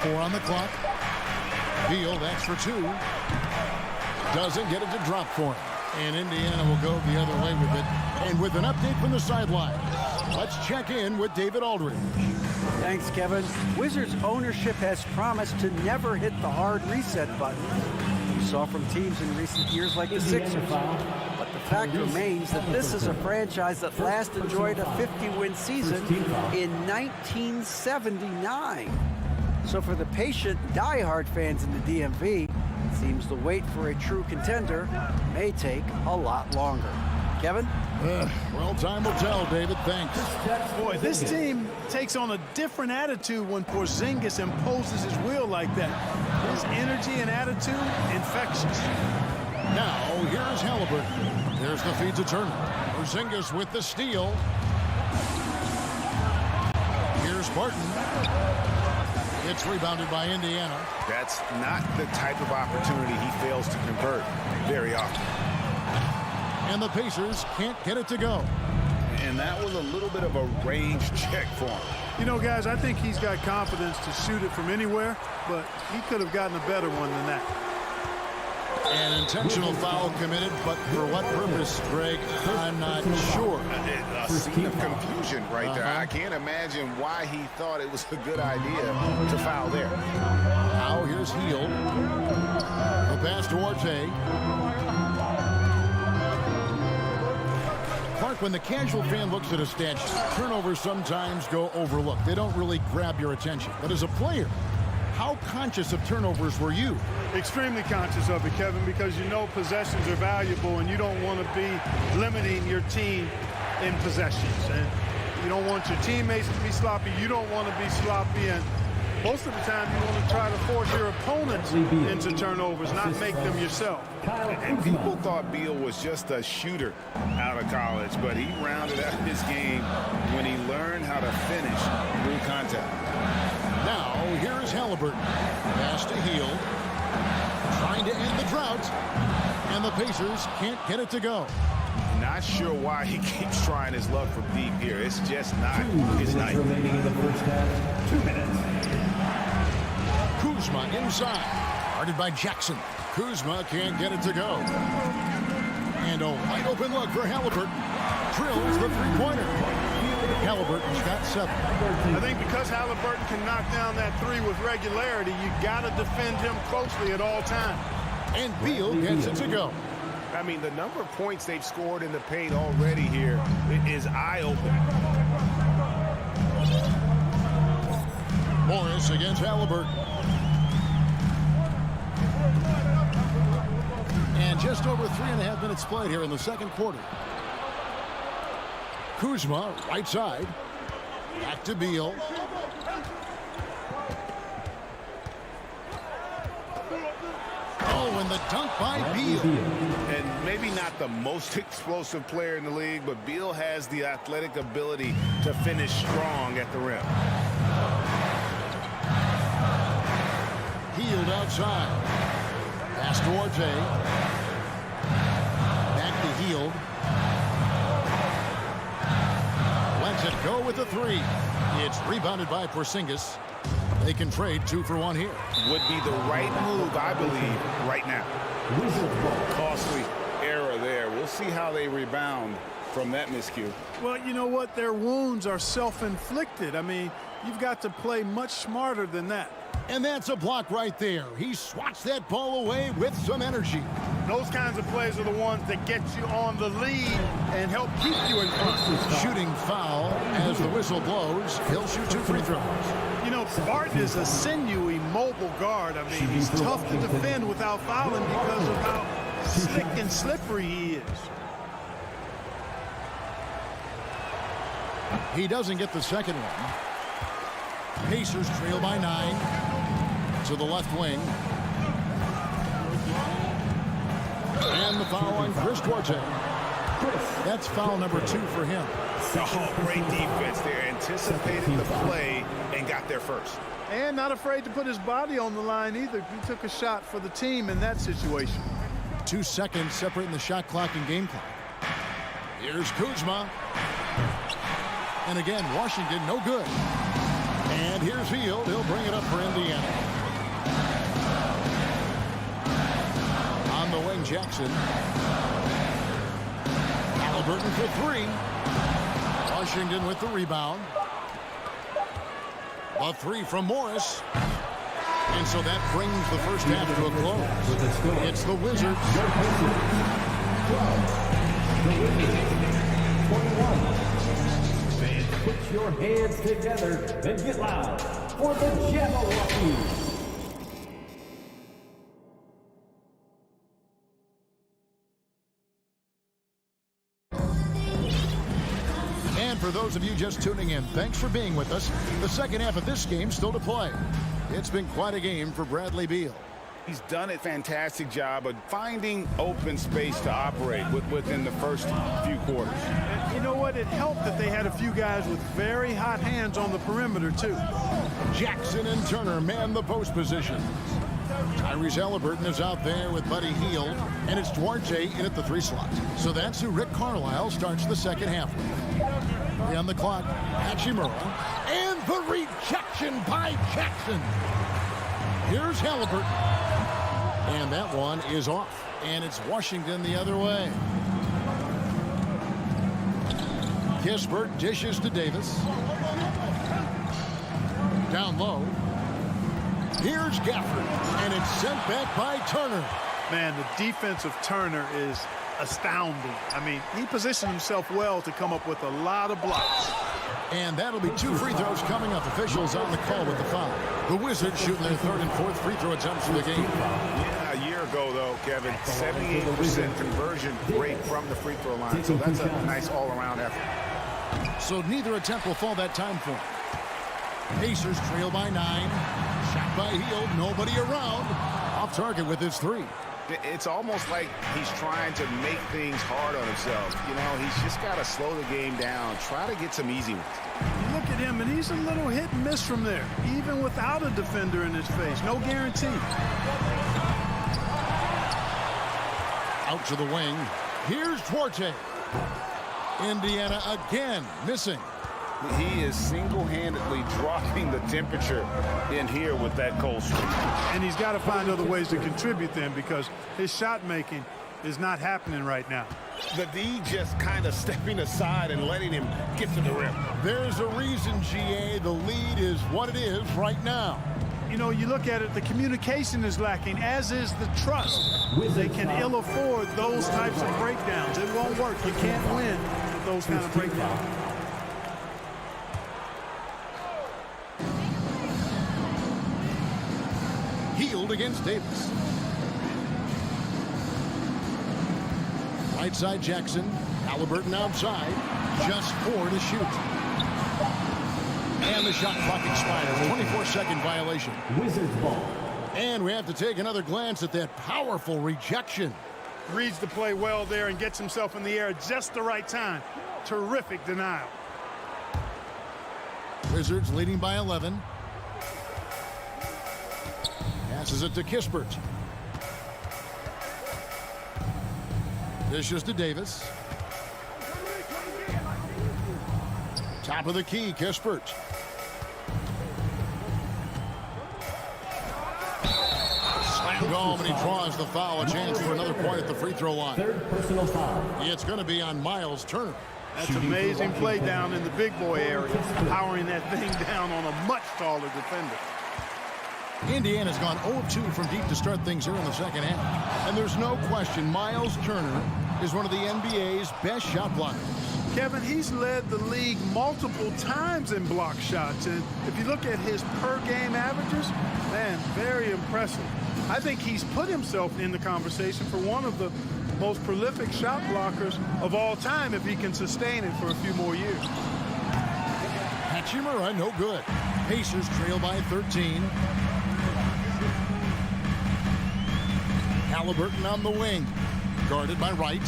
4 on the clock. Beal, that's for 2. Doesn't get it to drop for him. And Indiana will go the other way with it. And with an update from the sideline, let's check in with David Aldridge. Thanks, Kevin. Wizards ownership has promised to never hit the hard reset button. We saw from teams in recent years like the Sixers. But the fact remains that this is a franchise that last enjoyed a 50-win season in 1979. So for the patient, diehard fans in the DMV, it seems the wait for a true contender may take a lot longer. Kevin? Well, time will tell, David. Thanks. Boy, this team takes on a different attitude when Porzingis imposes his will like that. His energy and attitude, infectious. Now, here's Halliburton. There's the feed to Turner. Porzingis with the steal. Here's Barton. It's rebounded by Indiana. That's not the type of opportunity he fails to convert very often. And the Pacers can't get it to go. and that was a little bit of a range check for him. You know, guys, I think he's got confidence to shoot it from anywhere, but he could have gotten a better one than that. An intentional foul committed, but for what purpose, Greg? I'm not sure. A scene of confusion right there. I can't imagine why he thought it was a good idea to foul there. Now here's Hield. The pass to Orte. Clark, when the casual fan looks at a stat sheet, turnovers sometimes go overlooked. They don't really grab your attention. But as a player, how conscious of turnovers were you? Extremely conscious of it, Kevin, because you know possessions are valuable and you don't want to be limiting your team in possessions. And you don't want your teammates to be sloppy. You don't want to be sloppy. And most of the time you want to try to force your opponents into turnovers, not make them yourself. And people thought Beal was just a shooter out of college, but he rounded out his game when he learned how to finish through contact. Now, here is Halliburton. Pass to Hield. Trying to end the drought. And the Pacers can't get it to go. Not sure why he keeps trying his luck from deep here. It's just not his night. Remaining in the first half. 2 minutes. Kuzma inside. Guarded by Jackson. Kuzma can't get it to go. And a wide open look for Halliburton. Drills the three-pointer. Halliburton's got 7. I think because Halliburton can knock down that three with regularity, you got to defend him closely at all times. And Beal gets it to go. I mean, the number of points they've scored in the paint already here is eye-opening. Morris against Halliburton. And just over 3.5 minutes played here in the second quarter. Kuzma, right side. Back to Beal. Oh, and the dunk by Beal. And maybe not the most explosive player in the league, but Beal has the athletic ability to finish strong at the rim. Hield outside. Pass to Orte. Back to Hield. Lets it go with the 3. It's rebounded by Porzingis. They can trade 2 for 1 here. Would be the right move, I believe, right now. Costly error there. We'll see how they rebound from that miscue. Well, you know what? Their wounds are self-inflicted. I mean, you've got to play much smarter than that. And that's a block right there. He swats that ball away with some energy. Those kinds of plays are the ones that get you on the lead and help keep you in front. Shooting foul as the whistle blows. He'll shoot 2 free throws. You know, Barton is a sinewy, mobile guard. I mean, he's tough to defend without fouling because of how slick and slippery he is. He doesn't get the second one. Pacers trail by 9. To the left wing. And the foul on Chris Duarte. That's foul number 2 for him. Oh, great defense there. Anticipated the play and got there first. And not afraid to put his body on the line either. He took a shot for the team in that situation. 2 seconds separating the shot clock and game clock. Here's Kuzma. And again, Washington no good. And here's Hield. He'll bring it up for Indiana. On the wing, Jackson. Halliburton for 3. Washington with the rebound. A 3 from Morris. And so that brings the first half to a close. It's the Wizards. 21. Fans, put your hands together and get loud for the Jabberwockies. For those of you just tuning in, thanks for being with us. The second half of this game still to play. It's been quite a game for Bradley Beal. He's done a fantastic job of finding open space to operate within the first few quarters. And you know what? It helped that they had a few guys with very hot hands on the perimeter, too. Jackson and Turner man the post position. Tyrese Halliburton is out there with Buddy Hield, and it's Duarte in at the 3 slot. So that's who Rick Carlisle starts the second half with. 3 on the clock. Hachimura. And the rejection by Jackson. Here's Halliburton. And that one is off. And it's Washington the other way. Kispert dishes to Davis. Down low. Here's Gafford. And it's sent back by Turner. Man, the defense of Turner is astounding. I mean, he positioned himself well to come up with a lot of blocks. And that'll be 2 free throws coming up. Officials on the call with the foul. The Wizards shooting their 3rd and 4th free throw attempts for the game. Yeah, a year ago, though, Kevin, 78% conversion rate from the free throw line. So that's a nice all-around effort. So neither attempt will fall that time for him. Pacers trail by 9. Shot by Hield. Nobody around. Off target with his 3. It's almost like he's trying to make things hard on himself. You know, he's just got to slow the game down. Try to get some easy ones. You look at him, and he's a little hit and miss from there, even without a defender in his face. No guarantee. Out to the wing. Here's Duarte. Indiana again missing. He is single-handedly dropping the temperature in here with that cold streak. And he's got to find other ways to contribute then, because his shot making is not happening right now. The D just kind of stepping aside and letting him get to the rim. There's a reason, GA, the lead is what it is right now. You know, you look at it, the communication is lacking, as is the trust. They can ill afford those types of breakdowns. It won't work. You can't win with those kind of breakdowns. Hield against Davis. Right side Jackson. Halliburton outside. Just 4 to shoot. And the shot clock expires. 24-second violation. Wizards ball. And we have to take another glance at that powerful rejection. Reads the play well there and gets himself in the air at just the right time. Terrific denial. Wizards leading by 11. Passes it to Kispert. Dishes to Davis. Top of the key, Kispert. Slam home, and he draws the foul. A chance for another point at the free throw line. 3rd personal foul. It's going to be on Miles Turner. That's amazing play down in the big boy area, powering that thing down on a much taller defender. Indiana's gone 0-2 from deep to start things here in the second half. And there's no question Miles Turner is one of the NBA's best shot blockers. Kevin, he's led the league multiple times in block shots. And if you look at his per-game averages, man, very impressive. I think he's put himself in the conversation for one of the most prolific shot blockers of all time if he can sustain it for a few more years. Hachimura, no good. Pacers trail by 13. Halliburton on the wing. Guarded by Wright.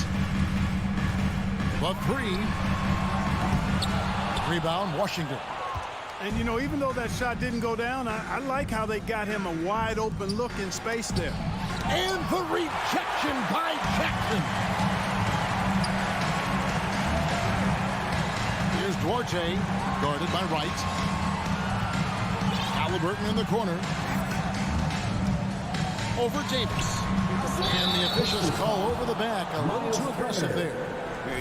But 3. Rebound, Washington. And, you know, even though that shot didn't go down, I like how they got him a wide open look in space there. And the rejection by Jackson. Here's Duarte, guarded by Wright. Halliburton in the corner. Over Davis. And the officials call over the back. A little too aggressive there.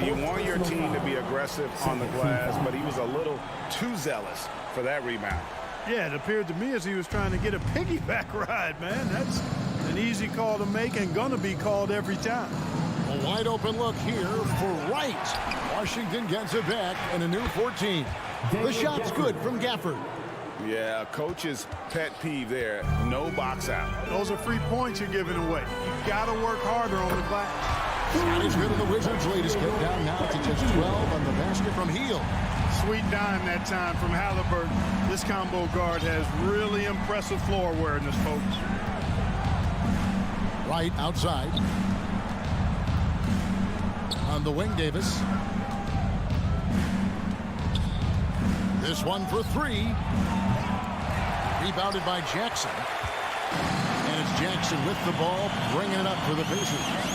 You want your team to be aggressive on the glass, but he was a little too zealous for that rebound. Yeah, it appeared to me as he was trying to get a piggyback ride, man. That's an easy call to make and gonna be called every time. A wide open look here for Wright. Washington gets it back and a new 14. The shot's good from Gafford. Yeah, coach's pet peeve there. No box out. Those are free points you're giving away. You gotta work harder on the glass. Scotty's good, and the Wizards lead is kept down now to just 12 on the basket from Hield. Sweet dime that time from Halliburton. This combo guard has really impressive floor awareness, folks. Wright outside. On the wing, Davis. This one for 3. Rebounded by Jackson. And it's Jackson with the ball, bringing it up for the Pacers.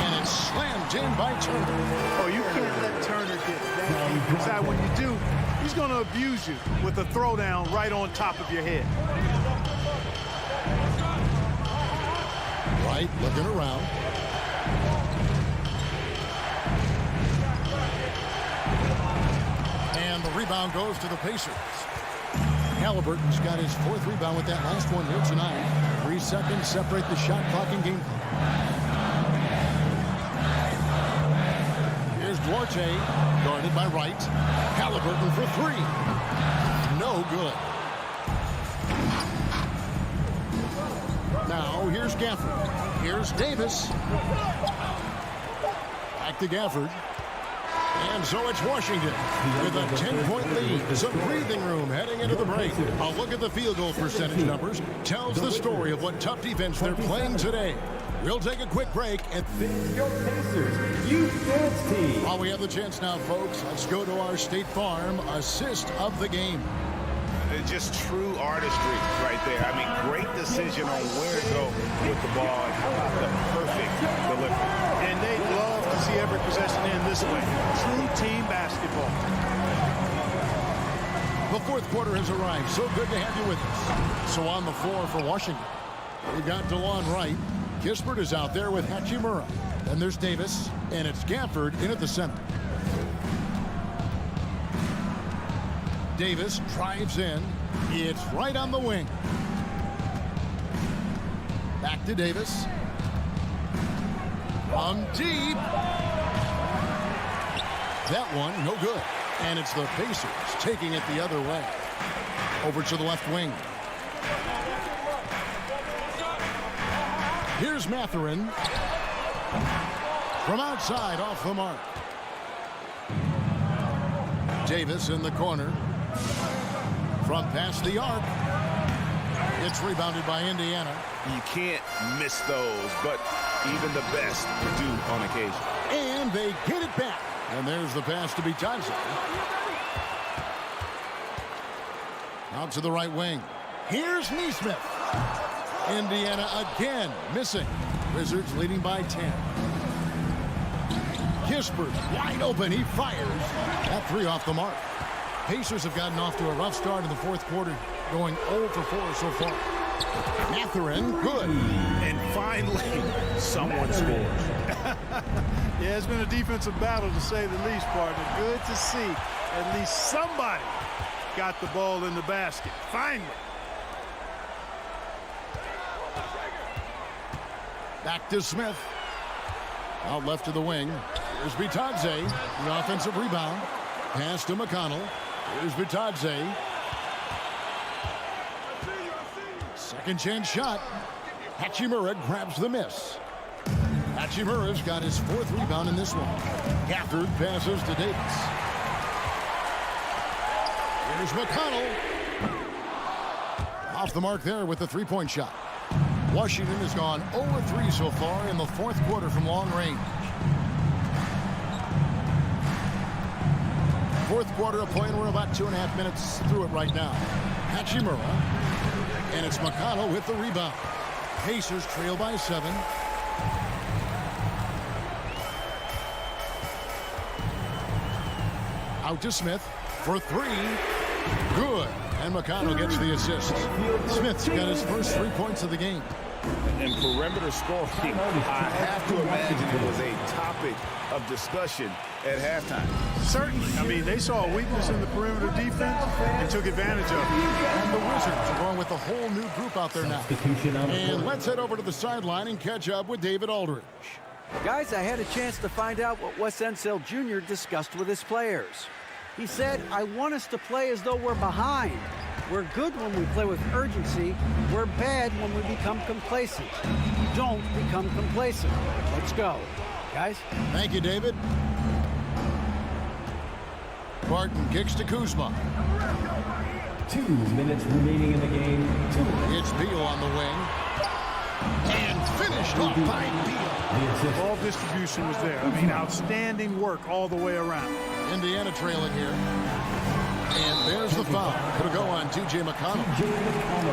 And it's slammed in by Turner. Oh, you can't let Turner get that deep inside. When you do, he's going to abuse you with a throwdown right on top of your head. Wright looking around. And the rebound goes to the Pacers. Halliburton's got his 4th rebound with that last one here tonight. 3 seconds separate the shot clock and game clock. Here's Duarte, guarded by Wright. Halliburton for 3. No good. Now here's Gafford. Here's Davis. Back to Gafford. And so it's Washington with a 10-point lead. Some breathing room heading into the break. A look at the field goal percentage numbers tells the story of what tough defense they're playing today. We'll take a quick break and Your Pacers Youth Dance Team. while we have the chance now, folks, let's go to our State Farm assist of the game. Just true artistry right there. I mean, great decision on where to go with the ball. And how about the perfect delivery? And they love to see every possession in this way. True team basketball. The 4th quarter has arrived. So good to have you with us. So on the floor for Washington, we've got DeLon Wright. Kispert is out there with Hachimura. Then there's Davis, and it's Gafford in at the center. Davis drives in. It's right on the wing. Back to Davis. From deep. That one, no good. And it's the Pacers taking it the other way. Over to the left wing. Here's Mathurin. From outside, off the mark. Davis in the corner. From past the arc. It's rebounded by Indiana. You can't miss those, but even the best do on occasion. And they get it back. And there's the pass to Bitadze. Out to the right wing. Here's Neesmith. Indiana again missing. Wizards leading by 10. Kispert wide open. He fires. That 3 off the mark. Pacers have gotten off to a rough start in the 4th quarter, going 0 for 4 so far. Mathurin, good. And finally, someone scores. Yeah, it's been a defensive battle to say the least, partner. Good to see at least somebody got the ball in the basket. Finally. Back to Smith. Out left to the wing. Here's Bitadze. The offensive rebound. Pass to McConnell. Here's Bitadze. Second chance shot. Hachimura grabs the miss. Hachimura's got his 4th rebound in this one. Gafford passes to Davis. Here's McConnell. Off the mark there with the 3-point shot. Washington has gone 0-3 so far in the 4th quarter from long range. 4th quarter of play, and we're about 2.5 minutes through it right now. Hachimura. And it's McConnell with the rebound. Pacers trail by 7. Out to Smith for 3. Good. And McConnell gets the assist. Smith's got his first 3 points of the game. And perimeter scoring, I have to imagine it was a topic of discussion at halftime. Certainly. I mean, they saw a weakness in the perimeter defense and took advantage of it. And the Wizards are going with a whole new group out there now. And let's head over to the sideline and catch up with David Aldridge. Guys, I had a chance to find out what Wes Unseld Jr. discussed with his players. He said, I want us to play as though we're behind. We're good when we play with urgency. We're bad when we become complacent. Don't become complacent. Let's go. Guys? Thank you, David. Barton kicks to Kuzma. 2 minutes remaining in the game. It's Beal on the wing. And finished off by Beal. Ball distribution was there. I mean, outstanding work all the way around. Indiana trailing here. And There's the foul. It'll go on T.J. McConnell.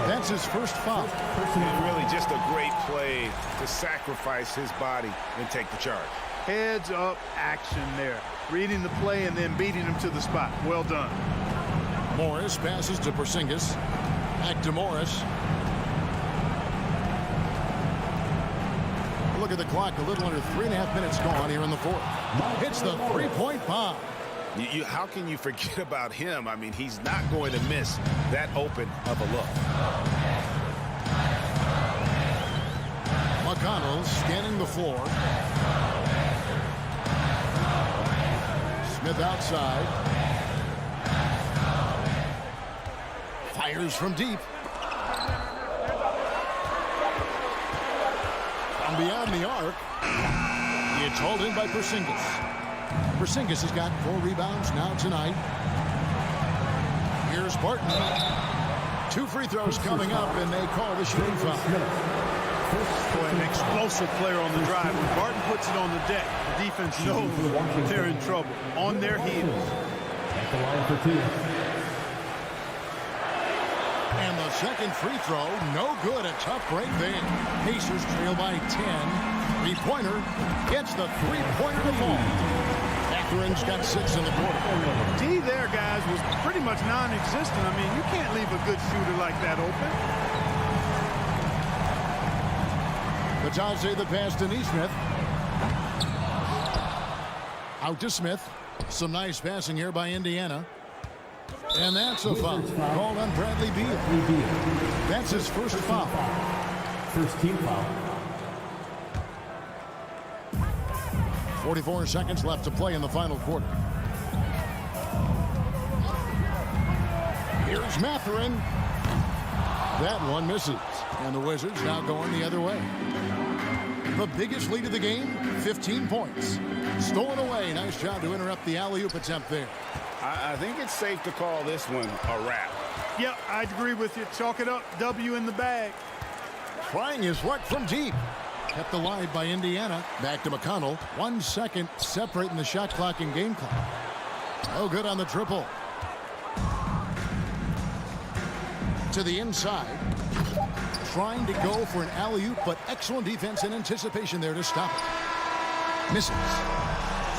That's his first foul. And really just a great play to sacrifice his body and take the charge. Heads up action there. Reading the play and then beating him to the spot. Well done. Morris passes to Porzingis. Back to Morris. Look at the clock. A little under 3.5 minutes gone here in the fourth. Hits the three-point bomb. How can you forget about him? I mean, he's not going to miss that open of a look. McConnell scanning the floor. Smith outside. Fires from deep. From beyond the arc. It's hauled in by Porzingis. Porzingis has got 4 rebounds now tonight. Here's Barton. 2 free throws coming up, and they call the shooting foul. Boy, an explosive player on the drive. When Barton puts it on the deck, the defense knows they're in trouble. On their heels. At the line for 2. And the second free throw, no good. A tough break there. Pacers trail by 10. Three-pointer gets the three-pointer to fall. Catherine's got 6 in the quarter. D there, guys, was pretty much non-existent. I mean, you can't leave a good shooter like that open. Batadze the pass to Neesmith. Out to Smith. Some nice passing here by Indiana. And that's a foul called on Bradley Beal. That's his first foul. First team foul. 44 seconds left to play in the final quarter. Here's Mathurin. That one misses. And the Wizards now going the other way. The biggest lead of the game, 15 points. Stolen away. Nice job to interrupt the alley-oop attempt there. I think it's safe to call this one a wrap. Yep, I'd agree with you. Chalk it up. W in the bag. Trying his luck from deep. Kept alive by Indiana. Back to McConnell. 1 second separating the shot clock and game clock. No good on the triple. To the inside. Trying to go for an alley-oop, but excellent defense and anticipation there to stop it. Misses.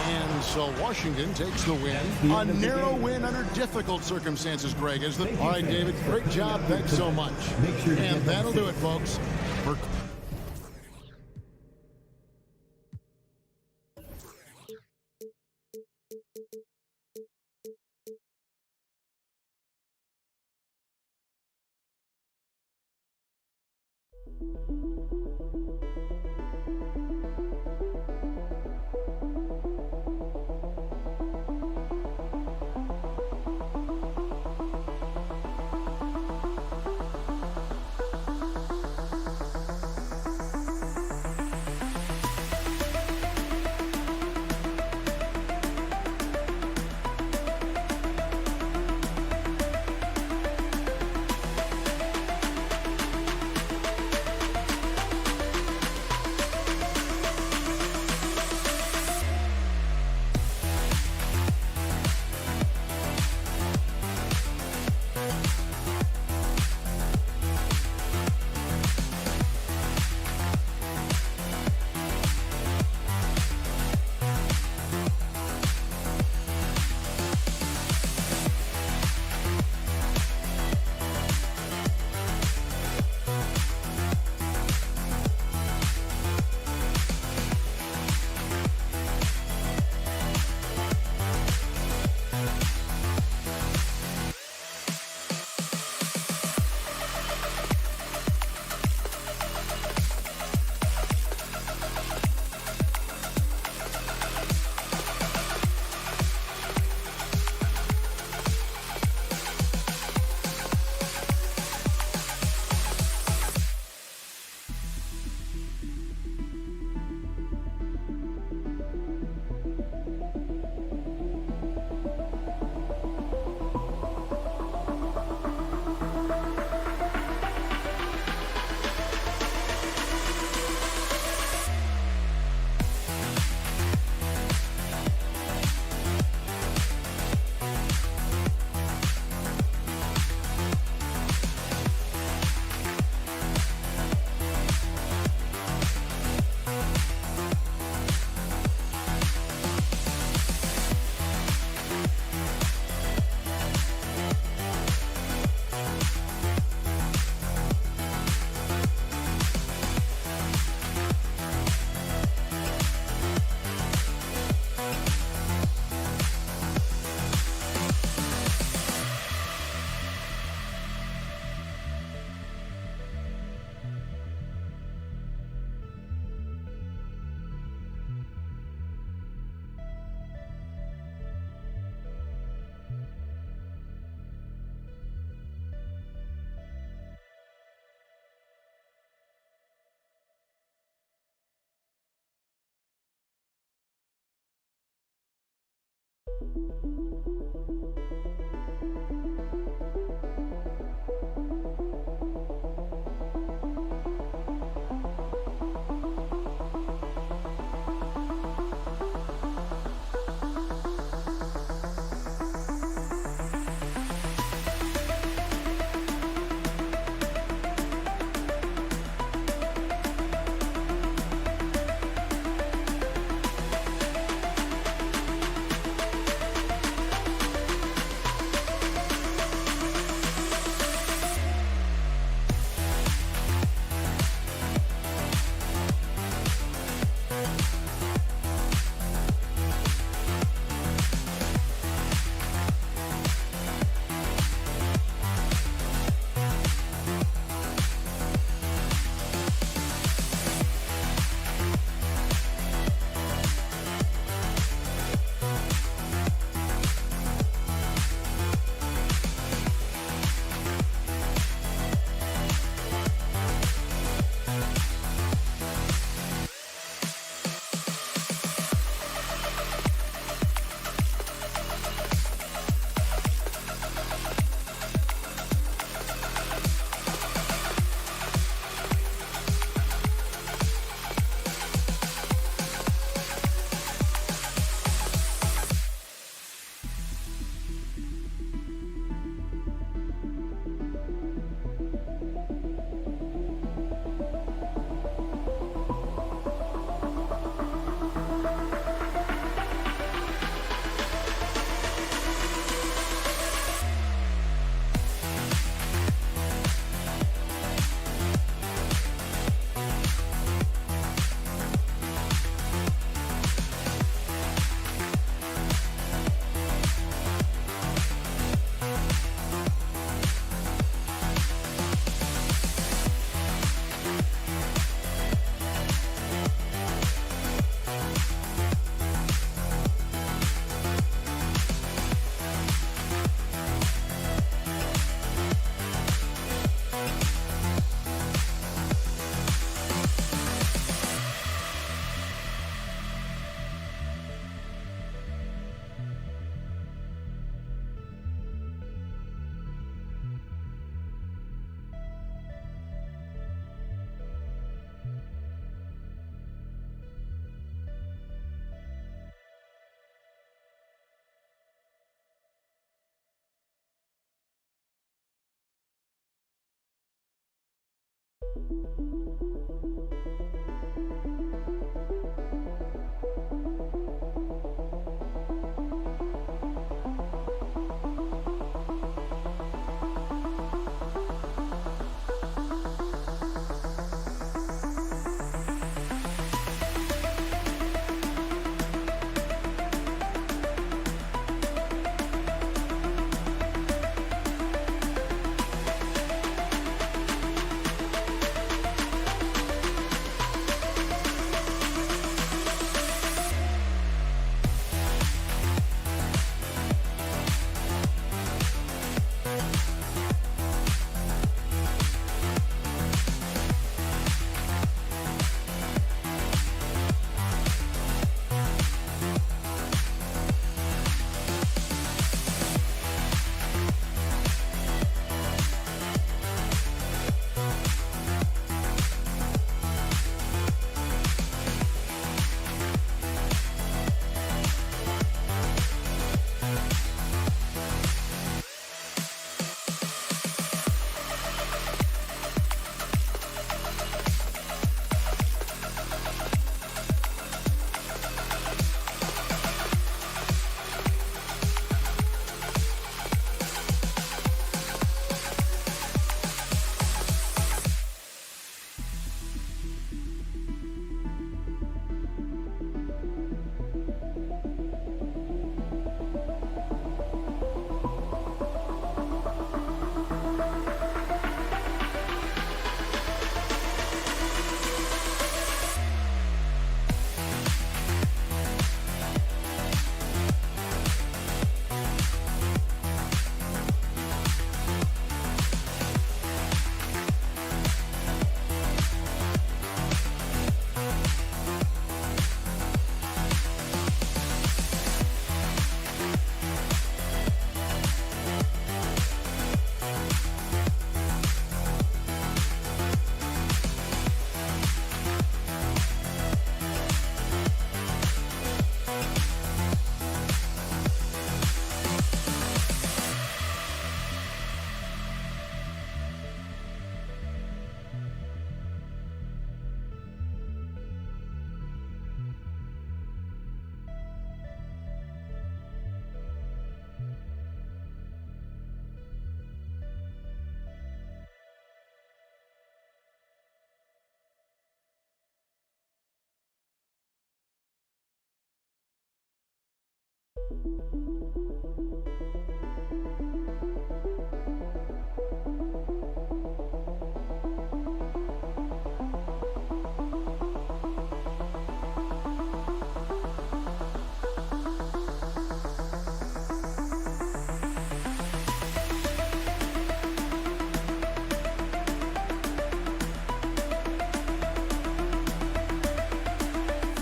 And so Washington takes the win. A narrow win under difficult circumstances, Greg. All right, David, great job. Thanks so much. And that'll do it, folks.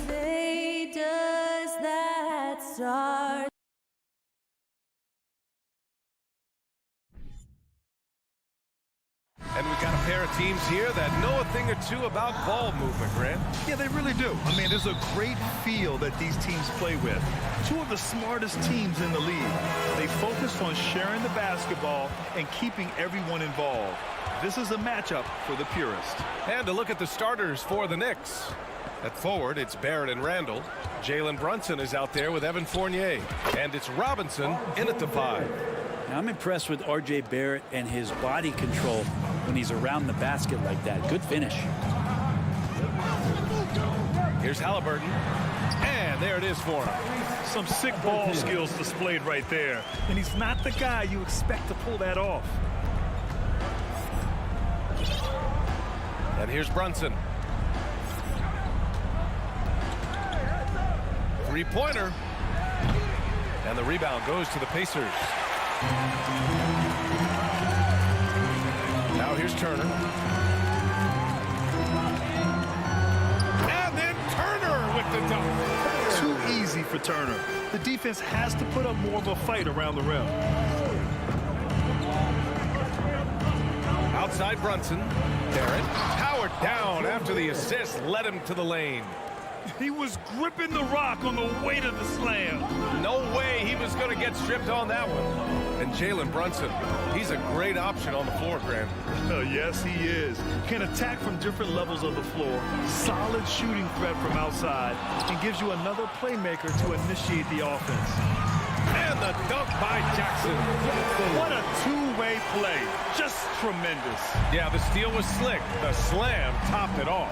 Say, does that star And we've got a pair of teams here that know a thing or two about ball movement, Grant. Yeah, they really do. I mean, there's a great feel that these teams play with. Two of the smartest teams in the league. They focus on sharing the basketball and keeping everyone involved. This is a matchup for the purist. And to look at the starters for the Knicks. At forward, it's Barrett and Randall. Jalen Brunson is out there with Evan Fournier. And it's Robinson in at the 5. Now, I'm impressed with R.J. Barrett and his body control when he's around the basket like that. Good finish. Here's Halliburton. And there it is for him. Some sick ball skills displayed right there. And he's not the guy you expect to pull that off. And here's Brunson. Three-pointer. And the rebound goes to the Pacers. Now here's Turner. And then Turner with the dunk. Too easy for Turner. The defense has to put up more of a fight around the rim. Outside Brunson. Barrett powered down after the assist led him to the lane. He was gripping the rock on the way to the slam. No way he was going to get stripped on that one. And Jalen Brunson, he's a great option on the floor, Grant. Yes, he is. Can attack from different levels of the floor. Solid shooting threat from outside. And gives you another playmaker to initiate the offense. And the dunk by Jackson. What a two-way play. Just tremendous. Yeah, the steal was slick. The slam topped it off.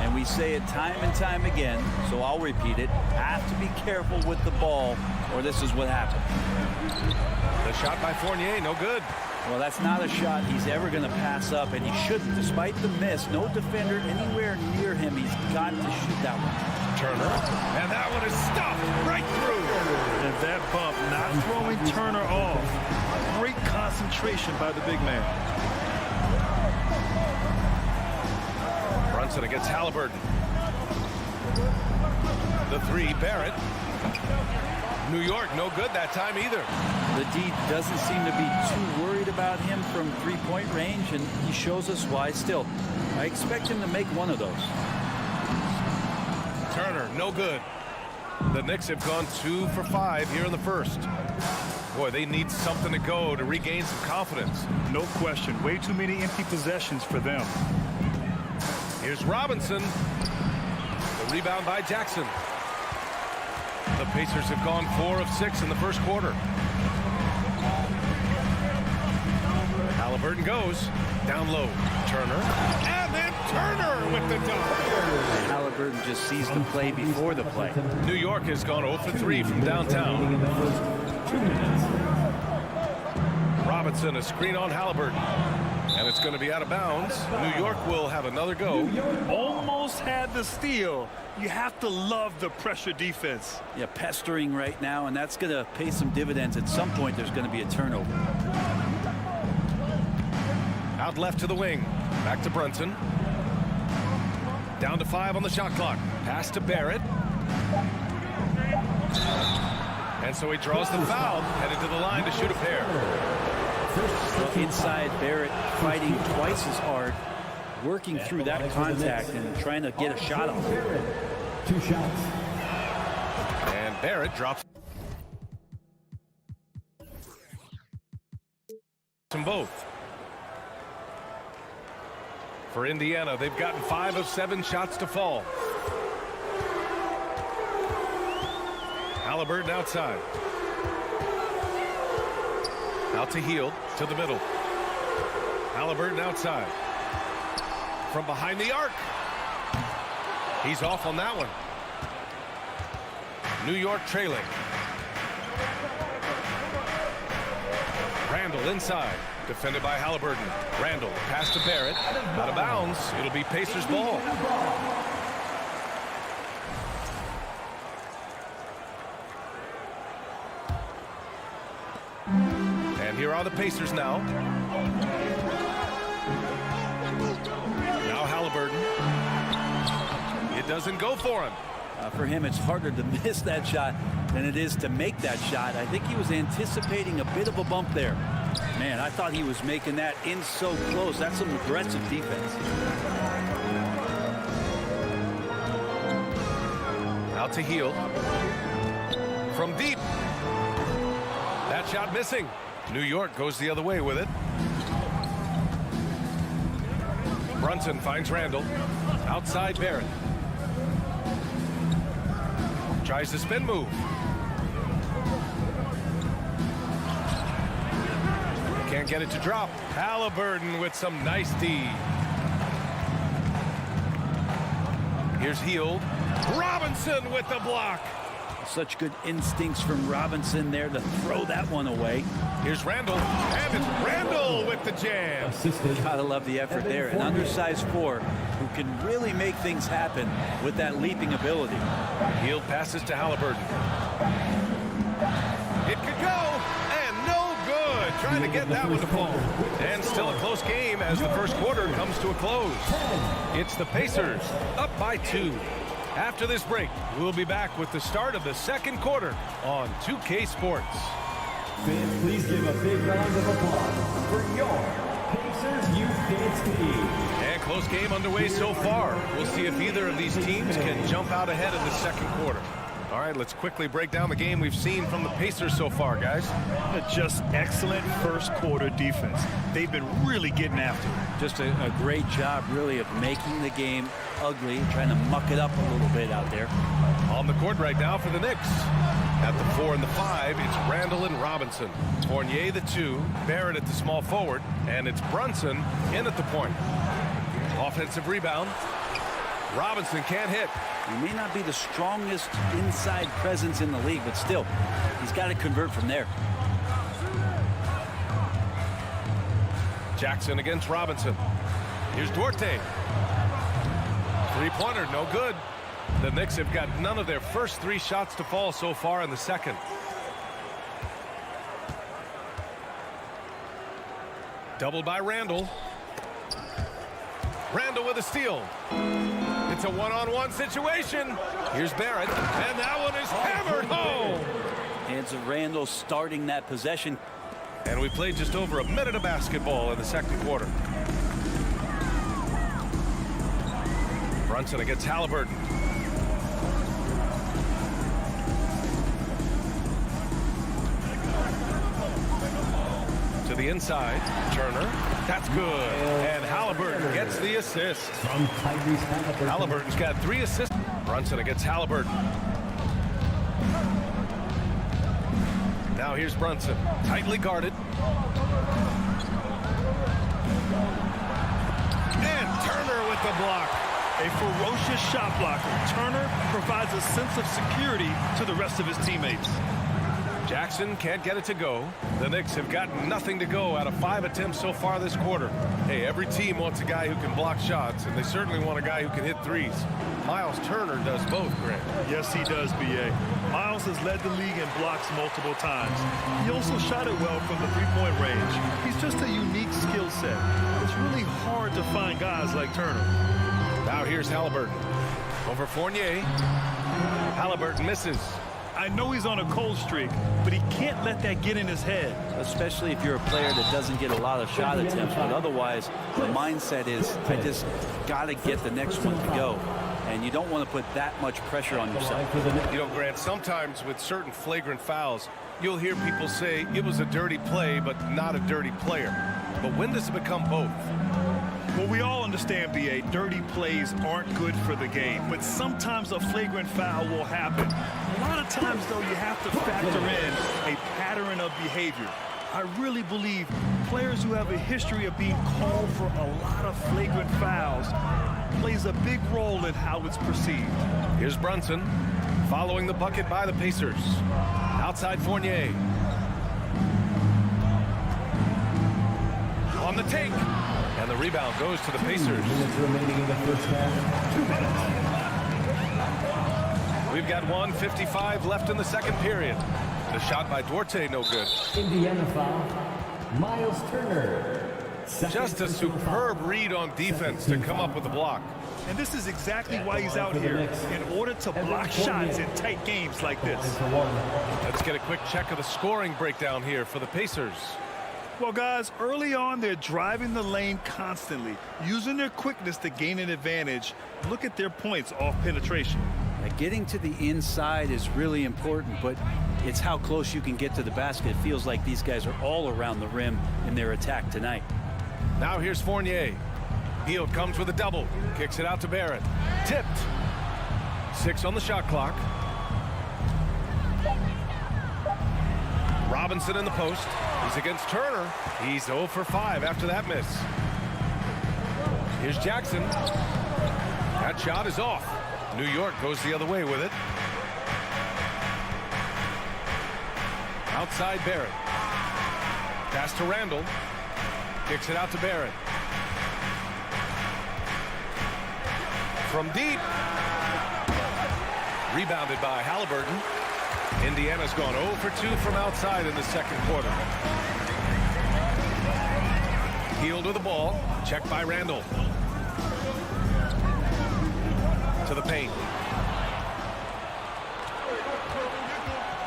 And we say it time and time again, so I'll repeat it. Have to be careful with the ball, or this is what happens. The shot by Fournier, no good. Well, that's not a shot he's ever going to pass up, and he shouldn't. Despite the miss, no defender anywhere near him. He's got to shoot that one. Turner, and that one is stopped right through. And that bump not throwing Turner off. Great concentration by the big man. Brunson against Halliburton. The 3, Barrett. New York, no good that time either. The D doesn't seem to be too worried about him from three-point range, and he shows us why still. I expect him to make one of those. Turner, no good. The Knicks have gone 2 for 5 here in the first. Boy, they need something to go to regain some confidence. No question. Way too many empty possessions for them. Here's Robinson. The rebound by Jackson. The Pacers have gone 4 of 6 in the first quarter. Halliburton goes down low. Turner. And then Turner with the dunk. Halliburton just sees the play before the play. New York has gone 0 for 3 from downtown. Robinson, a screen on Halliburton. And it's going to be out of bounds. New York will have another go. Almost had the steal. You have to love the pressure defense. Yeah, pestering right now, and that's going to pay some dividends. At some point, there's going to be a turnover. Out left to the wing. Back to Brunson. Down to 5 on the shot clock. Pass to Barrett. And so he draws the foul, headed to the line to shoot a pair. Well, inside, Barrett fighting twice as hard, working through that contact and trying to get a shot off. 2 shots. And Barrett drops them both. For Indiana, they've gotten 5 of 7 shots to fall. Halliburton outside. Out to Hield, to the middle. Halliburton outside. From behind the arc. He's off on that one. New York trailing. Randall inside, defended by Halliburton. Randall, pass to Barrett, out of bounds. It'll be Pacers ball. And here are the Pacers now. Now Halliburton. It doesn't go for him. For him, it's harder to miss that shot than it is to make that shot. I think he was anticipating a bit of a bump there. Man, I thought he was making that in so close. That's some aggressive defense. Out to Hield. From deep. That shot missing. New York goes the other way with it. Brunson finds Randall. Outside Barrett. Tries the spin move. Can't get it to drop. Halliburton with some nice D. Here's Hield. Robinson with the block. Such good instincts from Robinson there to throw that one away. Here's Randall, and it's Randall with the jam. Gotta love the effort there. An undersized four who can really make things happen with that leaping ability. Hield passes to Halliburton. It could go, and no good. Trying to get that one to fall. And still a close game as the first quarter comes to a close. It's the Pacers up by 2. After this break, we'll be back with the start of the second quarter on 2K Sports. Fans, please give a big round of applause for your Pacers Youth team. And close game underway so far. We'll see if either of these teams can jump out ahead in the second quarter. All right, let's quickly break down the game we've seen from the Pacers so far, guys. Just excellent first quarter defense. They've been really getting after it. Just a great job, really, of making the game ugly, trying to muck it up a little bit out there. On the court right now for the Knicks. At the 4 and the 5, it's Randall and Robinson. Fournier the 2, Barrett at the small forward, and it's Brunson in at the point. Offensive rebound. Robinson can't hit. He may not be the strongest inside presence in the league, but still, he's got to convert from there. Jackson against Robinson. Here's Duarte. Three-pointer, no good. The Knicks have got none of their first 3 shots to fall so far in the second. Doubled by Randall. Randall with a steal. It's a one-on-one situation. Here's Barrett, and that one is hammered home. Hands of Randall starting that possession. And we played just over a minute of basketball in the second quarter. Brunson against Halliburton. To the inside, Turner. That's good. And Halliburton gets the assist. Halliburton's got 3 assists. Brunson against Halliburton. Now here's Brunson, tightly guarded. And Turner with the block. A ferocious shot blocker. Turner provides a sense of security to the rest of his teammates. Jackson can't get it to go. The Knicks have gotten nothing to go out of 5 attempts so far this quarter. Hey, every team wants a guy who can block shots, and they certainly want a guy who can hit threes. Miles Turner does both, Grant. Yes, he does, B.A. Miles has led the league in blocks multiple times. He also shot it well from the three-point range. He's just a unique skill set. It's really hard to find guys like Turner. Now here's Halliburton. Over Fournier. Halliburton misses. I know he's on a cold streak, but he can't let that get in his head. Especially if you're a player that doesn't get a lot of shot attempts, but otherwise the mindset is, I just got to get the next one to go. And you don't want to put that much pressure on yourself. You know, Grant, sometimes with certain flagrant fouls, you'll hear people say it was a dirty play, but not a dirty player. But when does it become both? Well, we all understand, B.A., dirty plays aren't good for the game, but sometimes a flagrant foul will happen. A lot of times, though, you have to factor in a pattern of behavior. I really believe players who have a history of being called for a lot of flagrant fouls plays a big role in how it's perceived. Here's Brunson. Following the bucket by the Pacers. Outside Fournier. On the take. And the rebound goes to the Pacers. 2 minutes remaining in the first half. 2 minutes. We've got 1:55 left in the second period. The shot by Duarte, no good. Indiana foul. Miles Turner. Just a superb read on defense to come up with the block. And this is exactly why he's out here, in order to block shots in tight games like this. Let's get a quick check of the scoring breakdown here for the Pacers. Well, guys, early on, they're driving the lane constantly, using their quickness to gain an advantage. Look at their points off penetration. Getting to the inside is really important, but it's how close you can get to the basket. It feels like these guys are all around the rim in their attack tonight. Now here's Fournier. Hield comes with a double. Kicks it out to Barrett. Tipped. 6 on the shot clock. Robinson in the post. He's against Turner. He's 0 for 5 after that miss. Here's Jackson. That shot is off. New York goes the other way with it. Outside Barrett. Pass to Randall. Kicks it out to Barrett. From deep. Rebounded by Halliburton. Indiana's gone 0 for 2 from outside in the second quarter. Hield with the ball. Checked by Randall. To the paint.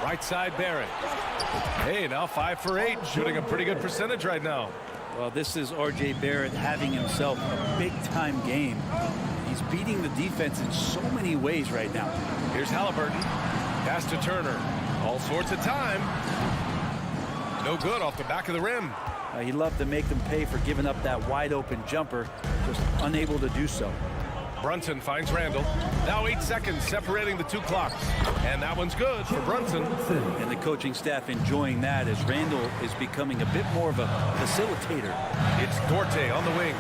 Right side Barrett. Hey, now 5 for 8. Shooting a pretty good percentage right now. Well, this is R.J. Barrett having himself a big-time game. He's beating the defense in so many ways right now. Here's Halliburton. Pass to Turner. All sorts of time. No good off the back of the rim. He'd love to make them pay for giving up that wide-open jumper. Just unable to do so. Brunson finds Randall. Now 8 seconds separating the 2 clocks. And that one's good for Brunson. And the coaching staff enjoying that as Randall is becoming a bit more of a facilitator. It's Duarte on the wing.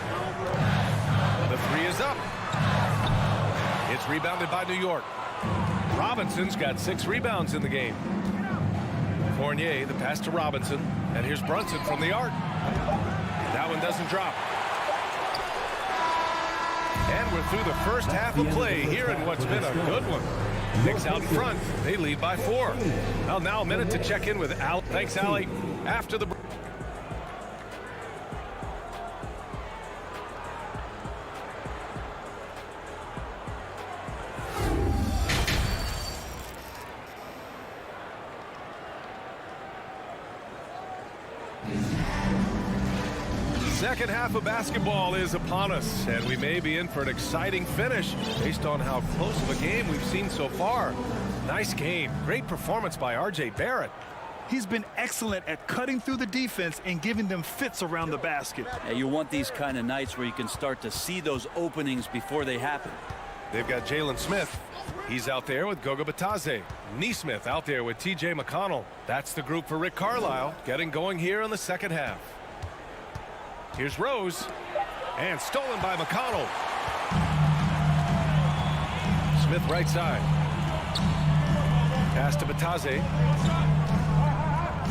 The 3 is up. It's rebounded by New York. Robinson's got 6 rebounds in the game. Fournier, the pass to Robinson. And here's Brunson from the arc. That one doesn't drop. And we're through the first half of play here in what's been a good one. Knicks out in front. They lead by 4. Well, now a minute to check in with Al. Thanks, Allie. After the break. Second half of basketball is upon us, and we may be in for an exciting finish based on how close of a game we've seen so far. Nice game. Great performance by R.J. Barrett. He's been excellent at cutting through the defense and giving them fits around the basket. Yeah, you want these kind of nights where you can start to see those openings before they happen. They've got Jalen Smith. He's out there with Goga Bitadze. Neesmith out there with T.J. McConnell. That's the group for Rick Carlisle getting going here in the second half. Here's Rose, and stolen by McConnell. Smith right side. Pass to Bitadze.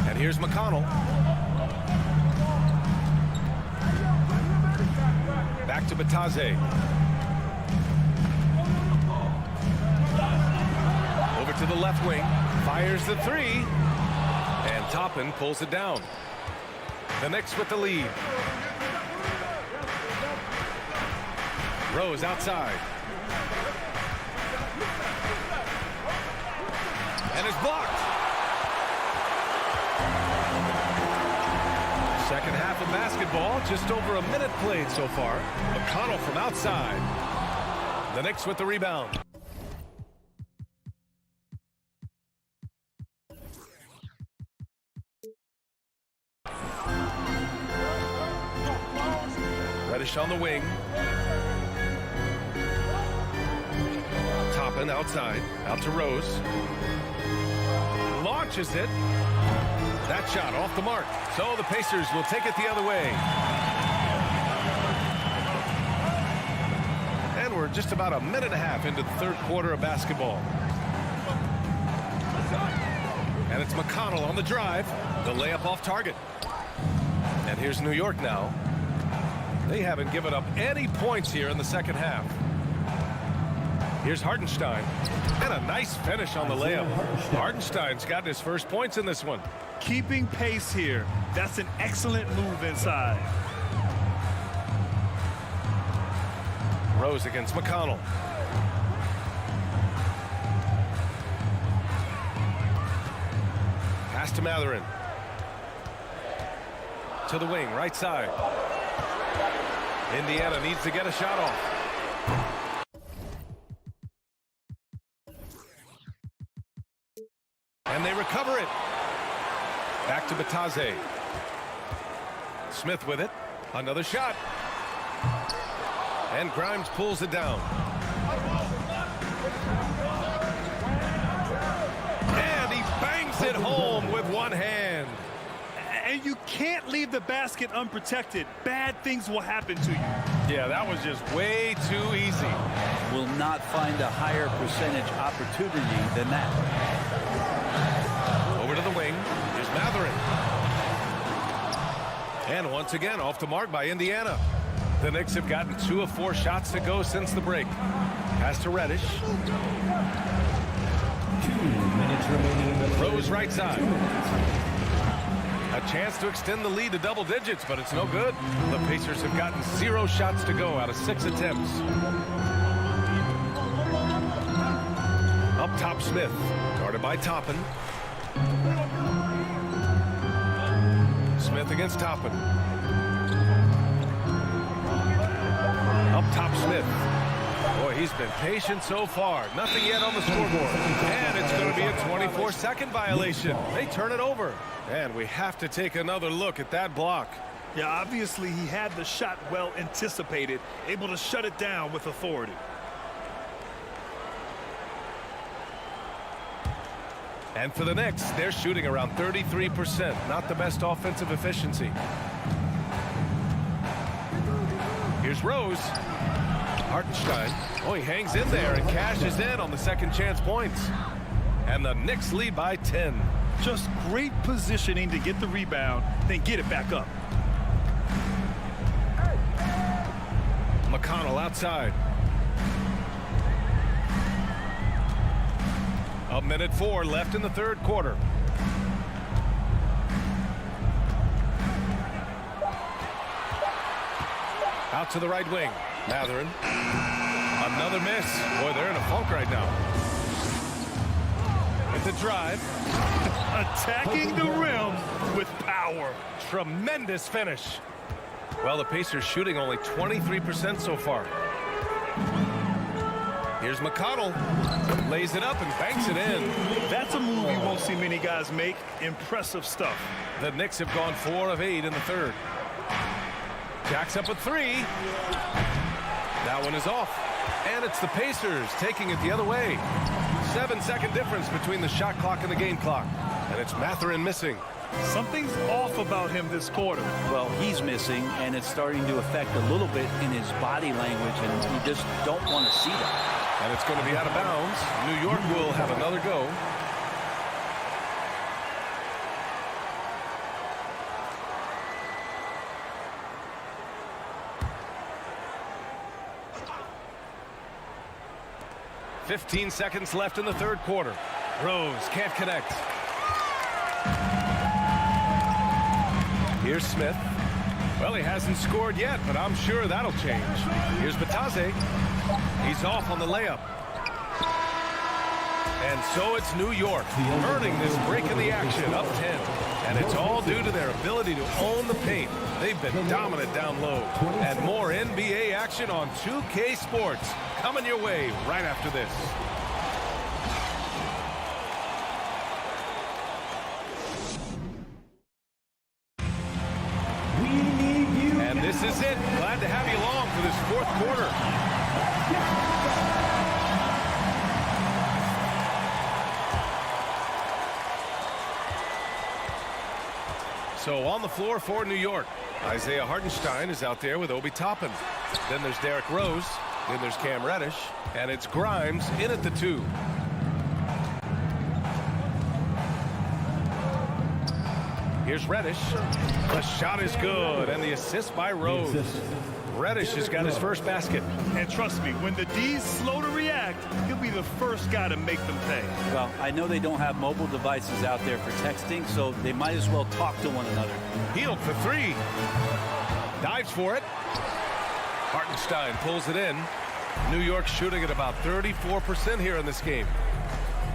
And here's McConnell. Back to Bitadze. Over to the left wing. Fires the 3. And Toppin pulls it down. The Knicks with the lead. Rose outside. And is blocked. Second half of basketball, just over a minute played so far. McConnell from outside. The Knicks with the rebound. Reddish on the wing. Toppin outside, out to Rose. Launches it. That shot off the mark. So the Pacers will take it the other way. And we're just about a minute and a half into the third quarter of basketball. And it's McConnell on the drive. The layup off target. And here's New York now. They haven't given up any points here in the second half. Here's Hartenstein. And a nice finish on the layup. Hartenstein's gotten his first points in this one. Keeping pace here. That's an excellent move inside. Rose against McConnell. Pass to Matherin. To the wing, right side. Indiana needs to get a shot off. And they recover it. Back to Bataze. Smith with it. Another shot. And Grimes pulls it down. And he bangs it home with one hand. And you can't leave the basket unprotected. Bad things will happen to you. Yeah, that was just way too easy. Will not find a higher percentage opportunity than that. Over to the wing. Here's Matherin. And once again, off the mark by Indiana. The Knicks have gotten 2 of 4 shots to go since the break. Pass to Reddish. 2 minutes remaining in the Rose right side. A chance to extend the lead to double digits, but it's no good. The Pacers have gotten 0 shots to go out of 6 attempts. Up top, Smith. Guarded by Toppin. Smith against Toppin. Up top, Smith. Boy, he's been patient so far. Nothing yet on the scoreboard. And it's going to be a 24-second violation. They turn it over. And we have to take another look at that block. Yeah, obviously he had the shot well anticipated, able to shut it down with authority. And for the Knicks, they're shooting around 33%. Not the best offensive efficiency. Here's Rose. Hartenstein. Oh, he hangs in there and cashes in on the second chance points. And the Knicks lead by 10. Just great positioning to get the rebound, then get it back up. McConnell outside. A minute 4 left in the third quarter. Out to the right wing. Matherin. Another miss. Boy, they're in a funk right now. With the drive. Attacking the rim with power. Tremendous finish. Well, the Pacers shooting only 23% so far. Here's McConnell. Lays it up and banks it in. That's a move you won't see many guys make. Impressive stuff. The Knicks have gone 4 of 8 in the third. Jacks up a 3. That one is off. And it's the Pacers taking it the other way. 7-second difference between the shot clock and the game clock. And it's Matherin missing. Something's off about him this quarter. Well, he's missing, and it's starting to affect a little bit in his body language, and you just don't want to see that. And it's going to be out of bounds. New York will have another go. .15 seconds left in the third quarter. Rose can't connect. Here's Smith. Well, he hasn't scored yet, but I'm sure that'll change. Here's Bataze. He's off on the layup. And so it's New York earning this break in the action, up 10. And it's all due to their ability to own the paint. They've been dominant down low. And more NBA action on 2K Sports coming your way right after this. And this is it. Glad to have you along for this fourth quarter. So on the floor for New York, Isaiah Hartenstein is out there with Obi Toppin. Then there's Derrick Rose. Then there's Cam Reddish. And it's Grimes in at the 2. Here's Reddish. The shot is good, and the assist by Rose. Reddish has got his first basket. And trust me, when the D's slow to react, he'll be the first guy to make them pay. Well, I know they don't have mobile devices out there for texting, so they might as well talk to one another. Healed for three. Dives for it. Hartenstein pulls it in. New York shooting at about 34% here in this game.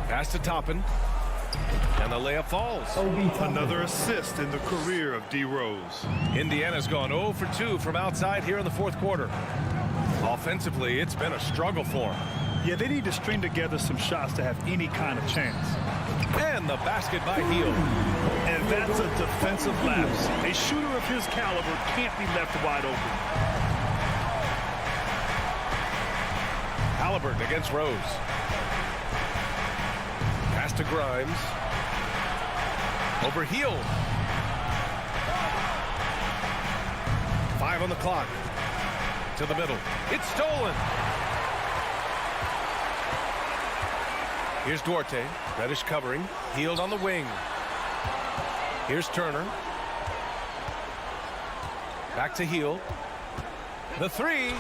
Pass to Toppin. And the layup falls. Another assist in the career of D. Rose. Indiana's gone 0 for 2 from outside here in the fourth quarter. Offensively, it's been a struggle for them. Yeah, they need to string together some shots to have any kind of chance. And the basket by Hield. And that's a defensive lapse. A shooter of his caliber can't be left wide open. Halliburton against Rose. Pass to Grimes. Over Hield. 5 on the clock. To the middle. It's stolen. Here's Duarte. Reddish covering. Hield on the wing. Here's Turner. Back to Hield. The three.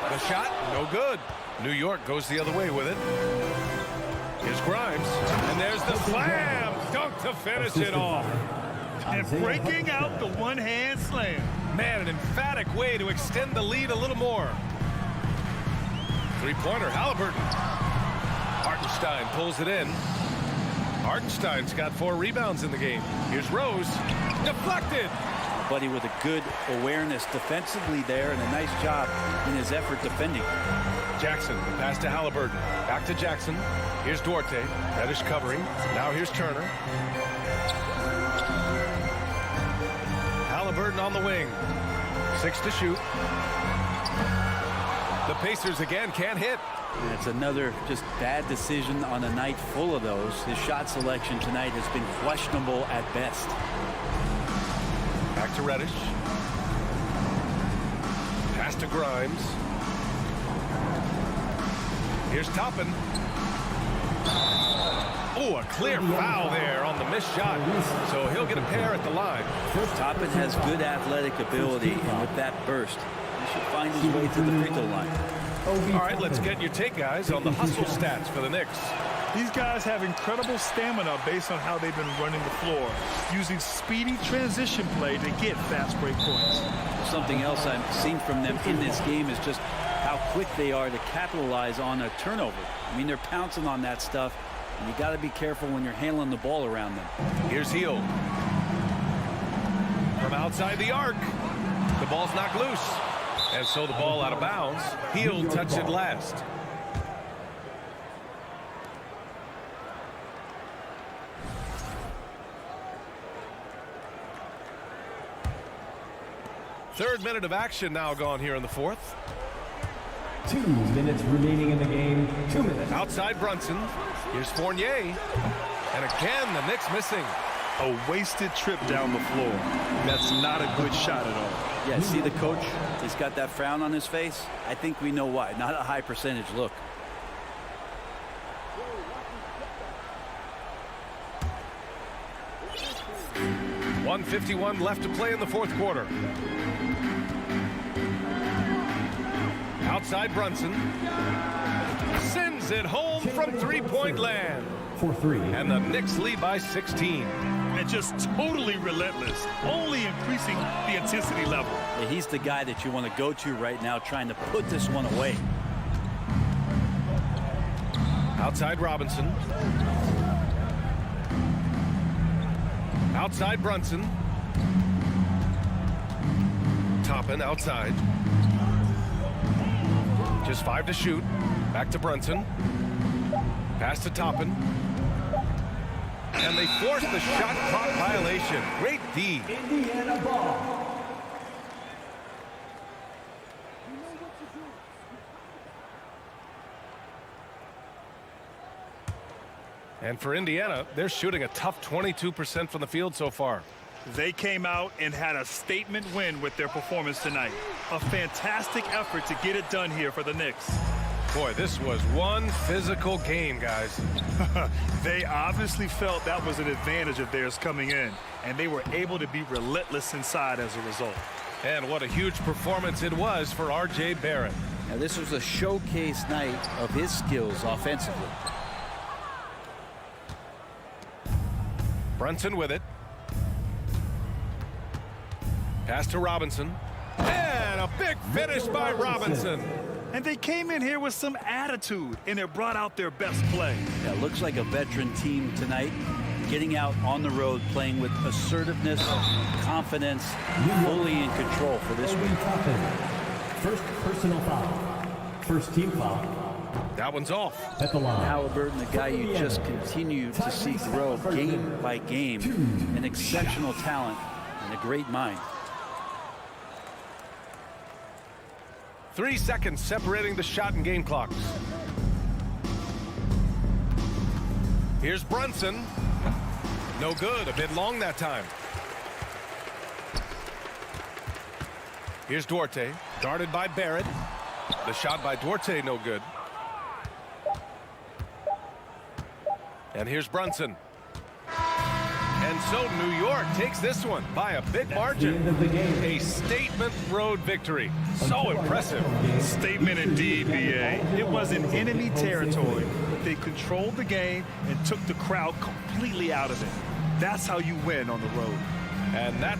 The shot, no good. New York goes the other way with it. Here's Grimes. And there's the slam. Dunk to finish it off. And breaking out the one-hand slam. Man, an emphatic way to extend the lead a little more. Three-pointer, Halliburton. Hartenstein pulls it in. Hartenstein's got 4 rebounds in the game. Here's Rose. Deflected. Buddy with a good awareness defensively there and a nice job in his effort defending. Jackson, the pass to Halliburton. Back to Jackson. Here's Duarte. Reddish covering. Now here's Turner. Halliburton on the wing. 6 to shoot. The Pacers again can't hit. That's another just bad decision on a night full of those. His shot selection tonight has been questionable at best. Back to Reddish. Pass to Grimes. Here's Toppin. Oh, a clear foul there on the missed shot. So he'll get a pair at the line. Toppin has good athletic ability, and with that burst, he should find his way to the free throw line. All right, let's get your take, guys, on the hustle stats for the Knicks. These guys have incredible stamina based on how they've been running the floor, using speedy transition play to get fast break points. Something else I've seen from them in this game is just how quick they are to capitalize on a turnover. I mean, they're pouncing on that stuff, and you got to be careful when you're handling the ball around them. Here's Hield. From outside the arc. The ball's knocked loose. And so the ball out of bounds. Hield touched it last. Third minute of action now gone here in the fourth. 2 minutes remaining in the game. 2 minutes. Outside Brunson. Here's Fournier. And again, the Knicks missing. A wasted trip down the floor. That's not a good shot at all. Yeah, see the coach? He's got that frown on his face. I think we know why. Not a high percentage look. .151 left to play in the fourth quarter. Outside Brunson. Sends it home from three-point land. 4-3. And the Knicks lead by 16. And just totally relentless, only increasing the intensity level. Yeah, he's the guy that you want to go to right now, trying to put this one away. Outside Robinson. Outside Brunson. Toppin outside. Just 5 to shoot. Back to Brunson. Pass to Toppin. And they force the shot clock violation. Great D. Indiana ball. And for Indiana, they're shooting a tough 22% from the field so far. They came out and had a statement win with their performance tonight. A fantastic effort to get it done here for the Knicks. Boy, this was one physical game, guys. They obviously felt that was an advantage of theirs coming in, and they were able to be relentless inside as a result. And what a huge performance it was for R.J. Barrett. Now, this was a showcase night of his skills offensively. Brunson with it. Pass to Robinson. And a big finish by Robinson. And they came in here with some attitude, and it brought out their best play. Yeah, looks like a veteran team tonight, getting out on the road, playing with assertiveness, confidence, fully in control for this week. First personal foul. First team foul. That one's off. At the line. Halliburton, the guy you just continue to see grow game by game, an exceptional talent and a great mind. 3 seconds separating the shot and game clocks. Here's Brunson. No good. A bit long that time. Here's Duarte. Guarded by Barrett. The shot by Duarte, no good. And here's Brunson. And so New York takes this one by a big margin. A statement road victory. So impressive. Statement indeed, B.A. It was in enemy territory, but they controlled the game and took the crowd completely out of it. That's how you win on the road. And that